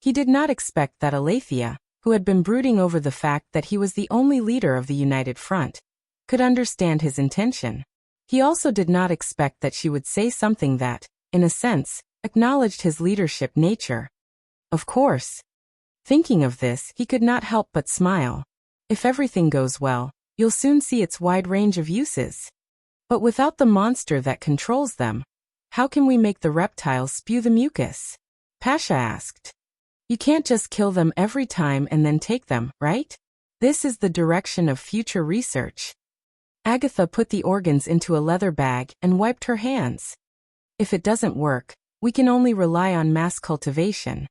He did not expect that Alethea, who had been brooding over the fact that he was the only leader of the United Front, could understand his intention. He also did not expect that she would say something that, in a sense, acknowledged his leadership nature. Of course. Thinking of this, he could not help but smile. If everything goes well, you'll soon see its wide range of uses. But without the monster that controls them, how can we make the reptiles spew the mucus? Pasha asked. You can't just kill them every time and then take them, right? This is the direction of future research. Agatha put the organs into a leather bag and wiped her hands. If it doesn't work, we can only rely on mass cultivation.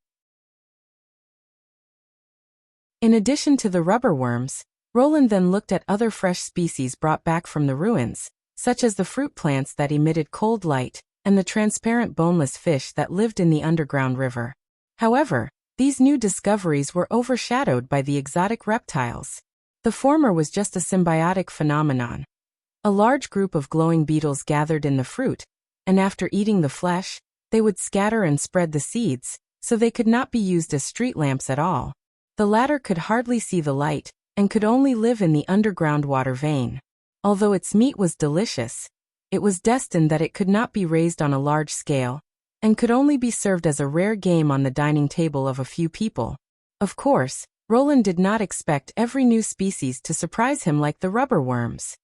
In addition to the rubber worms, Roland then looked at other fresh species brought back from the ruins, such as the fruit plants that emitted cold light, and the transparent boneless fish that lived in the underground river. However, these new discoveries were overshadowed by the exotic reptiles. The former was just a symbiotic phenomenon. A large group of glowing beetles gathered in the fruit, and after eating the flesh, they would scatter and spread the seeds, so they could not be used as street lamps at all. The latter could hardly see the light, and could only live in the underground water vein. Although its meat was delicious, it was destined that it could not be raised on a large scale, and could only be served as a rare game on the dining table of a few people. Of course, Roland did not expect every new species to surprise him like the rubber worms.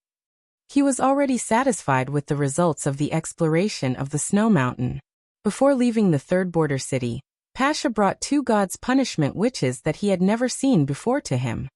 He was already satisfied with the results of the exploration of the Snow Mountain. Before leaving the third border city, Pasha brought 2 God's Punishment witches that he had never seen before to him.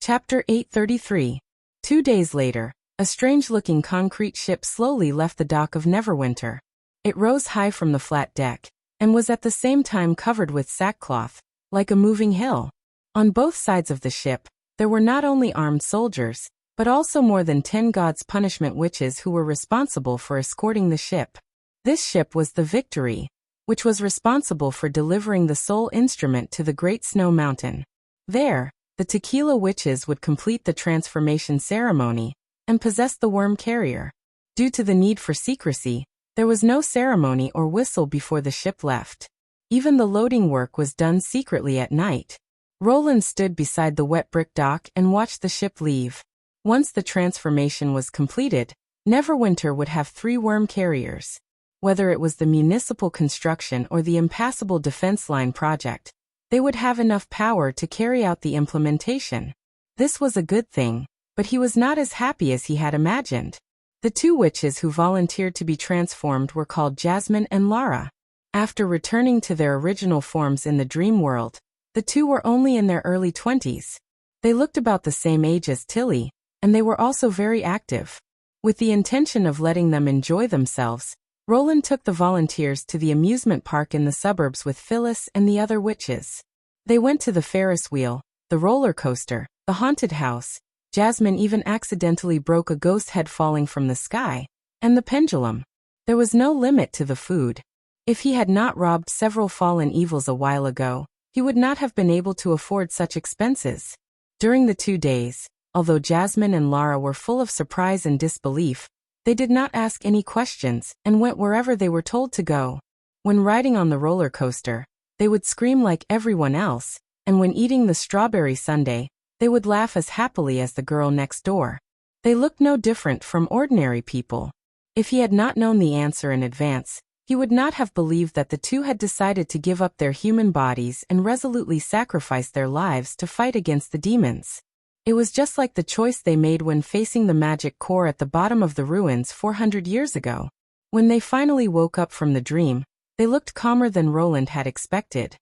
Chapter 833. 2 days later, a strange-looking concrete ship slowly left the dock of Neverwinter. It rose high from the flat deck, and was at the same time covered with sackcloth, like a moving hill. On both sides of the ship, there were not only armed soldiers, but also more than 10 God's Punishment witches who were responsible for escorting the ship. This ship was the Victory, which was responsible for delivering the soul instrument to the Great Snow Mountain. There, the Tequila witches would complete the transformation ceremony and possess the worm carrier. Due to the need for secrecy, there was no ceremony or whistle before the ship left. Even the loading work was done secretly at night. Roland stood beside the wet brick dock and watched the ship leave. Once the transformation was completed, Neverwinter would have 3 worm carriers. Whether it was the municipal construction or the impassable defense line project, they would have enough power to carry out the implementation. This was a good thing, but he was not as happy as he had imagined. The 2 witches who volunteered to be transformed were called Jasmine and Lara. After returning to their original forms in the dream world, the 2 were only in their early 20s. They looked about the same age as Tilly, and they were also very active. With the intention of letting them enjoy themselves, Roland took the volunteers to the amusement park in the suburbs with Phyllis and the other witches. They went to the Ferris wheel, the roller coaster, the haunted house. Jasmine even accidentally broke a ghost head falling from the sky, and the pendulum. There was no limit to the food. If he had not robbed several fallen evils a while ago, he would not have been able to afford such expenses. During the 2 days, although Jasmine and Lara were full of surprise and disbelief, they did not ask any questions and went wherever they were told to go. When riding on the roller coaster, they would scream like everyone else, and when eating the strawberry sundae, they would laugh as happily as the girl next door. They looked no different from ordinary people. If he had not known the answer in advance, he would not have believed that the two had decided to give up their human bodies and resolutely sacrifice their lives to fight against the demons. It was just like the choice they made when facing the magic core at the bottom of the ruins 400 years ago. When they finally woke up from the dream, they looked calmer than Roland had expected.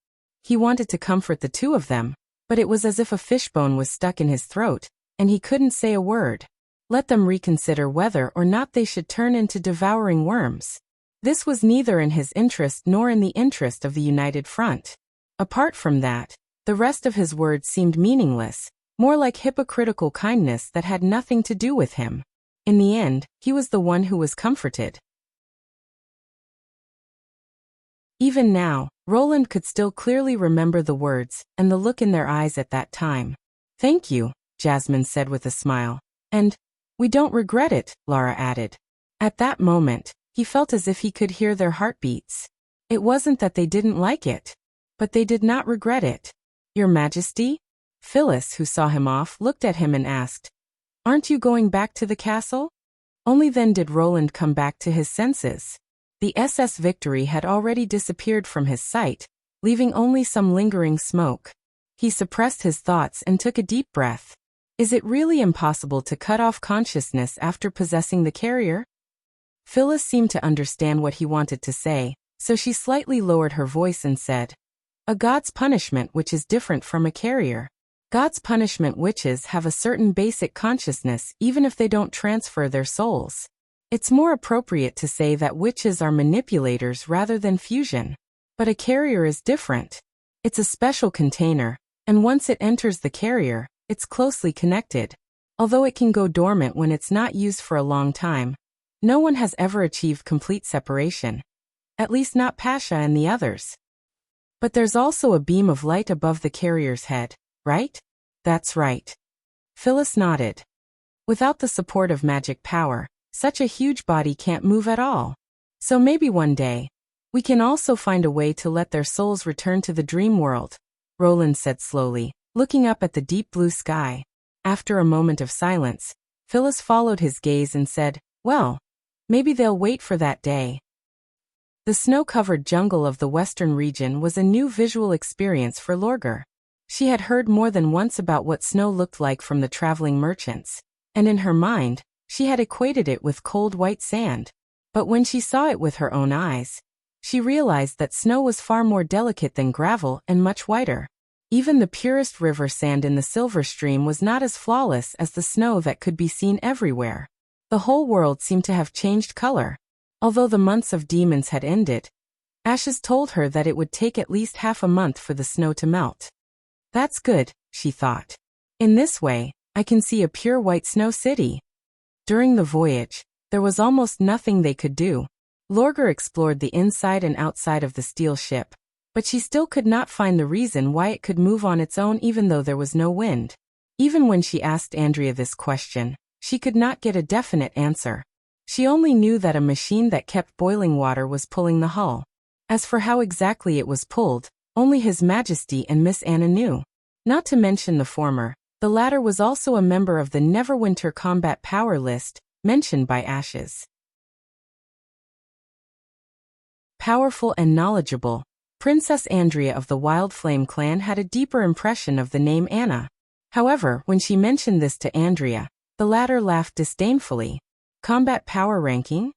He wanted to comfort the two of them, but it was as if a fishbone was stuck in his throat, and he couldn't say a word. Let them reconsider whether or not they should turn into devouring worms. This was neither in his interest nor in the interest of the United Front. Apart from that, the rest of his words seemed meaningless, more like hypocritical kindness that had nothing to do with him. In the end, he was the one who was comforted. Even now, Roland could still clearly remember the words and the look in their eyes at that time. "Thank you," Jasmine said with a smile. "And we don't regret it," Lara added. At that moment, he felt as if he could hear their heartbeats. It wasn't that they didn't like it, but they did not regret it. "Your Majesty?" Phyllis, who saw him off, looked at him and asked, "Aren't you going back to the castle?" Only then did Roland come back to his senses. The SS Victory had already disappeared from his sight, leaving only some lingering smoke. He suppressed his thoughts and took a deep breath. Is it really impossible to cut off consciousness after possessing the carrier? Phyllis seemed to understand what he wanted to say, so she slightly lowered her voice and said, "A god's punishment which is different from a carrier. God's punishment witches have a certain basic consciousness even if they don't transfer their souls. It's more appropriate to say that witches are manipulators rather than fusion. But a carrier is different. It's a special container, and once it enters the carrier, it's closely connected. Although it can go dormant when it's not used for a long time, no one has ever achieved complete separation. At least not Pasha and the others. But there's also a beam of light above the carrier's head, right?" "That's right." Phyllis nodded. "Without the support of magic power, such a huge body can't move at all. So maybe one day, we can also find a way to let their souls return to the dream world," Roland said slowly, looking up at the deep blue sky. After a moment of silence, Phyllis followed his gaze and said, "Well, maybe they'll wait for that day." The snow-covered jungle of the western region was a new visual experience for Lorgar. She had heard more than once about what snow looked like from the traveling merchants, and in her mind, she had equated it with cold white sand. But when she saw it with her own eyes, she realized that snow was far more delicate than gravel and much whiter. Even the purest river sand in the Silver Stream was not as flawless as the snow that could be seen everywhere. The whole world seemed to have changed color. Although the months of demons had ended, Ashes told her that it would take at least half a month for the snow to melt. "That's good," she thought. "In this way, I can see a pure white snow city." During the voyage, there was almost nothing they could do. Lorgar explored the inside and outside of the steel ship, but she still could not find the reason why it could move on its own even though there was no wind. Even when she asked Andrea this question, she could not get a definite answer. She only knew that a machine that kept boiling water was pulling the hull. As for how exactly it was pulled, only His Majesty and Miss Anna knew. Not to mention the former, the latter was also a member of the Neverwinter combat power list, mentioned by Ashes. Powerful and knowledgeable, Princess Andrea of the Wild Flame clan had a deeper impression of the name Anna. However, when she mentioned this to Andrea, the latter laughed disdainfully. "Combat power ranking?"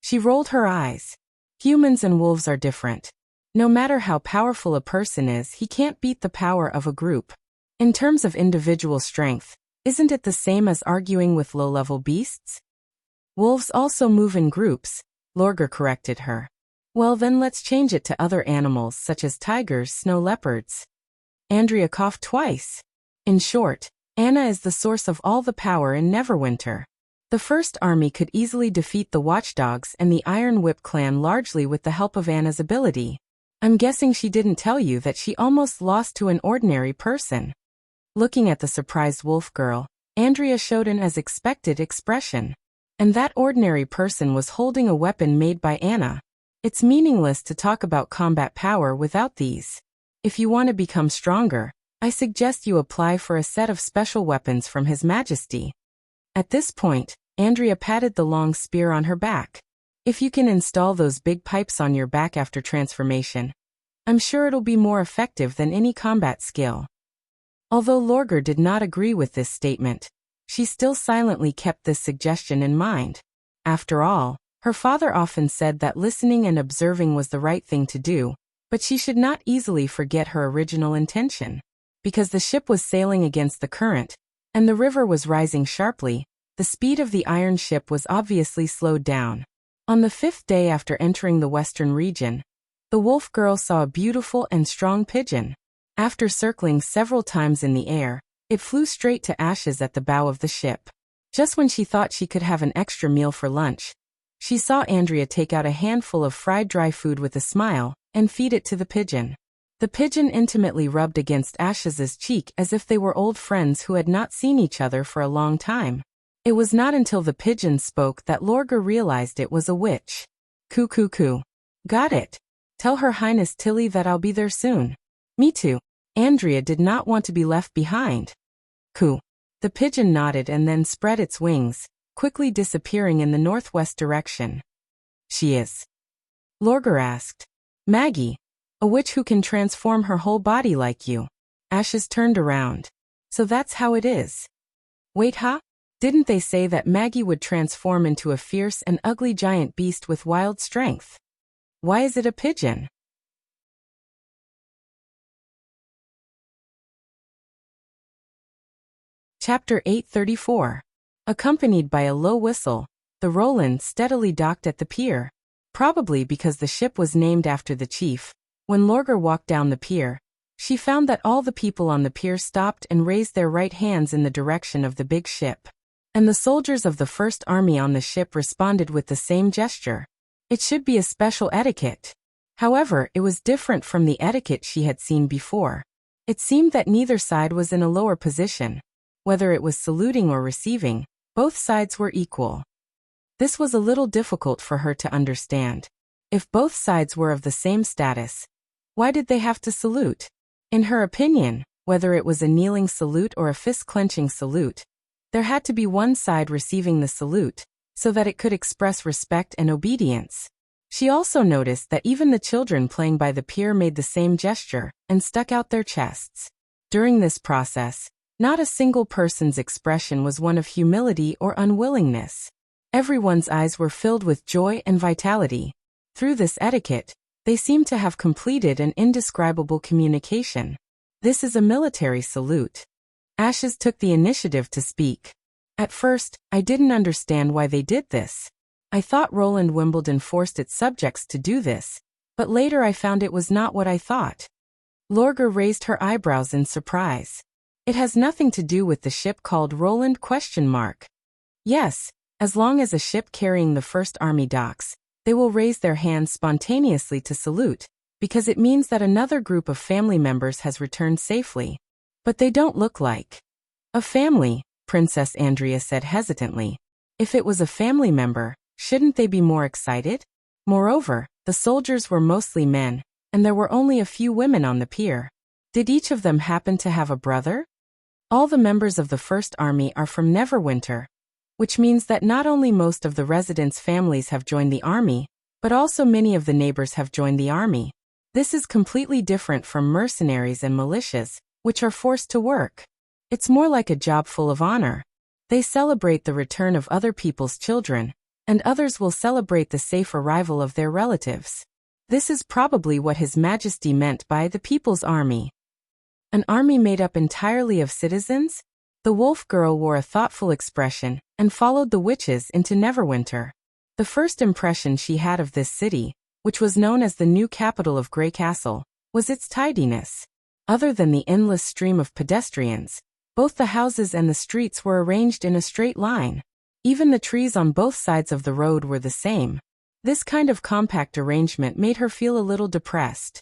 She rolled her eyes. "Humans and wolves are different. No matter how powerful a person is, he can't beat the power of a group. In terms of individual strength, Isn't it the same as arguing with low-level beasts? Wolves also move in groups, Lorgar corrected her. Well then let's change it to other animals such as tigers, snow leopards. Andrea coughed twice. In short, Anna is the source of all the power in Neverwinter. The First Army could easily defeat the Watchdogs and the Iron Whip clan largely with the help of Anna's ability. I'm guessing she didn't tell you that she almost lost to an ordinary person. Looking at the surprised wolf girl, Andrea showed an as expected expression. And that ordinary person was holding a weapon made by Anna. It's meaningless to talk about combat power without these. If you want to become stronger, I suggest you apply for a set of special weapons from His Majesty. At this point, Andrea patted the long spear on her back. If you can install those big pipes on your back after transformation, I'm sure it'll be more effective than any combat skill. Although Lorgar did not agree with this statement, she still silently kept this suggestion in mind. After all, her father often said that listening and observing was the right thing to do, but she should not easily forget her original intention. Because the ship was sailing against the current, and the river was rising sharply, the speed of the iron ship was obviously slowed down. On the 5th day after entering the western region, the wolf girl saw a beautiful and strong pigeon. After circling several times in the air, it flew straight to Ashes at the bow of the ship. Just when she thought she could have an extra meal for lunch, she saw Andrea take out a handful of fried dry food with a smile and feed it to the pigeon. The pigeon intimately rubbed against Ashes's cheek as if they were old friends who had not seen each other for a long time. It was not until the pigeon spoke that Lorgar realized it was a witch. Coo coo coo. Got it. Tell Her Highness Tilly that I'll be there soon. Me too. Andrea did not want to be left behind. Coo. The pigeon nodded and then spread its wings, quickly disappearing in the northwest direction. She is? Lorgar asked. Maggie. A witch who can transform her whole body like you. Ashes turned around. So that's how it is. Wait, huh? Didn't they say that Maggie would transform into a fierce and ugly giant beast with wild strength? Why is it a pigeon? Chapter 834. Accompanied by a low whistle, the Roland steadily docked at the pier. Probably because the ship was named after the chief. When Lorgar walked down the pier, she found that all the people on the pier stopped and raised their right hands in the direction of the big ship. And the soldiers of the First Army on the ship responded with the same gesture. It should be a special etiquette. However, it was different from the etiquette she had seen before. It seemed that neither side was in a lower position. Whether it was saluting or receiving, both sides were equal. This was a little difficult for her to understand. If both sides were of the same status, why did they have to salute? In her opinion, whether it was a kneeling salute or a fist-clenching salute, there had to be one side receiving the salute, so that it could express respect and obedience. She also noticed that even the children playing by the pier made the same gesture and stuck out their chests. During this process, not a single person's expression was one of humility or unwillingness. Everyone's eyes were filled with joy and vitality. Through this etiquette, they seemed to have completed an indescribable communication. This is a military salute. Ashes took the initiative to speak. At first, I didn't understand why they did this. I thought Roland Wimbledon forced its subjects to do this, but later I found it was not what I thought. Lorgar raised her eyebrows in surprise. It has nothing to do with the ship called Roland ? Yes, as long as a ship carrying the First Army docks, they will raise their hands spontaneously to salute, because it means that another group of family members has returned safely. But they don't look like a family, Princess Andrea said hesitantly. If it was a family member, shouldn't they be more excited? Moreover, the soldiers were mostly men, and there were only a few women on the pier. Did each of them happen to have a brother? All the members of the First Army are from Neverwinter, which means that not only most of the residents' families have joined the army, but also many of the neighbors have joined the army. This is completely different from mercenaries and militias, which are forced to work. It's more like a job full of honor. They celebrate the return of other people's children, and others will celebrate the safe arrival of their relatives. This is probably what His Majesty meant by the People's Army. An army made up entirely of citizens? The wolf girl wore a thoughtful expression and followed the witches into Neverwinter. The first impression she had of this city, which was known as the new capital of Grey Castle, was its tidiness. Other than the endless stream of pedestrians, both the houses and the streets were arranged in a straight line. Even the trees on both sides of the road were the same. This kind of compact arrangement made her feel a little depressed.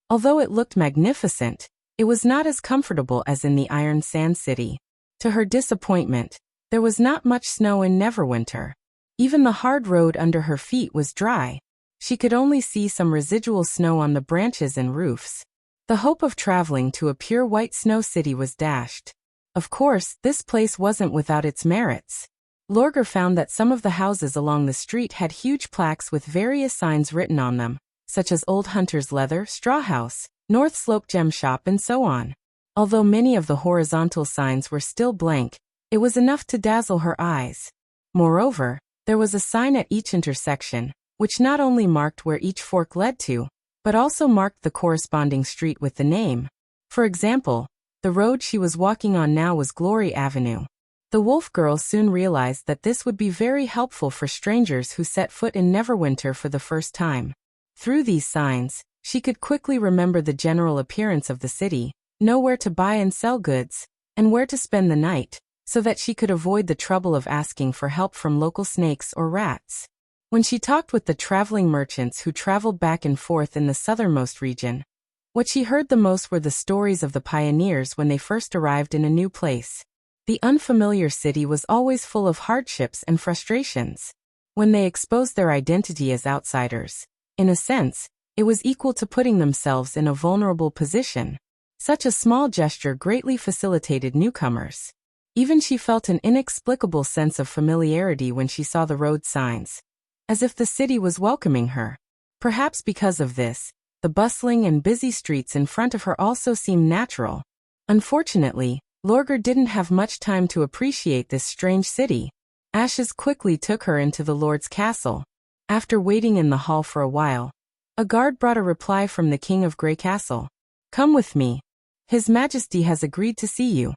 Although it looked magnificent, it was not as comfortable as in the Iron Sand City. To her disappointment, there was not much snow in Neverwinter. Even the hard road under her feet was dry. She could only see some residual snow on the branches and roofs. The hope of traveling to a pure white snow city was dashed. Of course, this place wasn't without its merits. Lorgar found that some of the houses along the street had huge plaques with various signs written on them, such as Old Hunter's Leather, Straw House, North Slope Gem Shop, and so on. Although many of the horizontal signs were still blank, it was enough to dazzle her eyes. Moreover, there was a sign at each intersection, which not only marked where each fork led to, but also marked the corresponding street with the name. For example, the road she was walking on now was Glory Avenue. The wolf girl soon realized that this would be very helpful for strangers who set foot in Neverwinter for the first time. Through these signs, she could quickly remember the general appearance of the city, know where to buy and sell goods, and where to spend the night, so that she could avoid the trouble of asking for help from local snakes or rats. When she talked with the traveling merchants who traveled back and forth in the southernmost region, what she heard the most were the stories of the pioneers when they first arrived in a new place. The unfamiliar city was always full of hardships and frustrations. When they exposed their identity as outsiders, in a sense, it was equal to putting themselves in a vulnerable position. Such a small gesture greatly facilitated newcomers. Even she felt an inexplicable sense of familiarity when she saw the road signs, as if the city was welcoming her. Perhaps because of this, the bustling and busy streets in front of her also seemed natural. Unfortunately, Lorgar didn't have much time to appreciate this strange city. Ashes quickly took her into the Lord's castle. After waiting in the hall for a while, a guard brought a reply from the King of Grey Castle. "Come with me. His Majesty has agreed to see you."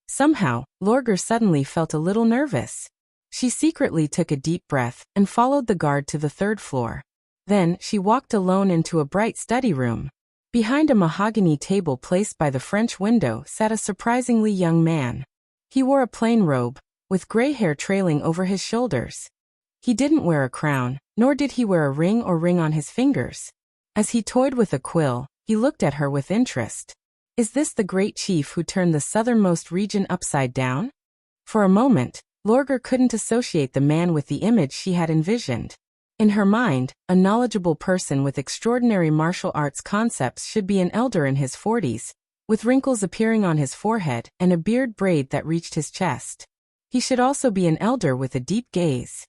Somehow, Lorgar suddenly felt a little nervous. She secretly took a deep breath and followed the guard to the third floor. Then, she walked alone into a bright study room. Behind a mahogany table placed by the French window sat a surprisingly young man. He wore a plain robe, with gray hair trailing over his shoulders. He didn't wear a crown, nor did he wear a ring on his fingers. As he toyed with a quill, he looked at her with interest. Is this the great chief who turned the southernmost region upside down? For a moment, Lorgar couldn't associate the man with the image she had envisioned. In her mind, a knowledgeable person with extraordinary martial arts concepts should be an elder in his 40s, with wrinkles appearing on his forehead and a beard braid that reached his chest. He should also be an elder with a deep gaze.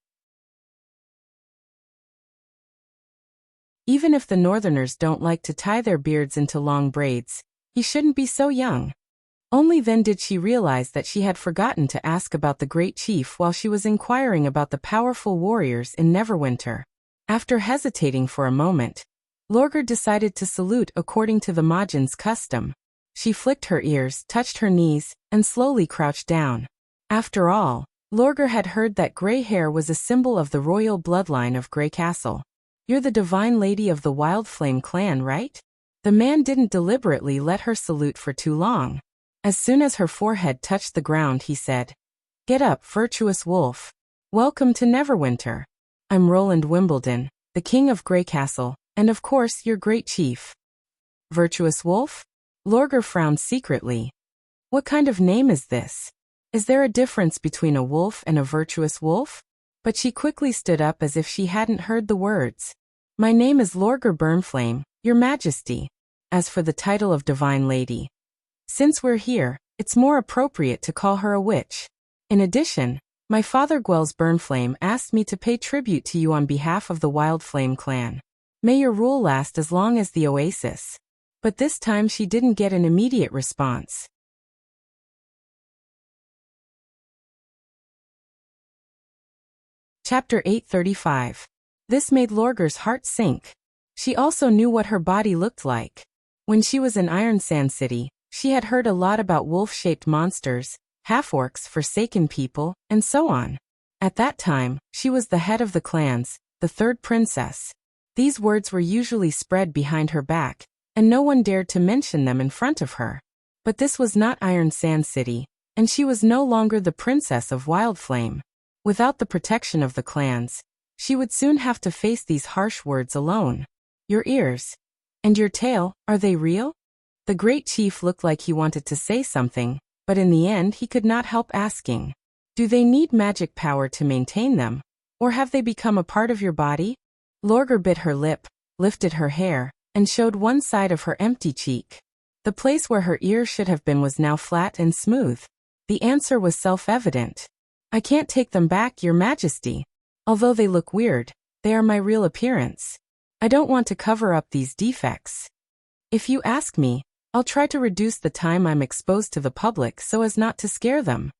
Even if the Northerners don't like to tie their beards into long braids, he shouldn't be so young. Only then did she realize that she had forgotten to ask about the great chief while she was inquiring about the powerful warriors in Neverwinter. After hesitating for a moment, Lorgar decided to salute according to the Majin's custom. She flicked her ears, touched her knees, and slowly crouched down. After all, Lorgar had heard that gray hair was a symbol of the royal bloodline of Grey Castle. "You're the divine lady of the Wild Flame clan, right?" The man didn't deliberately let her salute for too long. As soon as her forehead touched the ground, he said, "Get up, virtuous wolf. Welcome to Neverwinter. I'm Roland Wimbledon, the king of Grey Castle, and of course your great chief." Virtuous wolf? Lorgar frowned secretly. What kind of name is this? Is there a difference between a wolf and a virtuous wolf? But she quickly stood up as if she hadn't heard the words. "My name is Lorgar Burnflame, your majesty. As for the title of divine lady, since we're here, it's more appropriate to call her a witch. In addition, my father Gwels Burnflame asked me to pay tribute to you on behalf of the Wild Flame clan. May your rule last as long as the oasis." But this time she didn't get an immediate response. Chapter 835. This made Lorgar's heart sink. She also knew what her body looked like. When she was in Iron Sand City, She had heard a lot about wolf-shaped monsters, half-orcs, forsaken people, and so on. At that time, she was the head of the clans, the third princess. These words were usually spread behind her back, and no one dared to mention them in front of her. But this was not Iron Sand City, and she was no longer the princess of Wildflame. Without the protection of the clans, she would soon have to face these harsh words alone. Your ears. And your tail, are they real? The great chief looked like he wanted to say something, but in the end he could not help asking. Do they need magic power to maintain them? Or have they become a part of your body? Lorgar bit her lip, lifted her hair, and showed one side of her empty cheek. The place where her ear should have been was now flat and smooth. The answer was self-evident. I can't take them back, Your Majesty. Although they look weird, they are my real appearance. I don't want to cover up these defects. If you ask me, I'll try to reduce the time I'm exposed to the public so as not to scare them.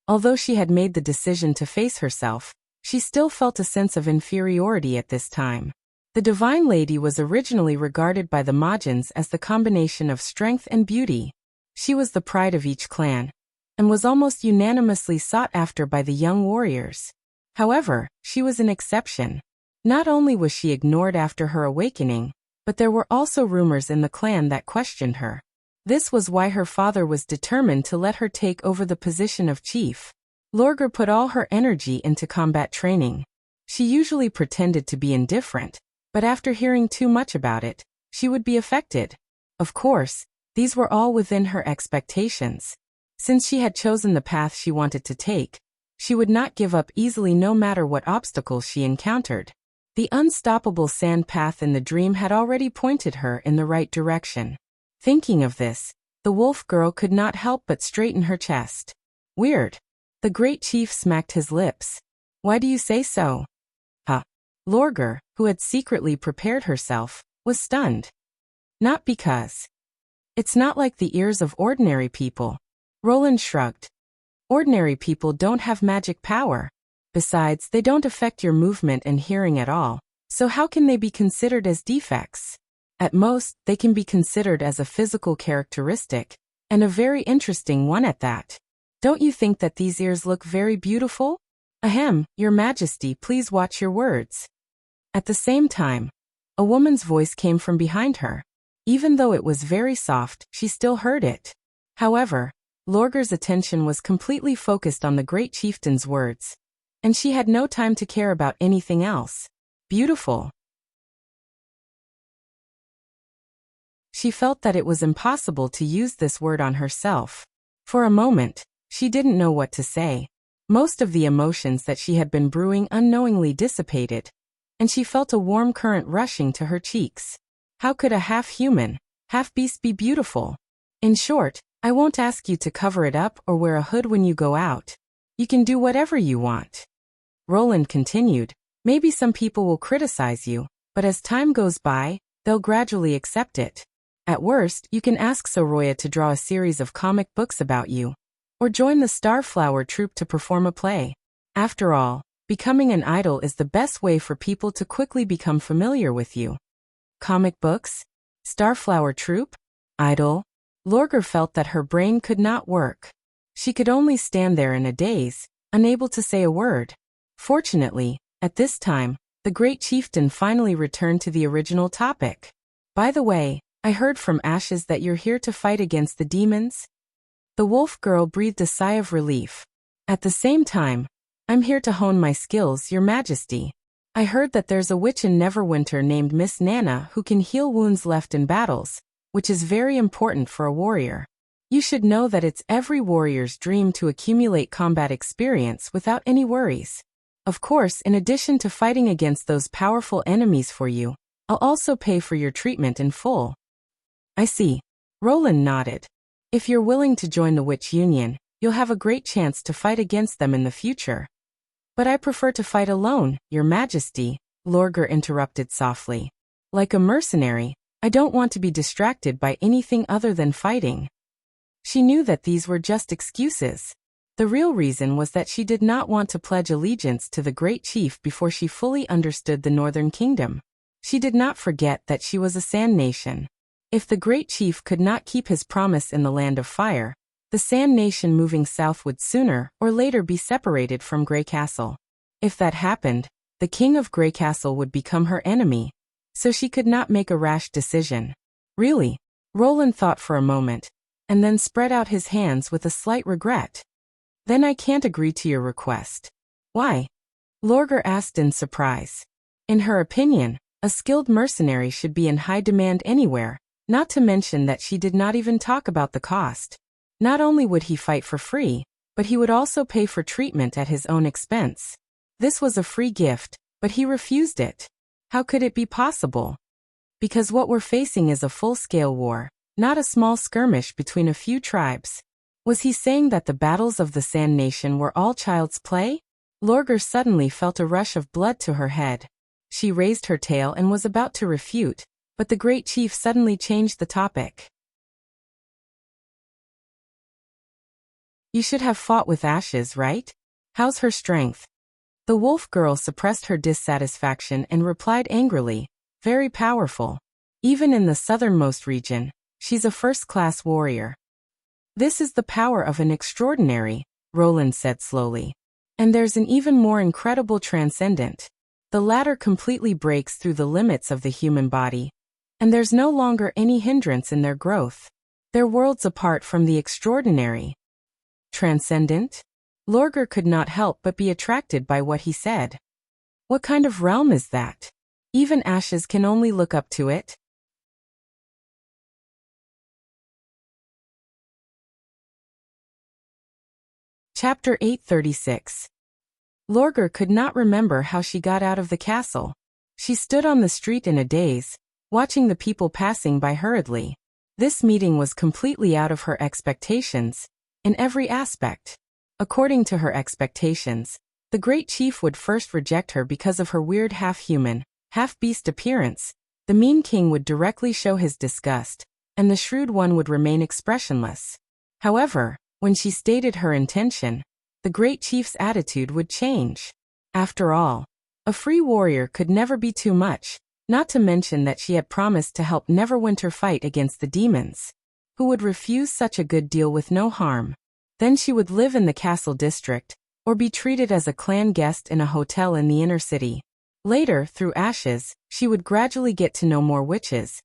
Although she had made the decision to face herself, she still felt a sense of inferiority at this time. The Divine Lady was originally regarded by the Majins as the combination of strength and beauty. She was the pride of each clan, and was almost unanimously sought after by the young warriors. However, she was an exception. Not only was she ignored after her awakening, but there were also rumors in the clan that questioned her. This was why her father was determined to let her take over the position of chief. Lorgar put all her energy into combat training. She usually pretended to be indifferent, but after hearing too much about it, she would be affected. Of course, these were all within her expectations. Since she had chosen the path she wanted to take, she would not give up easily no matter what obstacles she encountered. The unstoppable sand path in the dream had already pointed her in the right direction. Thinking of this, the wolf girl could not help but straighten her chest. Weird. The great chief smacked his lips. Why do you say so? Huh. Lorgar, who had secretly prepared herself, was stunned. Not because. It's not like the ears of ordinary people. Roland shrugged. Ordinary people don't have magic power. Besides, they don't affect your movement and hearing at all, so how can they be considered as defects? At most, they can be considered as a physical characteristic, and a very interesting one at that. Don't you think that these ears look very beautiful? Ahem, Your Majesty, please watch your words. At the same time, a woman's voice came from behind her. Even though it was very soft, she still heard it. However, Lorgar's attention was completely focused on the great chieftain's words, and she had no time to care about anything else. Beautiful. She felt that it was impossible to use this word on herself. For a moment, she didn't know what to say. Most of the emotions that she had been brewing unknowingly dissipated, and she felt a warm current rushing to her cheeks. How could a half-human, half-beast be beautiful? In short, I won't ask you to cover it up or wear a hood when you go out. You can do whatever you want. Roland continued, maybe some people will criticize you, but as time goes by, they'll gradually accept it. At worst, you can ask Soroya to draw a series of comic books about you, or join the Starflower troupe to perform a play. After all, becoming an idol is the best way for people to quickly become familiar with you. Comic books? Starflower troupe? Idol? Lorgar felt that her brain could not work. She could only stand there in a daze, unable to say a word. Fortunately, at this time, the great chieftain finally returned to the original topic. By the way, I heard from Ashes that you're here to fight against the demons? The wolf girl breathed a sigh of relief. At the same time, I'm here to hone my skills, Your Majesty. I heard that there's a witch in Neverwinter named Miss Nana who can heal wounds left in battles, which is very important for a warrior. You should know that it's every warrior's dream to accumulate combat experience without any worries. Of course, in addition to fighting against those powerful enemies for you, I'll also pay for your treatment in full. I see. Roland nodded. If you're willing to join the Witch Union, you'll have a great chance to fight against them in the future. But I prefer to fight alone, Your Majesty, Lorgar interrupted softly. Like a mercenary, I don't want to be distracted by anything other than fighting. She knew that these were just excuses. The real reason was that she did not want to pledge allegiance to the great chief before she fully understood the Northern Kingdom. She did not forget that she was a Sand Nation. If the great chief could not keep his promise in the land of fire, the Sand Nation moving south would sooner or later be separated from Grey Castle. If that happened, the king of Grey Castle would become her enemy, so she could not make a rash decision. Really? Roland thought for a moment, and then spread out his hands with a slight regret. Then I can't agree to your request. Why? Lorgar asked in surprise. In her opinion, a skilled mercenary should be in high demand anywhere, not to mention that she did not even talk about the cost. Not only would he fight for free, but he would also pay for treatment at his own expense. This was a free gift, but he refused it. How could it be possible? Because what we're facing is a full-scale war, not a small skirmish between a few tribes. Was he saying that the battles of the Sand Nation were all child's play? Lorgar suddenly felt a rush of blood to her head. She raised her tail and was about to refute, but the great chief suddenly changed the topic. You should have fought with Ashes, right? How's her strength? The wolf girl suppressed her dissatisfaction and replied angrily, very powerful. Even in the southernmost region, she's a first-class warrior. This is the power of an extraordinary, Roland said slowly. And there's an even more incredible transcendent. The latter completely breaks through the limits of the human body, and there's no longer any hindrance in their growth. They're worlds apart from the extraordinary. Transcendent? Lorgar could not help but be attracted by what he said. What kind of realm is that? Even Ashes can only look up to it. Chapter 836. Lorgar could not remember how she got out of the castle. She stood on the street in a daze, watching the people passing by hurriedly. This meeting was completely out of her expectations, in every aspect. According to her expectations, the great chief would first reject her because of her weird half-human, half-beast appearance. The mean king would directly show his disgust, and the shrewd one would remain expressionless. However, when she stated her intention, the great chief's attitude would change. After all, a free warrior could never be too much, not to mention that she had promised to help Neverwinter fight against the demons. Who would refuse such a good deal with no harm? Then she would live in the castle district, or be treated as a clan guest in a hotel in the inner city. Later, through Ashes, she would gradually get to know more witches,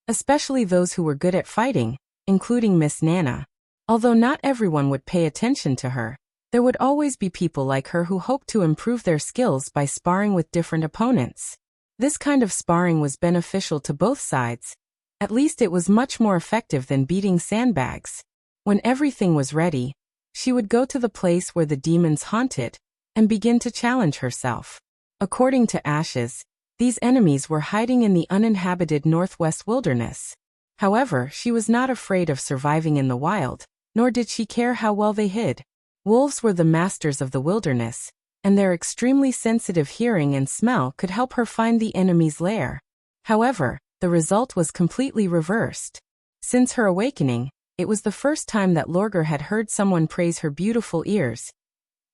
especially those who were good at fighting, including Miss Nana. Although not everyone would pay attention to her, there would always be people like her who hoped to improve their skills by sparring with different opponents. This kind of sparring was beneficial to both sides. At least it was much more effective than beating sandbags. When everything was ready, she would go to the place where the demons haunted, and begin to challenge herself. According to Ashes, these enemies were hiding in the uninhabited northwest wilderness. However, she was not afraid of surviving in the wild, nor did she care how well they hid. Wolves were the masters of the wilderness, and their extremely sensitive hearing and smell could help her find the enemy's lair. However, the result was completely reversed. Since her awakening, it was the first time that Lorgar had heard someone praise her beautiful ears.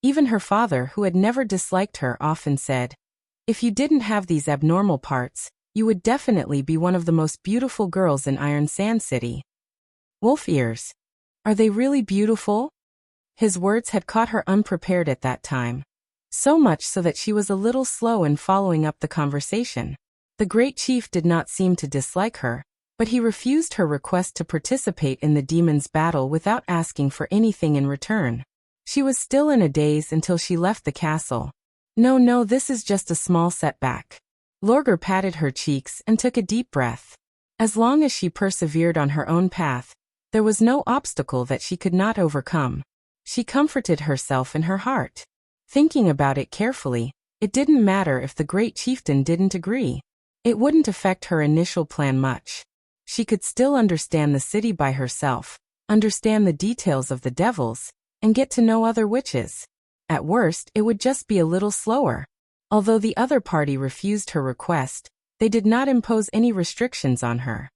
Even her father, who had never disliked her, often said, "If you didn't have these abnormal parts, you would definitely be one of the most beautiful girls in Iron Sand City." Wolf ears. Are they really beautiful? His words had caught her unprepared at that time. So much so that she was a little slow in following up the conversation. The great chief did not seem to dislike her, but he refused her request to participate in the demon's battle without asking for anything in return. She was still in a daze until she left the castle. No, this is just a small setback. Lorgar patted her cheeks and took a deep breath. As long as she persevered on her own path, there was no obstacle that she could not overcome. She comforted herself in her heart. Thinking about it carefully, it didn't matter if the great chieftain didn't agree. It wouldn't affect her initial plan much. She could still understand the city by herself, understand the details of the devils, and get to know other witches. At worst, it would just be a little slower. Although the other party refused her request, they did not impose any restrictions on her.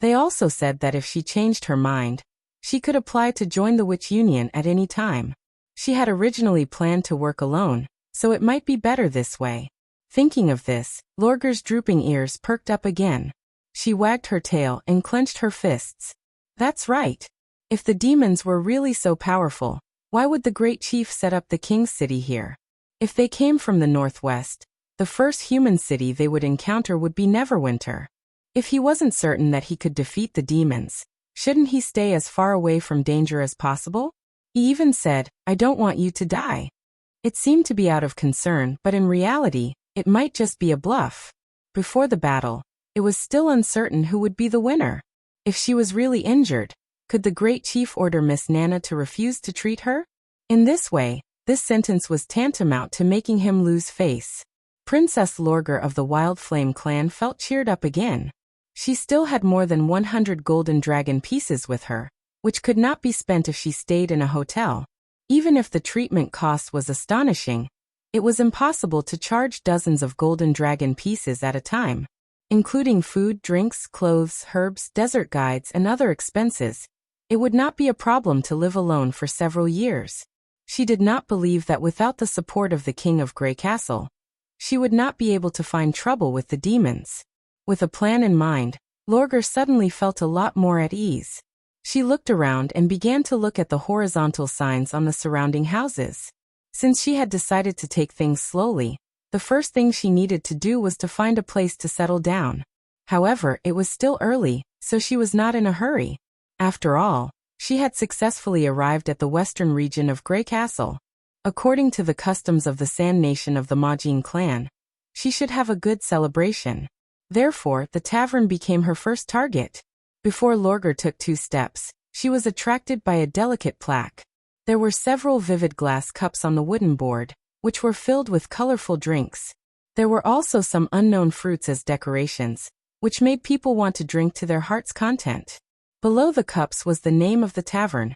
They also said that if she changed her mind, she could apply to join the Witch Union at any time. She had originally planned to work alone, so it might be better this way. Thinking of this, Lorger's drooping ears perked up again. She wagged her tail and clenched her fists. That's right. If the demons were really so powerful, why would the great chief set up the king's city here? If they came from the northwest, the first human city they would encounter would be Neverwinter. If he wasn't certain that he could defeat the demons, shouldn't he stay as far away from danger as possible? He even said, "I don't want you to die." It seemed to be out of concern, but in reality, it might just be a bluff. Before the battle, it was still uncertain who would be the winner. If she was really injured, could the great chief order Miss Nana to refuse to treat her? In this way, this sentence was tantamount to making him lose face. Princess Lorger of the Wild Flame clan felt cheered up again. She still had more than 100 golden dragon pieces with her, which could not be spent if she stayed in a hotel. Even if the treatment cost was astonishing, it was impossible to charge dozens of golden dragon pieces at a time. Including food, drinks, clothes, herbs, desert guides, and other expenses, it would not be a problem to live alone for several years. She did not believe that without the support of the King of Grey Castle, she would not be able to find trouble with the demons. With a plan in mind, Lorger suddenly felt a lot more at ease. She looked around and began to look at the horizontal signs on the surrounding houses. Since she had decided to take things slowly, the first thing she needed to do was to find a place to settle down. However, it was still early, so she was not in a hurry. After all, she had successfully arrived at the western region of Grey Castle. According to the customs of the Sand Nation of the Majin clan, she should have a good celebration. Therefore, the tavern became her first target. Before Lorger took 2 steps, she was attracted by a delicate plaque. There were several vivid glass cups on the wooden board, which were filled with colorful drinks. There were also some unknown fruits as decorations, which made people want to drink to their heart's content. Below the cups was the name of the tavern,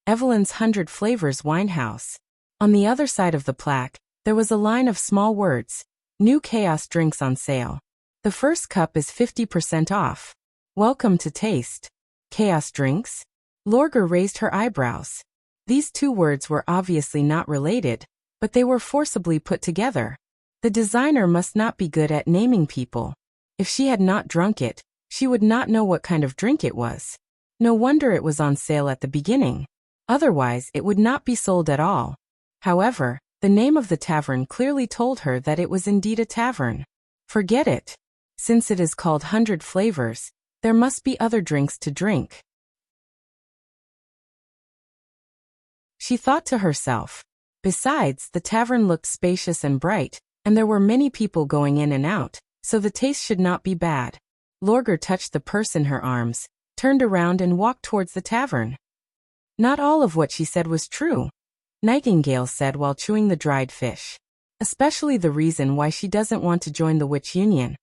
Evelyn's 100 Flavors Winehouse. On the other side of the plaque, there was a line of small words, "New Chaos Drinks on Sale. The first cup is 50% off. Welcome to taste." Chaos drinks? Lorger raised her eyebrows. These 2 words were obviously not related, but they were forcibly put together. The designer must not be good at naming people. If she had not drunk it, she would not know what kind of drink it was. No wonder it was on sale at the beginning. Otherwise, it would not be sold at all. However, the name of the tavern clearly told her that it was indeed a tavern. Forget it. Since it is called 100 Flavors, there must be other drinks to drink. She thought to herself. Besides, the tavern looked spacious and bright, and there were many people going in and out, so the taste should not be bad. Lorger touched the purse in her arms, turned around and walked towards the tavern. Not all of what she said was true, Nightingale said while chewing the dried fish. Especially the reason why she doesn't want to join the Witch Union.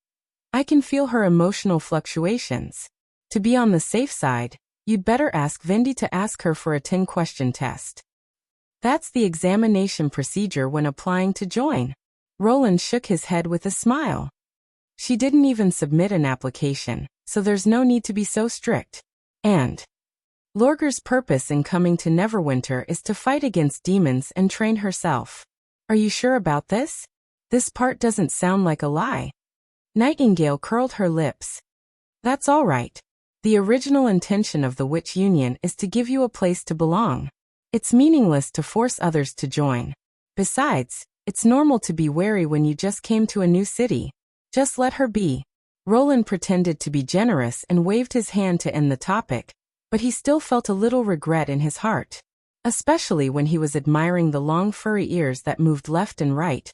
I can feel her emotional fluctuations. To be on the safe side, you'd better ask Vendi to ask her for a 10-question test. That's the examination procedure when applying to join. Roland shook his head with a smile. She didn't even submit an application, so there's no need to be so strict. And Lorger's purpose in coming to Neverwinter is to fight against demons and train herself. Are you sure about this? This part doesn't sound like a lie. Nightingale curled her lips. That's all right. The original intention of the Witch Union is to give you a place to belong. It's meaningless to force others to join. Besides, it's normal to be wary when you just came to a new city. Just let her be. Roland pretended to be generous and waved his hand to end the topic, but he still felt a little regret in his heart. Especially when he was admiring the long furry ears that moved left and right.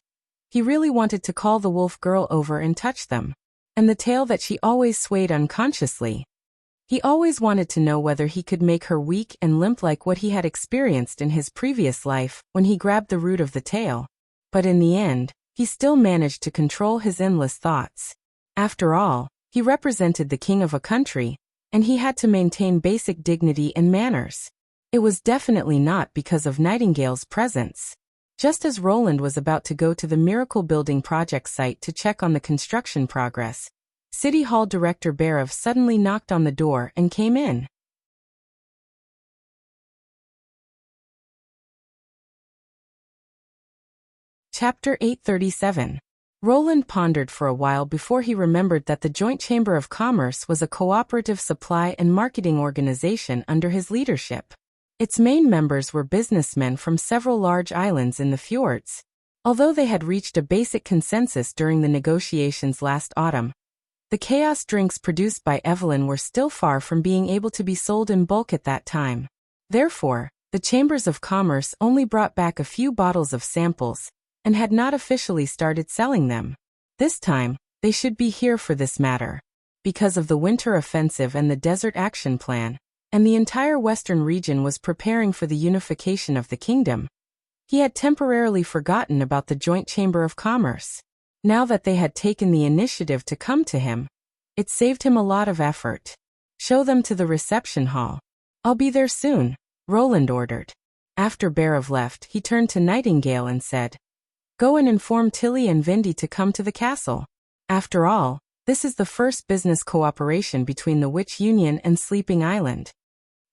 He really wanted to call the wolf girl over and touch them. And the tail that she always swayed unconsciously. He always wanted to know whether he could make her weak and limp like what he had experienced in his previous life when he grabbed the root of the tail. But in the end, he still managed to control his endless thoughts. After all, he represented the king of a country, and he had to maintain basic dignity and manners. It was definitely not because of Nightingale's presence. Just as Roland was about to go to the Miracle Building project site to check on the construction progress, City Hall Director Barev suddenly knocked on the door and came in. Chapter 837. Roland pondered for a while before he remembered that the Joint Chamber of Commerce was a cooperative supply and marketing organization under his leadership. Its main members were businessmen from several large islands in the fjords. Although they had reached a basic consensus during the negotiations last autumn, the chaos drinks produced by Evelyn were still far from being able to be sold in bulk at that time. Therefore, the Chambers of Commerce only brought back a few bottles of samples, and had not officially started selling them. This time, they should be here for this matter. Because of the winter offensive and the desert action plan, and the entire western region was preparing for the unification of the kingdom, he had temporarily forgotten about the Joint Chamber of Commerce. Now that they had taken the initiative to come to him, it saved him a lot of effort. Show them to the reception hall. I'll be there soon, Roland ordered. After Barov left, he turned to Nightingale and said, Go and inform Tilly and Vindy to come to the castle. After all, this is the first business cooperation between the Witch Union and Sleeping Island.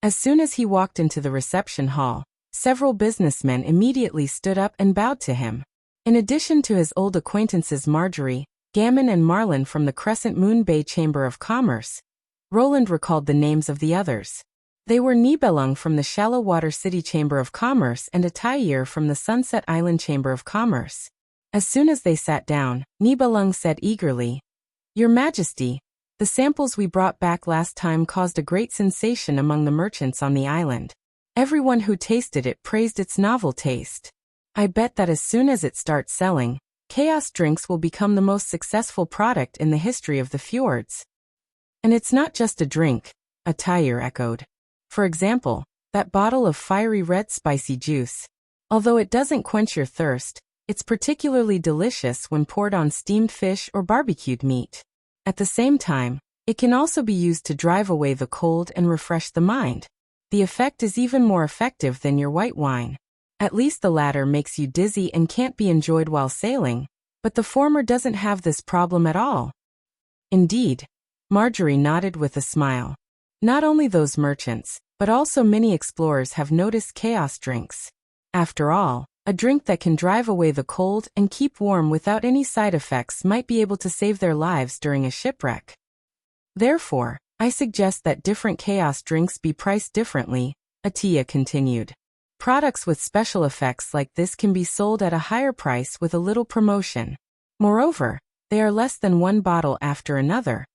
As soon as he walked into the reception hall, several businessmen immediately stood up and bowed to him. In addition to his old acquaintances Marjorie, Gammon and Marlin from the Crescent Moon Bay Chamber of Commerce, Roland recalled the names of the others. They were Nibelung from the Shallow Water City Chamber of Commerce and Atayir from the Sunset Island Chamber of Commerce. As soon as they sat down, Nibelung said eagerly, Your Majesty, the samples we brought back last time caused a great sensation among the merchants on the island. Everyone who tasted it praised its novel taste. I bet that as soon as it starts selling, Chaos Drinks will become the most successful product in the history of the fjords. And it's not just a drink, Atayir echoed. For example, that bottle of fiery red spicy juice. Although it doesn't quench your thirst, it's particularly delicious when poured on steamed fish or barbecued meat. At the same time, it can also be used to drive away the cold and refresh the mind. The effect is even more effective than your white wine. At least the latter makes you dizzy and can't be enjoyed while sailing, but the former doesn't have this problem at all. Indeed, Marjorie nodded with a smile. Not only those merchants, but also many explorers have noticed Chaos Drinks. After all, a drink that can drive away the cold and keep warm without any side effects might be able to save their lives during a shipwreck. Therefore, I suggest that different Chaos Drinks be priced differently, Atiya continued. Products with special effects like this can be sold at a higher price with a little promotion. Moreover, they are less than one bottle after another.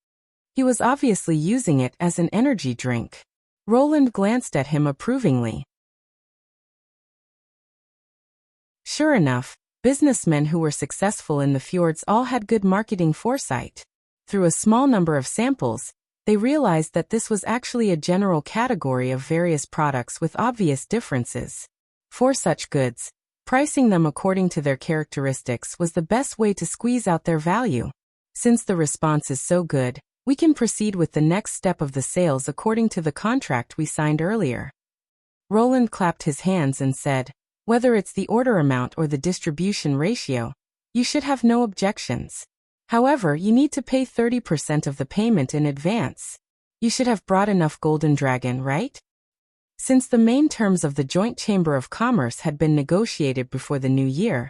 He was obviously using it as an energy drink. Roland glanced at him approvingly. Sure enough, businessmen who were successful in the fjords all had good marketing foresight. Through a small number of samples, they realized that this was actually a general category of various products with obvious differences. For such goods, pricing them according to their characteristics was the best way to squeeze out their value. Since the response is so good, we can proceed with the next step of the sales according to the contract we signed earlier. Roland clapped his hands and said, Whether it's the order amount or the distribution ratio, you should have no objections. However, you need to pay 30% of the payment in advance. You should have brought enough Golden Dragon, right? Since the main terms of the Joint Chamber of Commerce had been negotiated before the new year,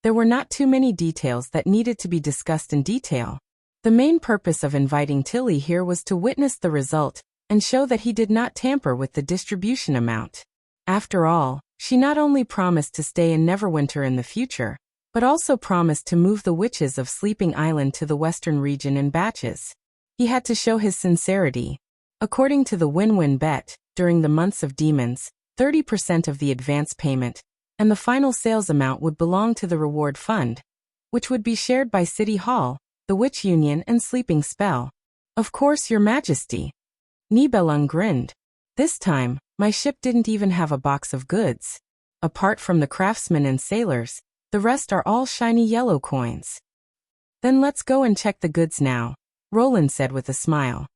there were not too many details that needed to be discussed in detail. The main purpose of inviting Tilly here was to witness the result and show that he did not tamper with the distribution amount. After all, she not only promised to stay in Neverwinter in the future, but also promised to move the witches of Sleeping Island to the western region in batches. He had to show his sincerity. According to the win-win bet, during the months of demons, 30% of the advance payment and the final sales amount would belong to the reward fund, which would be shared by City Hall, the Witch Union and Sleeping Spell. Of course, Your Majesty. Nibelung grinned. This time, my ship didn't even have a box of goods. Apart from the craftsmen and sailors, the rest are all shiny yellow coins. Then let's go and check the goods now, Roland said with a smile.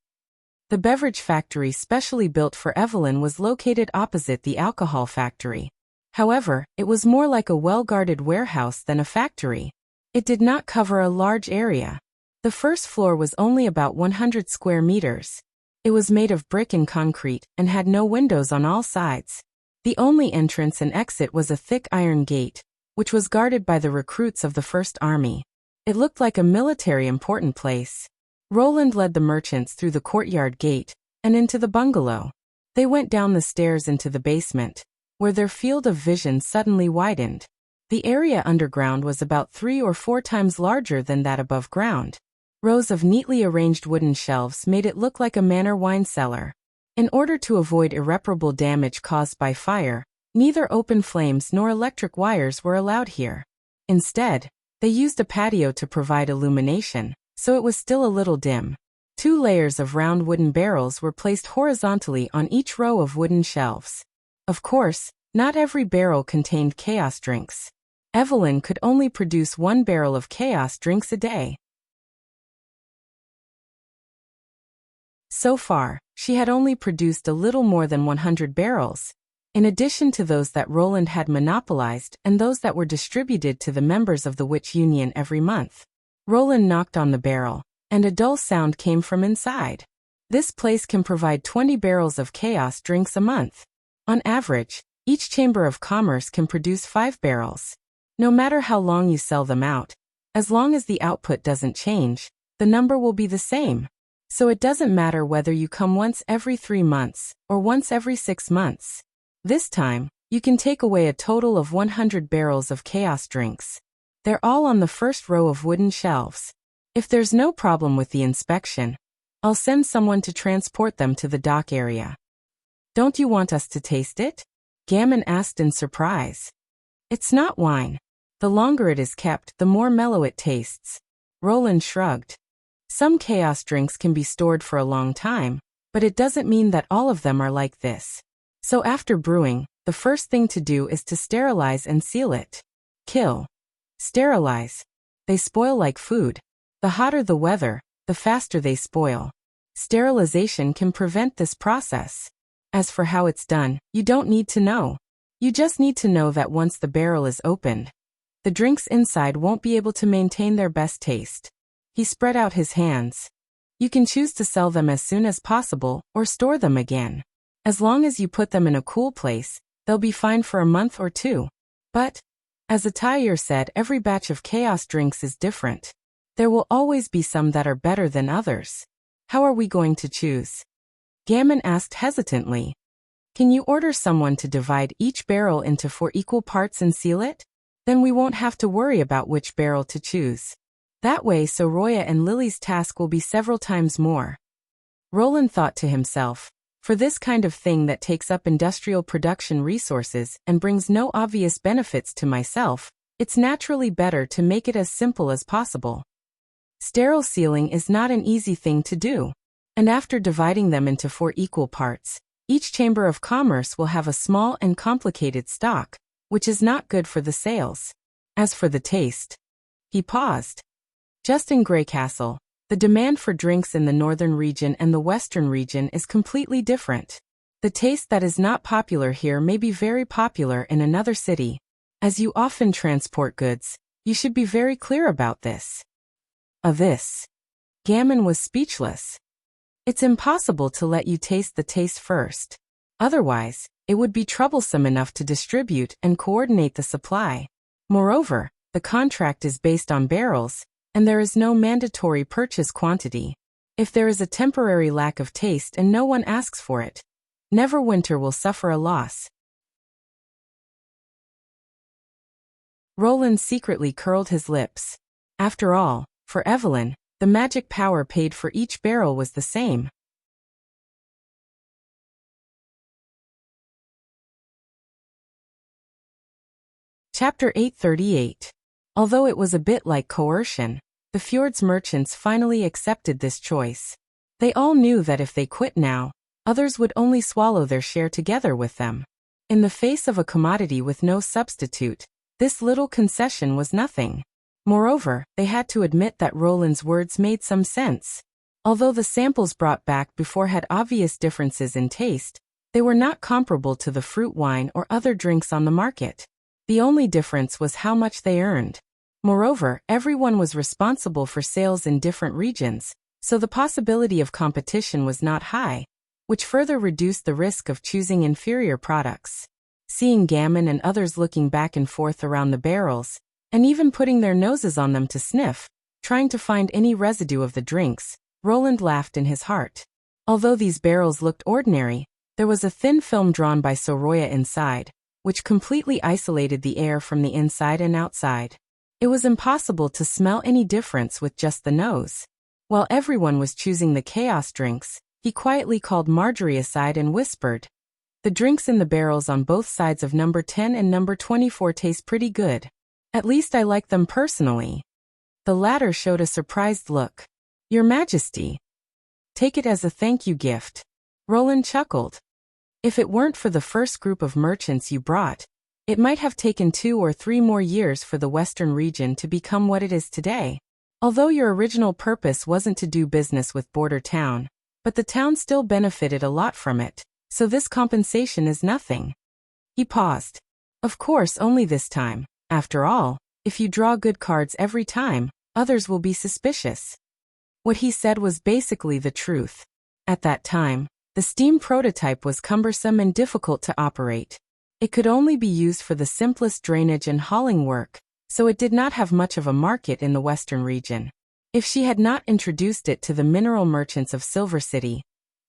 The beverage factory specially built for Evelyn was located opposite the alcohol factory. However, it was more like a well-guarded warehouse than a factory. It did not cover a large area. The first floor was only about 100 square meters. It was made of brick and concrete and had no windows on all sides. The only entrance and exit was a thick iron gate, which was guarded by the recruits of the First Army. It looked like a military important place. Roland led the merchants through the courtyard gate and into the bungalow. They went down the stairs into the basement, where their field of vision suddenly widened. The area underground was about 3 or 4 times larger than that above ground. Rows of neatly arranged wooden shelves made it look like a manor wine cellar. In order to avoid irreparable damage caused by fire, neither open flames nor electric wires were allowed here. Instead, they used a patio to provide illumination, so it was still a little dim. 2 layers of round wooden barrels were placed horizontally on each row of wooden shelves. Of course, not every barrel contained chaos drinks. Evelyn could only produce 1 barrel of chaos drinks a day. So far, she had only produced a little more than 100 barrels, in addition to those that Roland had monopolized and those that were distributed to the members of the Witch Union every month. Roland knocked on the barrel, and a dull sound came from inside. This place can provide 20 barrels of chaos drinks a month. On average, each chamber of commerce can produce 5 barrels. No matter how long you sell them out, as long as the output doesn't change, the number will be the same. So it doesn't matter whether you come once every 3 months or once every 6 months. This time, you can take away a total of 100 barrels of chaos drinks. They're all on the first row of wooden shelves. If there's no problem with the inspection, I'll send someone to transport them to the dock area. Don't you want us to taste it? Gammon asked in surprise. It's not wine. The longer it is kept, the more mellow it tastes. Roland shrugged. Some chaos drinks can be stored for a long time, but it doesn't mean that all of them are like this. So after brewing, the first thing to do is to sterilize and seal it. Kill. Sterilize. They spoil like food. The hotter the weather, the faster they spoil. Sterilization can prevent this process. As for how it's done, you don't need to know. You just need to know that once the barrel is opened, the drinks inside won't be able to maintain their best taste. He spread out his hands. You can choose to sell them as soon as possible or store them again. As long as you put them in a cool place, they'll be fine for a month or 2. But, as Attire said, every batch of chaos drinks is different. There will always be some that are better than others. How are we going to choose? Gammon asked hesitantly. Can you order someone to divide each barrel into 4 equal parts and seal it? Then we won't have to worry about which barrel to choose. That way Soroya and Lily's task will be several times more. Roland thought to himself, for this kind of thing that takes up industrial production resources and brings no obvious benefits to myself, it's naturally better to make it as simple as possible. Sterile sealing is not an easy thing to do. And after dividing them into 4 equal parts, each chamber of commerce will have a small and complicated stock, which is not good for the sales. As for the taste. He paused. Just in Greycastle, the demand for drinks in the northern region and the western region is completely different. The taste that is not popular here may be very popular in another city. As you often transport goods, you should be very clear about this. Gammon was speechless. It's impossible to let you taste the taste first. Otherwise, it would be troublesome enough to distribute and coordinate the supply. Moreover, the contract is based on barrels, and there is no mandatory purchase quantity. If there is a temporary lack of taste and no one asks for it, Neverwinter will suffer a loss. Roland secretly curled his lips. After all, for Evelyn, the magic power paid for each barrel was the same. Chapter 838. Although it was a bit like coercion, the Fjord's merchants finally accepted this choice. They all knew that if they quit now, others would only swallow their share together with them. In the face of a commodity with no substitute, this little concession was nothing. Moreover, they had to admit that Roland's words made some sense. Although the samples brought back before had obvious differences in taste, they were not comparable to the fruit wine or other drinks on the market. The only difference was how much they earned. Moreover, everyone was responsible for sales in different regions, so the possibility of competition was not high, which further reduced the risk of choosing inferior products. Seeing Gammon and others looking back and forth around the barrels, and even putting their noses on them to sniff, trying to find any residue of the drinks. Roland laughed in his heart. Although these barrels looked ordinary, there was a thin film drawn by Soroya inside, which completely isolated the air from the inside and outside. It was impossible to smell any difference with just the nose. While everyone was choosing the chaos drinks, he quietly called Marjorie aside and whispered, "The drinks in the barrels on both sides of number 10 and number 24 taste pretty good. At least I like them personally." The latter showed a surprised look. "Your Majesty. Take it as a thank you gift." Roland chuckled. "If it weren't for the first group of merchants you brought, it might have taken 2 or 3 more years for the Western region to become what it is today. Although your original purpose wasn't to do business with Border Town, but the town still benefited a lot from it, so this compensation is nothing." He paused. "Of course, only this time. After all, if you draw good cards every time, others will be suspicious." What he said was basically the truth. At that time, the steam prototype was cumbersome and difficult to operate. It could only be used for the simplest drainage and hauling work, so it did not have much of a market in the Western region. If she had not introduced it to the mineral merchants of Silver City,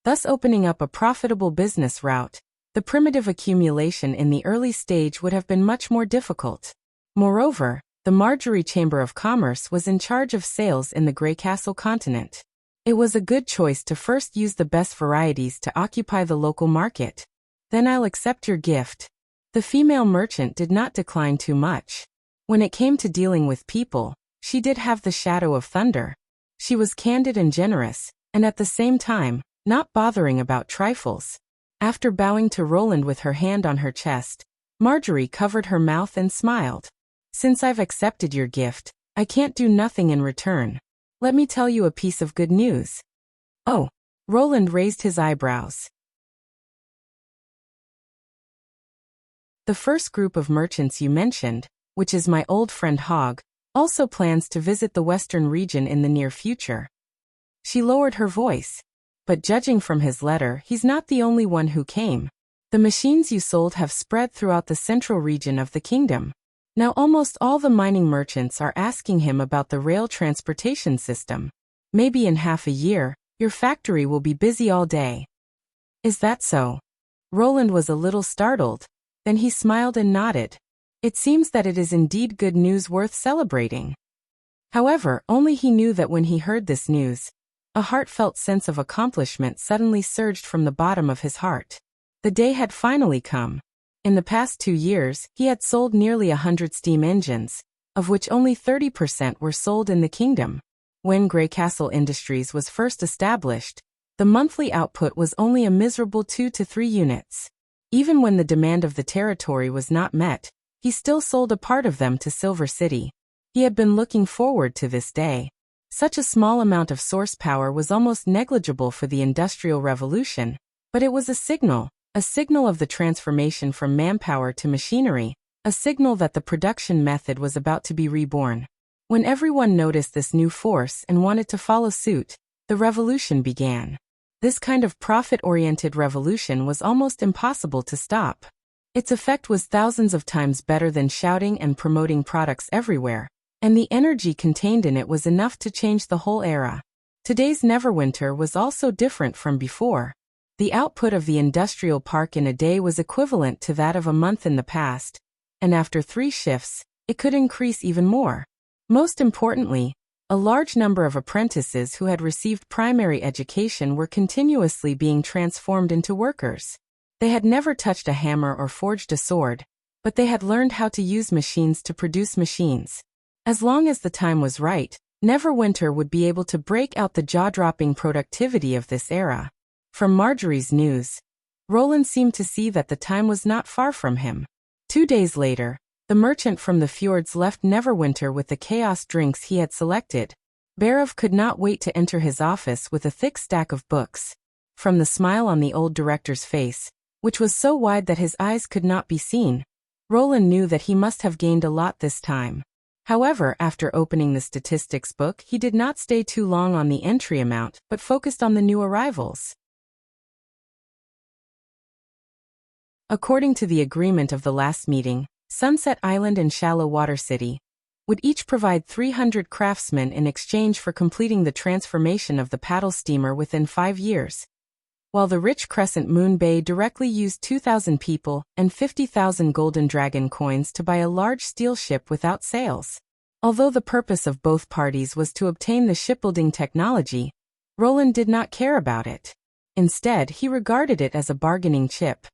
thus opening up a profitable business route, the primitive accumulation in the early stage would have been much more difficult. Moreover, the Marjorie Chamber of Commerce was in charge of sales in the Grey Castle continent. It was a good choice to first use the best varieties to occupy the local market. "Then I'll accept your gift." The female merchant did not decline too much. When it came to dealing with people, she did have the shadow of thunder. She was candid and generous, and at the same time, not bothering about trifles. After bowing to Roland with her hand on her chest, Marjorie covered her mouth and smiled. "Since I've accepted your gift, I can't do nothing in return. Let me tell you a piece of good news." "Oh." Roland raised his eyebrows. "The first group of merchants you mentioned, which is my old friend Hogg, also plans to visit the Western region in the near future." She lowered her voice. "But judging from his letter, he's not the only one who came. The machines you sold have spread throughout the central region of the kingdom. Now almost all the mining merchants are asking him about the rail transportation system. Maybe in half a year, your factory will be busy all day." "Is that so?" Roland was a little startled. Then he smiled and nodded. It seems that it is indeed good news worth celebrating. However, only he knew that when he heard this news, a heartfelt sense of accomplishment suddenly surged from the bottom of his heart. The day had finally come. In the past 2 years, he had sold nearly 100 steam engines, of which only 30% were sold in the kingdom. When Grey Castle Industries was first established, the monthly output was only a miserable 2 to 3 units. Even when the demand of the territory was not met, he still sold a part of them to Silver City. He had been looking forward to this day. Such a small amount of source power was almost negligible for the Industrial Revolution, but it was a signal of the transformation from manpower to machinery, a signal that the production method was about to be reborn. When everyone noticed this new force and wanted to follow suit, the revolution began. This kind of profit-oriented revolution was almost impossible to stop. Its effect was thousands of times better than shouting and promoting products everywhere, and the energy contained in it was enough to change the whole era. Today's Neverwinter was also different from before. The output of the industrial park in a day was equivalent to that of a month in the past, and after 3 shifts, it could increase even more. Most importantly, a large number of apprentices who had received primary education were continuously being transformed into workers. They had never touched a hammer or forged a sword, but they had learned how to use machines to produce machines. As long as the time was right, Neverwinter would be able to break out the jaw-dropping productivity of this era. From Marjorie's news, Roland seemed to see that the time was not far from him. 2 days later, the merchant from the fjords left Neverwinter with the chaos drinks he had selected. Barov could not wait to enter his office with a thick stack of books. From the smile on the old director's face, which was so wide that his eyes could not be seen, Roland knew that he must have gained a lot this time. However, after opening the statistics book, he did not stay too long on the entry amount, but focused on the new arrivals. According to the agreement of the last meeting, Sunset Island and Shallow Water City, would each provide 300 craftsmen in exchange for completing the transformation of the paddle steamer within 5 years, while the rich Crescent Moon Bay directly used 2,000 people and 50,000 golden dragon coins to buy a large steel ship without sails. Although the purpose of both parties was to obtain the shipbuilding technology, Roland did not care about it. Instead, he regarded it as a bargaining chip.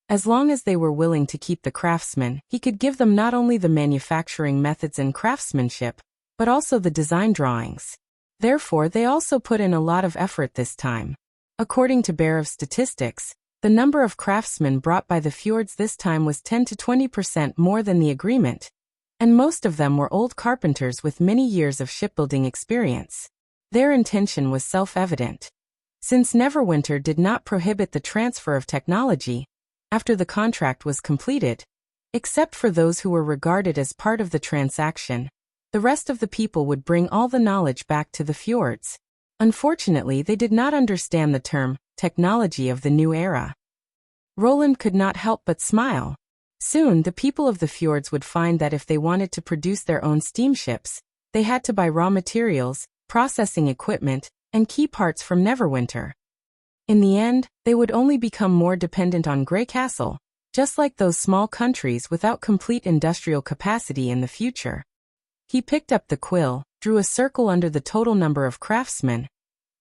As long as they were willing to keep the craftsmen, he could give them not only the manufacturing methods and craftsmanship, but also the design drawings. Therefore, they also put in a lot of effort this time. According to Barev's statistics, the number of craftsmen brought by the fjords this time was 10 to 20% more than the agreement, and most of them were old carpenters with many years of shipbuilding experience. Their intention was self-evident. Since Neverwinter did not prohibit the transfer of technology after the contract was completed, except for those who were regarded as part of the transaction, the rest of the people would bring all the knowledge back to the fjords. Unfortunately, they did not understand the term technology of the new era. Roland could not help but smile. Soon, the people of the fjords would find that if they wanted to produce their own steamships, they had to buy raw materials, processing equipment, and key parts from Neverwinter. In the end, they would only become more dependent on Grey Castle, just like those small countries without complete industrial capacity in the future. He picked up the quill, drew a circle under the total number of craftsmen,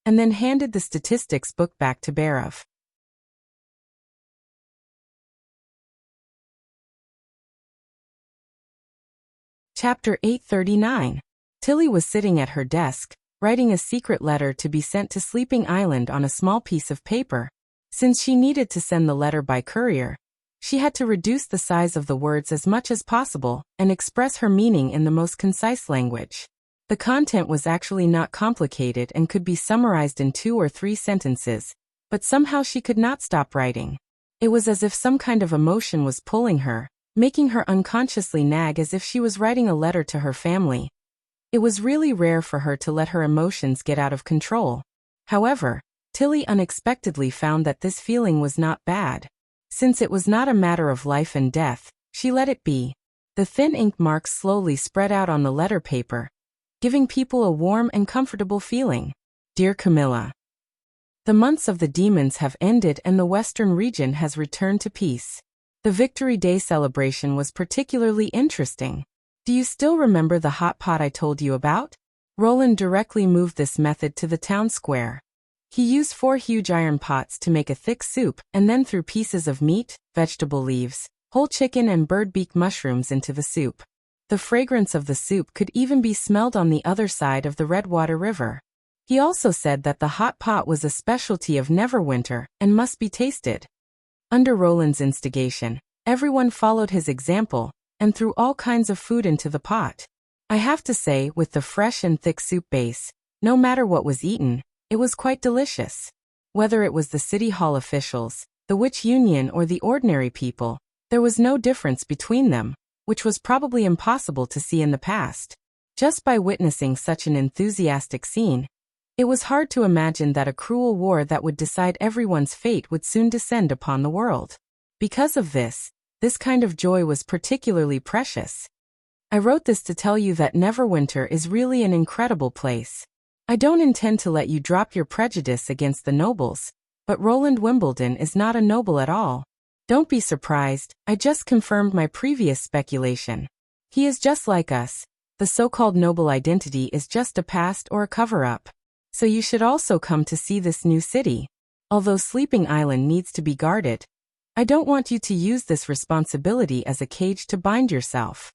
and then handed the statistics book back to Barev. Chapter 839. Tilly was sitting at her desk, writing a secret letter to be sent to Sleeping Island on a small piece of paper. Since she needed to send the letter by courier, she had to reduce the size of the words as much as possible and express her meaning in the most concise language. The content was actually not complicated and could be summarized in 2 or 3 sentences, but somehow she could not stop writing. It was as if some kind of emotion was pulling her, making her unconsciously nag as if she was writing a letter to her family. It was really rare for her to let her emotions get out of control. However, Tilly unexpectedly found that this feeling was not bad. Since it was not a matter of life and death, she let it be. The thin ink marks slowly spread out on the letter paper, giving people a warm and comfortable feeling. Dear Camilla, the months of the demons have ended and the western region has returned to peace. The Victory Day celebration was particularly interesting. Do you still remember the hot pot I told you about? Roland directly moved this method to the town square. He used 4 huge iron pots to make a thick soup and then threw pieces of meat, vegetable leaves, whole chicken and bird beak mushrooms into the soup. The fragrance of the soup could even be smelled on the other side of the Redwater River. He also said that the hot pot was a specialty of Neverwinter and must be tasted. Under Roland's instigation, everyone followed his example and threw all kinds of food into the pot. I have to say, with the fresh and thick soup base, no matter what was eaten, it was quite delicious. Whether it was the city hall officials, the witch union or the ordinary people, there was no difference between them, which was probably impossible to see in the past. Just by witnessing such an enthusiastic scene, it was hard to imagine that a cruel war that would decide everyone's fate would soon descend upon the world. Because of this kind of joy was particularly precious. I wrote this to tell you that Neverwinter is really an incredible place. I don't intend to let you drop your prejudice against the nobles, but Roland Wimbledon is not a noble at all. Don't be surprised, I just confirmed my previous speculation. He is just like us. The so-called noble identity is just a past or a cover-up. So you should also come to see this new city. Although Sleeping Island needs to be guarded, I don't want you to use this responsibility as a cage to bind yourself.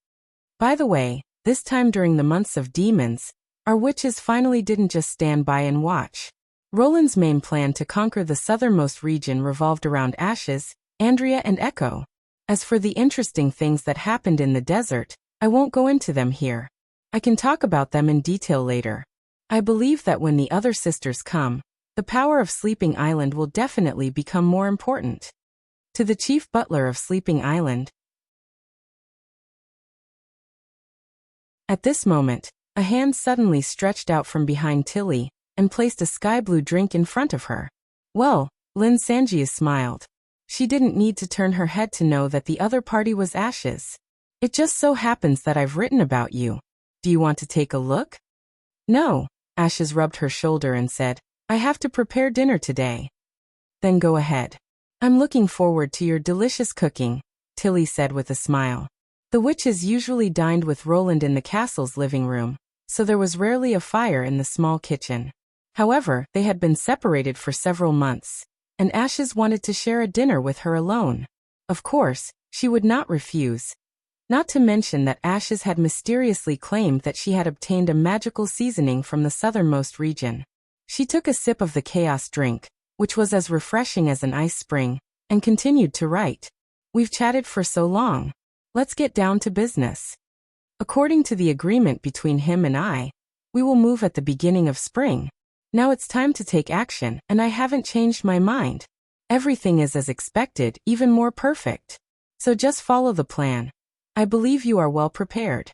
By the way, this time during the months of demons, our witches finally didn't just stand by and watch. Roland's main plan to conquer the southernmost region revolved around Ashes, Andrea and Echo. As for the interesting things that happened in the desert, I won't go into them here. I can talk about them in detail later. I believe that when the other sisters come, the power of Sleeping Island will definitely become more important. To the chief butler of Sleeping Island. At this moment, a hand suddenly stretched out from behind Tilly and placed a sky-blue drink in front of her. Well, Lynn Sangia smiled. She didn't need to turn her head to know that the other party was Ashes. It just so happens that I've written about you. Do you want to take a look? No, Ashes rubbed her shoulder and said, I have to prepare dinner today. Then go ahead. I'm looking forward to your delicious cooking, Tilly said with a smile. The witches usually dined with Roland in the castle's living room, so there was rarely a fire in the small kitchen. However, they had been separated for several months, and Ashes wanted to share a dinner with her alone. Of course, she would not refuse. Not to mention that Ashes had mysteriously claimed that she had obtained a magical seasoning from the southernmost region. She took a sip of the chaos drink, which was as refreshing as an ice spring, and continued to write. We've chatted for so long. Let's get down to business. According to the agreement between him and I, we will move at the beginning of spring. Now it's time to take action, and I haven't changed my mind. Everything is as expected, even more perfect. So just follow the plan. I believe you are well prepared.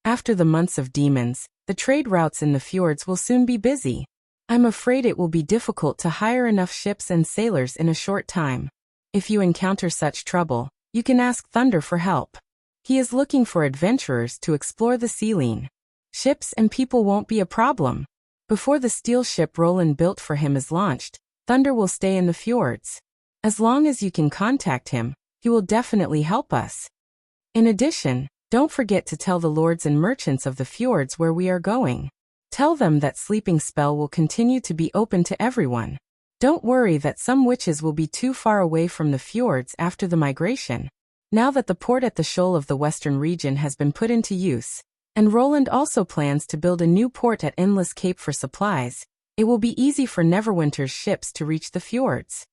After the months of demons, the trade routes in the fjords will soon be busy. I'm afraid it will be difficult to hire enough ships and sailors in a short time. If you encounter such trouble, you can ask Thunder for help. He is looking for adventurers to explore the Sealine. Ships and people won't be a problem. Before the steel ship Roland built for him is launched, Thunder will stay in the fjords. As long as you can contact him, he will definitely help us. In addition, don't forget to tell the lords and merchants of the fjords where we are going. Tell them that sleeping spell will continue to be open to everyone. Don't worry that some witches will be too far away from the fjords after the migration. Now that the port at the shoal of the western region has been put into use, and Roland also plans to build a new port at Endless Cape for supplies, it will be easy for Neverwinter's ships to reach the fjords.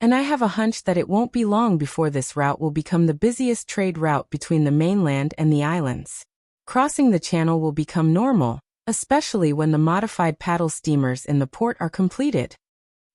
And I have a hunch that it won't be long before this route will become the busiest trade route between the mainland and the islands. Crossing the channel will become normal, especially when the modified paddle steamers in the port are completed.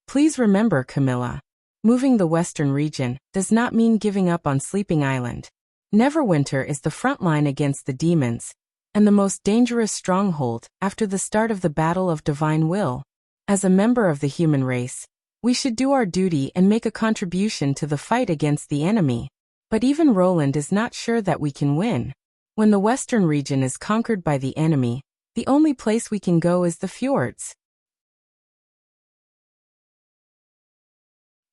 Please remember, Camilla, moving the western region does not mean giving up on Sleeping Island. Neverwinter is the front line against the demons, and the most dangerous stronghold after the start of the Battle of Divine Will. As a member of the human race, we should do our duty and make a contribution to the fight against the enemy. But even Roland is not sure that we can win. When the western region is conquered by the enemy, the only place we can go is the fjords.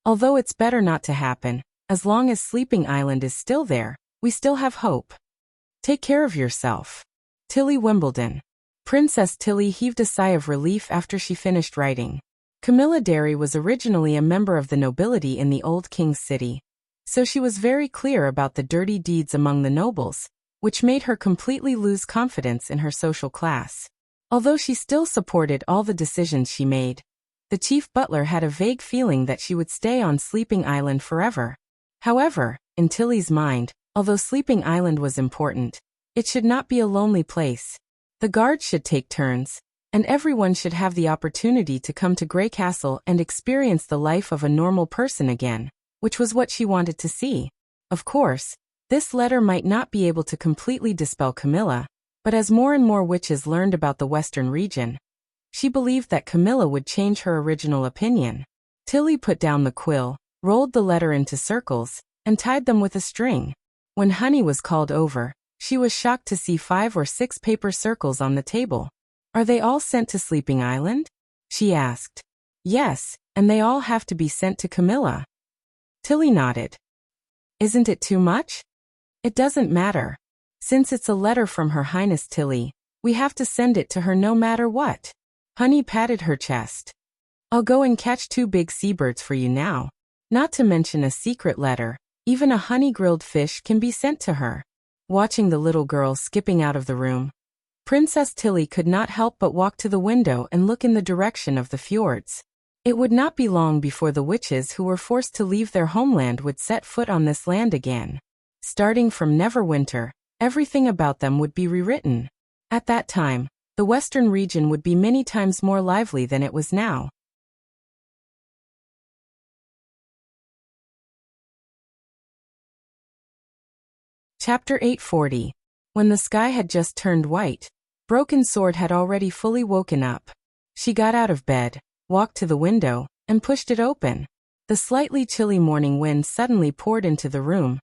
Although it's better not to happen, as long as Sleeping Island is still there, we still have hope. Take care of yourself. Tilly Wimbledon. Princess Tilly heaved a sigh of relief after she finished writing. Camilla Derry was originally a member of the nobility in the old king's city, so she was very clear about the dirty deeds among the nobles, which made her completely lose confidence in her social class. Although she still supported all the decisions she made, the chief butler had a vague feeling that she would stay on Sleeping Island forever. However, in Tilly's mind, although Sleeping Island was important, it should not be a lonely place. The guards should take turns, and everyone should have the opportunity to come to Grey Castle and experience the life of a normal person again, which was what she wanted to see. Of course, this letter might not be able to completely dispel Camilla, but as more and more witches learned about the western region, she believed that Camilla would change her original opinion. Tilly put down the quill, rolled the letter into circles, and tied them with a string. When Honey was called over, she was shocked to see 5 or 6 paper circles on the table. Are they all sent to Sleeping Island? She asked. Yes, and they all have to be sent to Camilla. Tilly nodded. Isn't it too much? It doesn't matter. Since it's a letter from Her Highness Tilly, we have to send it to her no matter what. Honey patted her chest. I'll go and catch 2 big seabirds for you now. Not to mention a secret letter, even a honey-grilled fish can be sent to her. Watching the little girl skipping out of the room, Princess Tilly could not help but walk to the window and look in the direction of the fjords. It would not be long before the witches who were forced to leave their homeland would set foot on this land again. Starting from Neverwinter, everything about them would be rewritten. At that time, the western region would be many times more lively than it was now. Chapter 840. When the sky had just turned white, Broken Sword had already fully woken up. She got out of bed, walked to the window, and pushed it open. The slightly chilly morning wind suddenly poured into the room,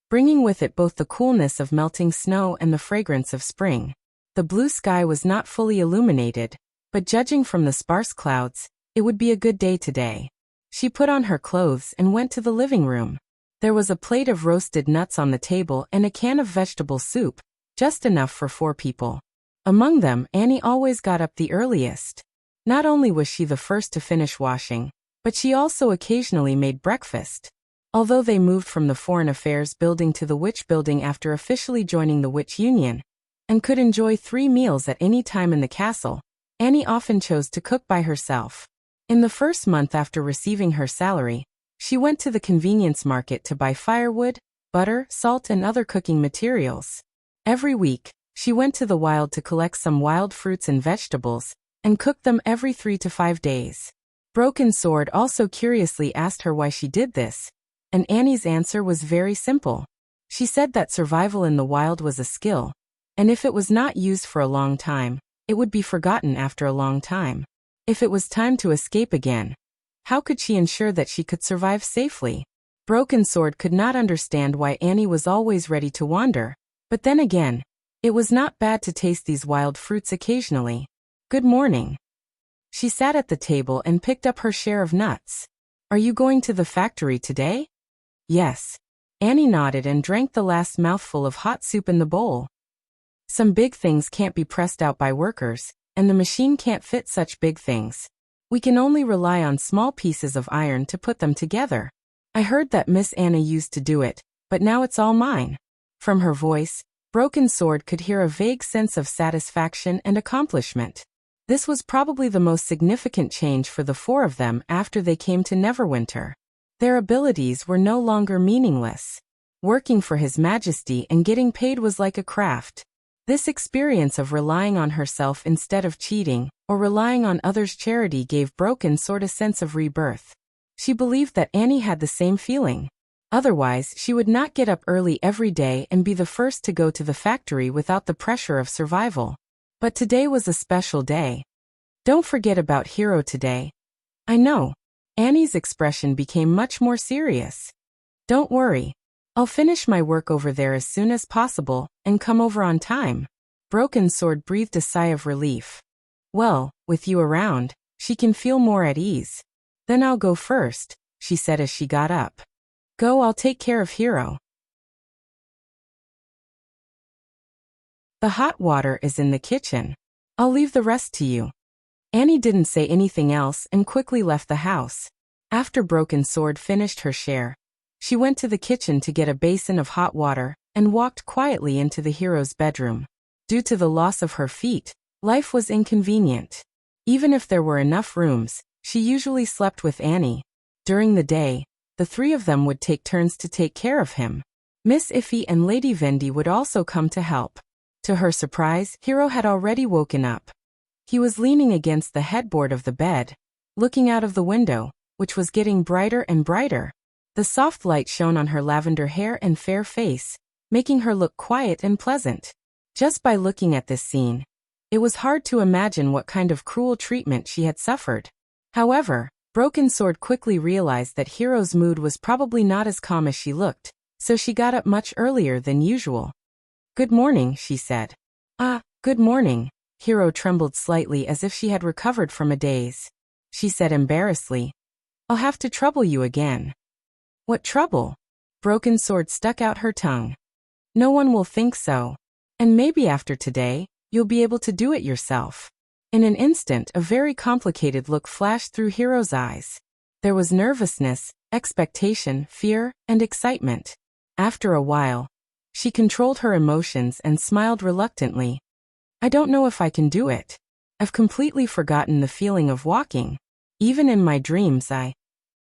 bringing with it both the coolness of melting snow and the fragrance of spring. The blue sky was not fully illuminated, but judging from the sparse clouds, it would be a good day today. She put on her clothes and went to the living room. There was a plate of roasted nuts on the table and a can of vegetable soup, just enough for 4 people. Among them, Annie always got up the earliest. Not only was she the first to finish washing, but she also occasionally made breakfast. Although they moved from the Foreign Affairs building to the Witch building after officially joining the Witch Union, and could enjoy 3 meals at any time in the castle, Annie often chose to cook by herself. In the first month after receiving her salary, she went to the convenience market to buy firewood, butter, salt, and other cooking materials. Every week, she went to the wild to collect some wild fruits and vegetables, and cooked them every 3 to 5 days. Broken Sword also curiously asked her why she did this, and Annie's answer was very simple. She said that survival in the wild was a skill, and if it was not used for a long time, it would be forgotten after a long time. If it was time to escape again, how could she ensure that she could survive safely? Broken Sword could not understand why Annie was always ready to wander, but then again, it was not bad to taste these wild fruits occasionally. Good morning. She sat at the table and picked up her share of nuts. Are you going to the factory today? Yes. Annie nodded and drank the last mouthful of hot soup in the bowl. Some big things can't be pressed out by workers, and the machine can't fit such big things. We can only rely on small pieces of iron to put them together. I heard that Miss Anna used to do it, but now it's all mine. From her voice, Broken Sword could hear a vague sense of satisfaction and accomplishment. This was probably the most significant change for the 4 of them after they came to Neverwinter. Their abilities were no longer meaningless. Working for His Majesty and getting paid was like a craft. This experience of relying on herself instead of cheating, or relying on others' charity gave Broken Sword a sense of rebirth. She believed that Annie had the same feeling. Otherwise, she would not get up early every day and be the first to go to the factory without the pressure of survival. But today was a special day. Don't forget about Hero today. I know. Annie's expression became much more serious. Don't worry. I'll finish my work over there as soon as possible and come over on time. Broken Sword breathed a sigh of relief. Well, with you around, she can feel more at ease. Then I'll go first, she said as she got up. Go, I'll take care of Hero. The hot water is in the kitchen. I'll leave the rest to you. Annie didn't say anything else and quickly left the house. After Broken Sword finished her share, she went to the kitchen to get a basin of hot water and walked quietly into the hero's bedroom. Due to the loss of her feet, life was inconvenient. Even if there were enough rooms, she usually slept with Annie. During the day, the 3 of them would take turns to take care of him. Miss Iffy and Lady Vendi would also come to help. To her surprise, Hero had already woken up. He was leaning against the headboard of the bed, looking out of the window, which was getting brighter and brighter. The soft light shone on her lavender hair and fair face, making her look quiet and pleasant. Just by looking at this scene, it was hard to imagine what kind of cruel treatment she had suffered. However, Broken Sword quickly realized that Hero's mood was probably not as calm as she looked, so she got up much earlier than usual. Good morning, she said. Good morning. Hero trembled slightly as if she had recovered from a daze. She said embarrassedly, I'll have to trouble you again. What trouble? Broken Sword stuck out her tongue. No one will think so. And maybe after today, you'll be able to do it yourself. In an instant, a very complicated look flashed through Hero's eyes. There was nervousness, expectation, fear, and excitement. After a while, she controlled her emotions and smiled reluctantly. I don't know if I can do it. I've completely forgotten the feeling of walking. Even in my dreams,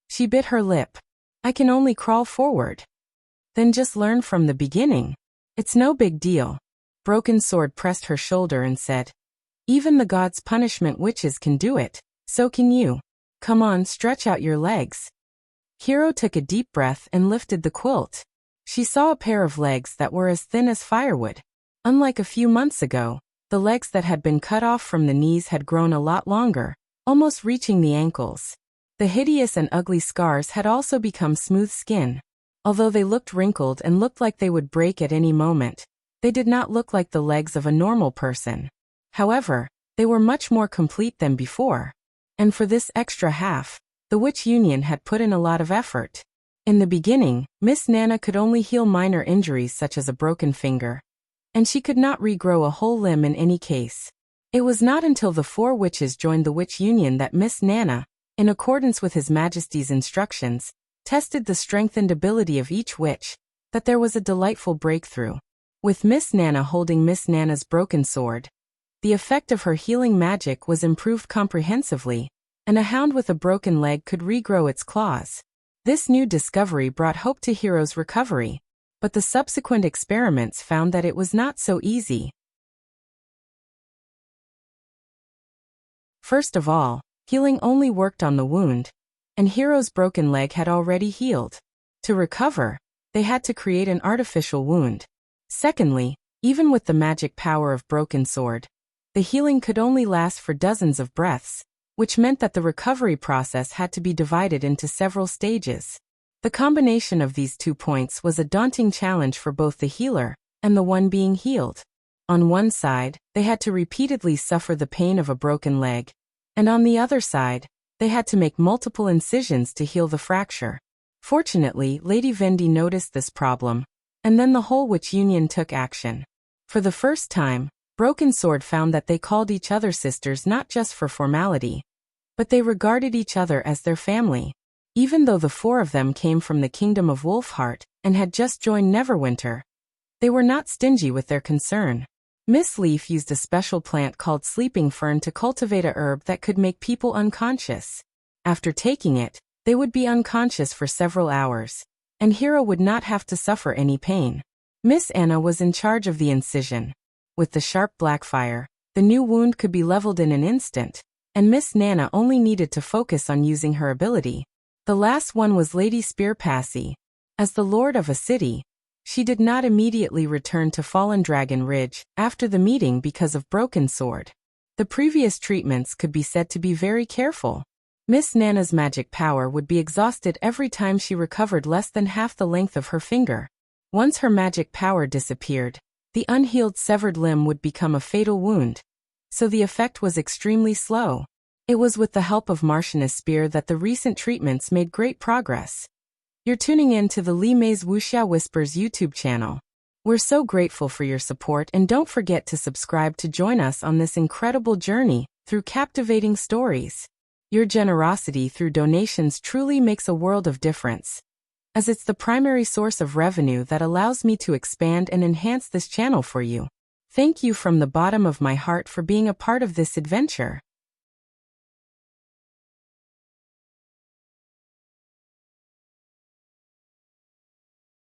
She bit her lip. I can only crawl forward. Then just learn from the beginning. It's no big deal. Broken Sword pressed her shoulder and said, Even the gods' punishment witches can do it, so can you. Come on, stretch out your legs. Hero took a deep breath and lifted the quilt. She saw a pair of legs that were as thin as firewood. Unlike a few months ago, the legs that had been cut off from the knees had grown a lot longer, almost reaching the ankles. The hideous and ugly scars had also become smooth skin. Although they looked wrinkled and looked like they would break at any moment, They did not look like the legs of a normal person. However, they were much more complete than before. And for this extra half, the Witch Union had put in a lot of effort. In the beginning, Miss Nana could only heal minor injuries such as a broken finger. And she could not regrow a whole limb in any case. It was not until the 4 witches joined the Witch Union that Miss Nana, in accordance with His Majesty's instructions, tested the strengthened ability of each witch, that there was a delightful breakthrough. With Miss Nana holding Miss Nana's broken sword, the effect of her healing magic was improved comprehensively, and a hound with a broken leg could regrow its claws. This new discovery brought hope to Hiro's recovery, but the subsequent experiments found that it was not so easy. First of all, healing only worked on the wound, and Hiro's broken leg had already healed. To recover, they had to create an artificial wound. Secondly, even with the magic power of broken sword, the healing could only last for dozens of breaths, which meant that the recovery process had to be divided into several stages. The combination of these 2 points was a daunting challenge for both the healer and the one being healed. On one side, they had to repeatedly suffer the pain of a broken leg, and on the other side, they had to make multiple incisions to heal the fracture. Fortunately, Lady Vendi noticed this problem, and then the whole Witch Union took action. For the first time, Broken Sword found that they called each other sisters not just for formality, but they regarded each other as their family. Even though the 4 of them came from the kingdom of Wolfheart and had just joined Neverwinter, they were not stingy with their concern. Miss Leaf used a special plant called sleeping fern to cultivate a herb that could make people unconscious. After taking it, they would be unconscious for several hours, and Hiro would not have to suffer any pain. Miss Anna was in charge of the incision. With the sharp black fire, the new wound could be leveled in an instant, and Miss Nana only needed to focus on using her ability. The last one was Lady Spearpassy. As the lord of a city, she did not immediately return to Fallen Dragon Ridge after the meeting because of Broken Sword. The previous treatments could be said to be very careful. Miss Nana's magic power would be exhausted every time she recovered less than half the length of her finger. Once her magic power disappeared, the unhealed severed limb would become a fatal wound, so the effect was extremely slow. It was with the help of Martian's spear that the recent treatments made great progress. You're tuning in to the Li Mei's Wuxia Whispers YouTube channel. We're so grateful for your support, and don't forget to subscribe to join us on this incredible journey through captivating stories. Your generosity through donations truly makes a world of difference, as it's the primary source of revenue that allows me to expand and enhance this channel for you. Thank you from the bottom of my heart for being a part of this adventure.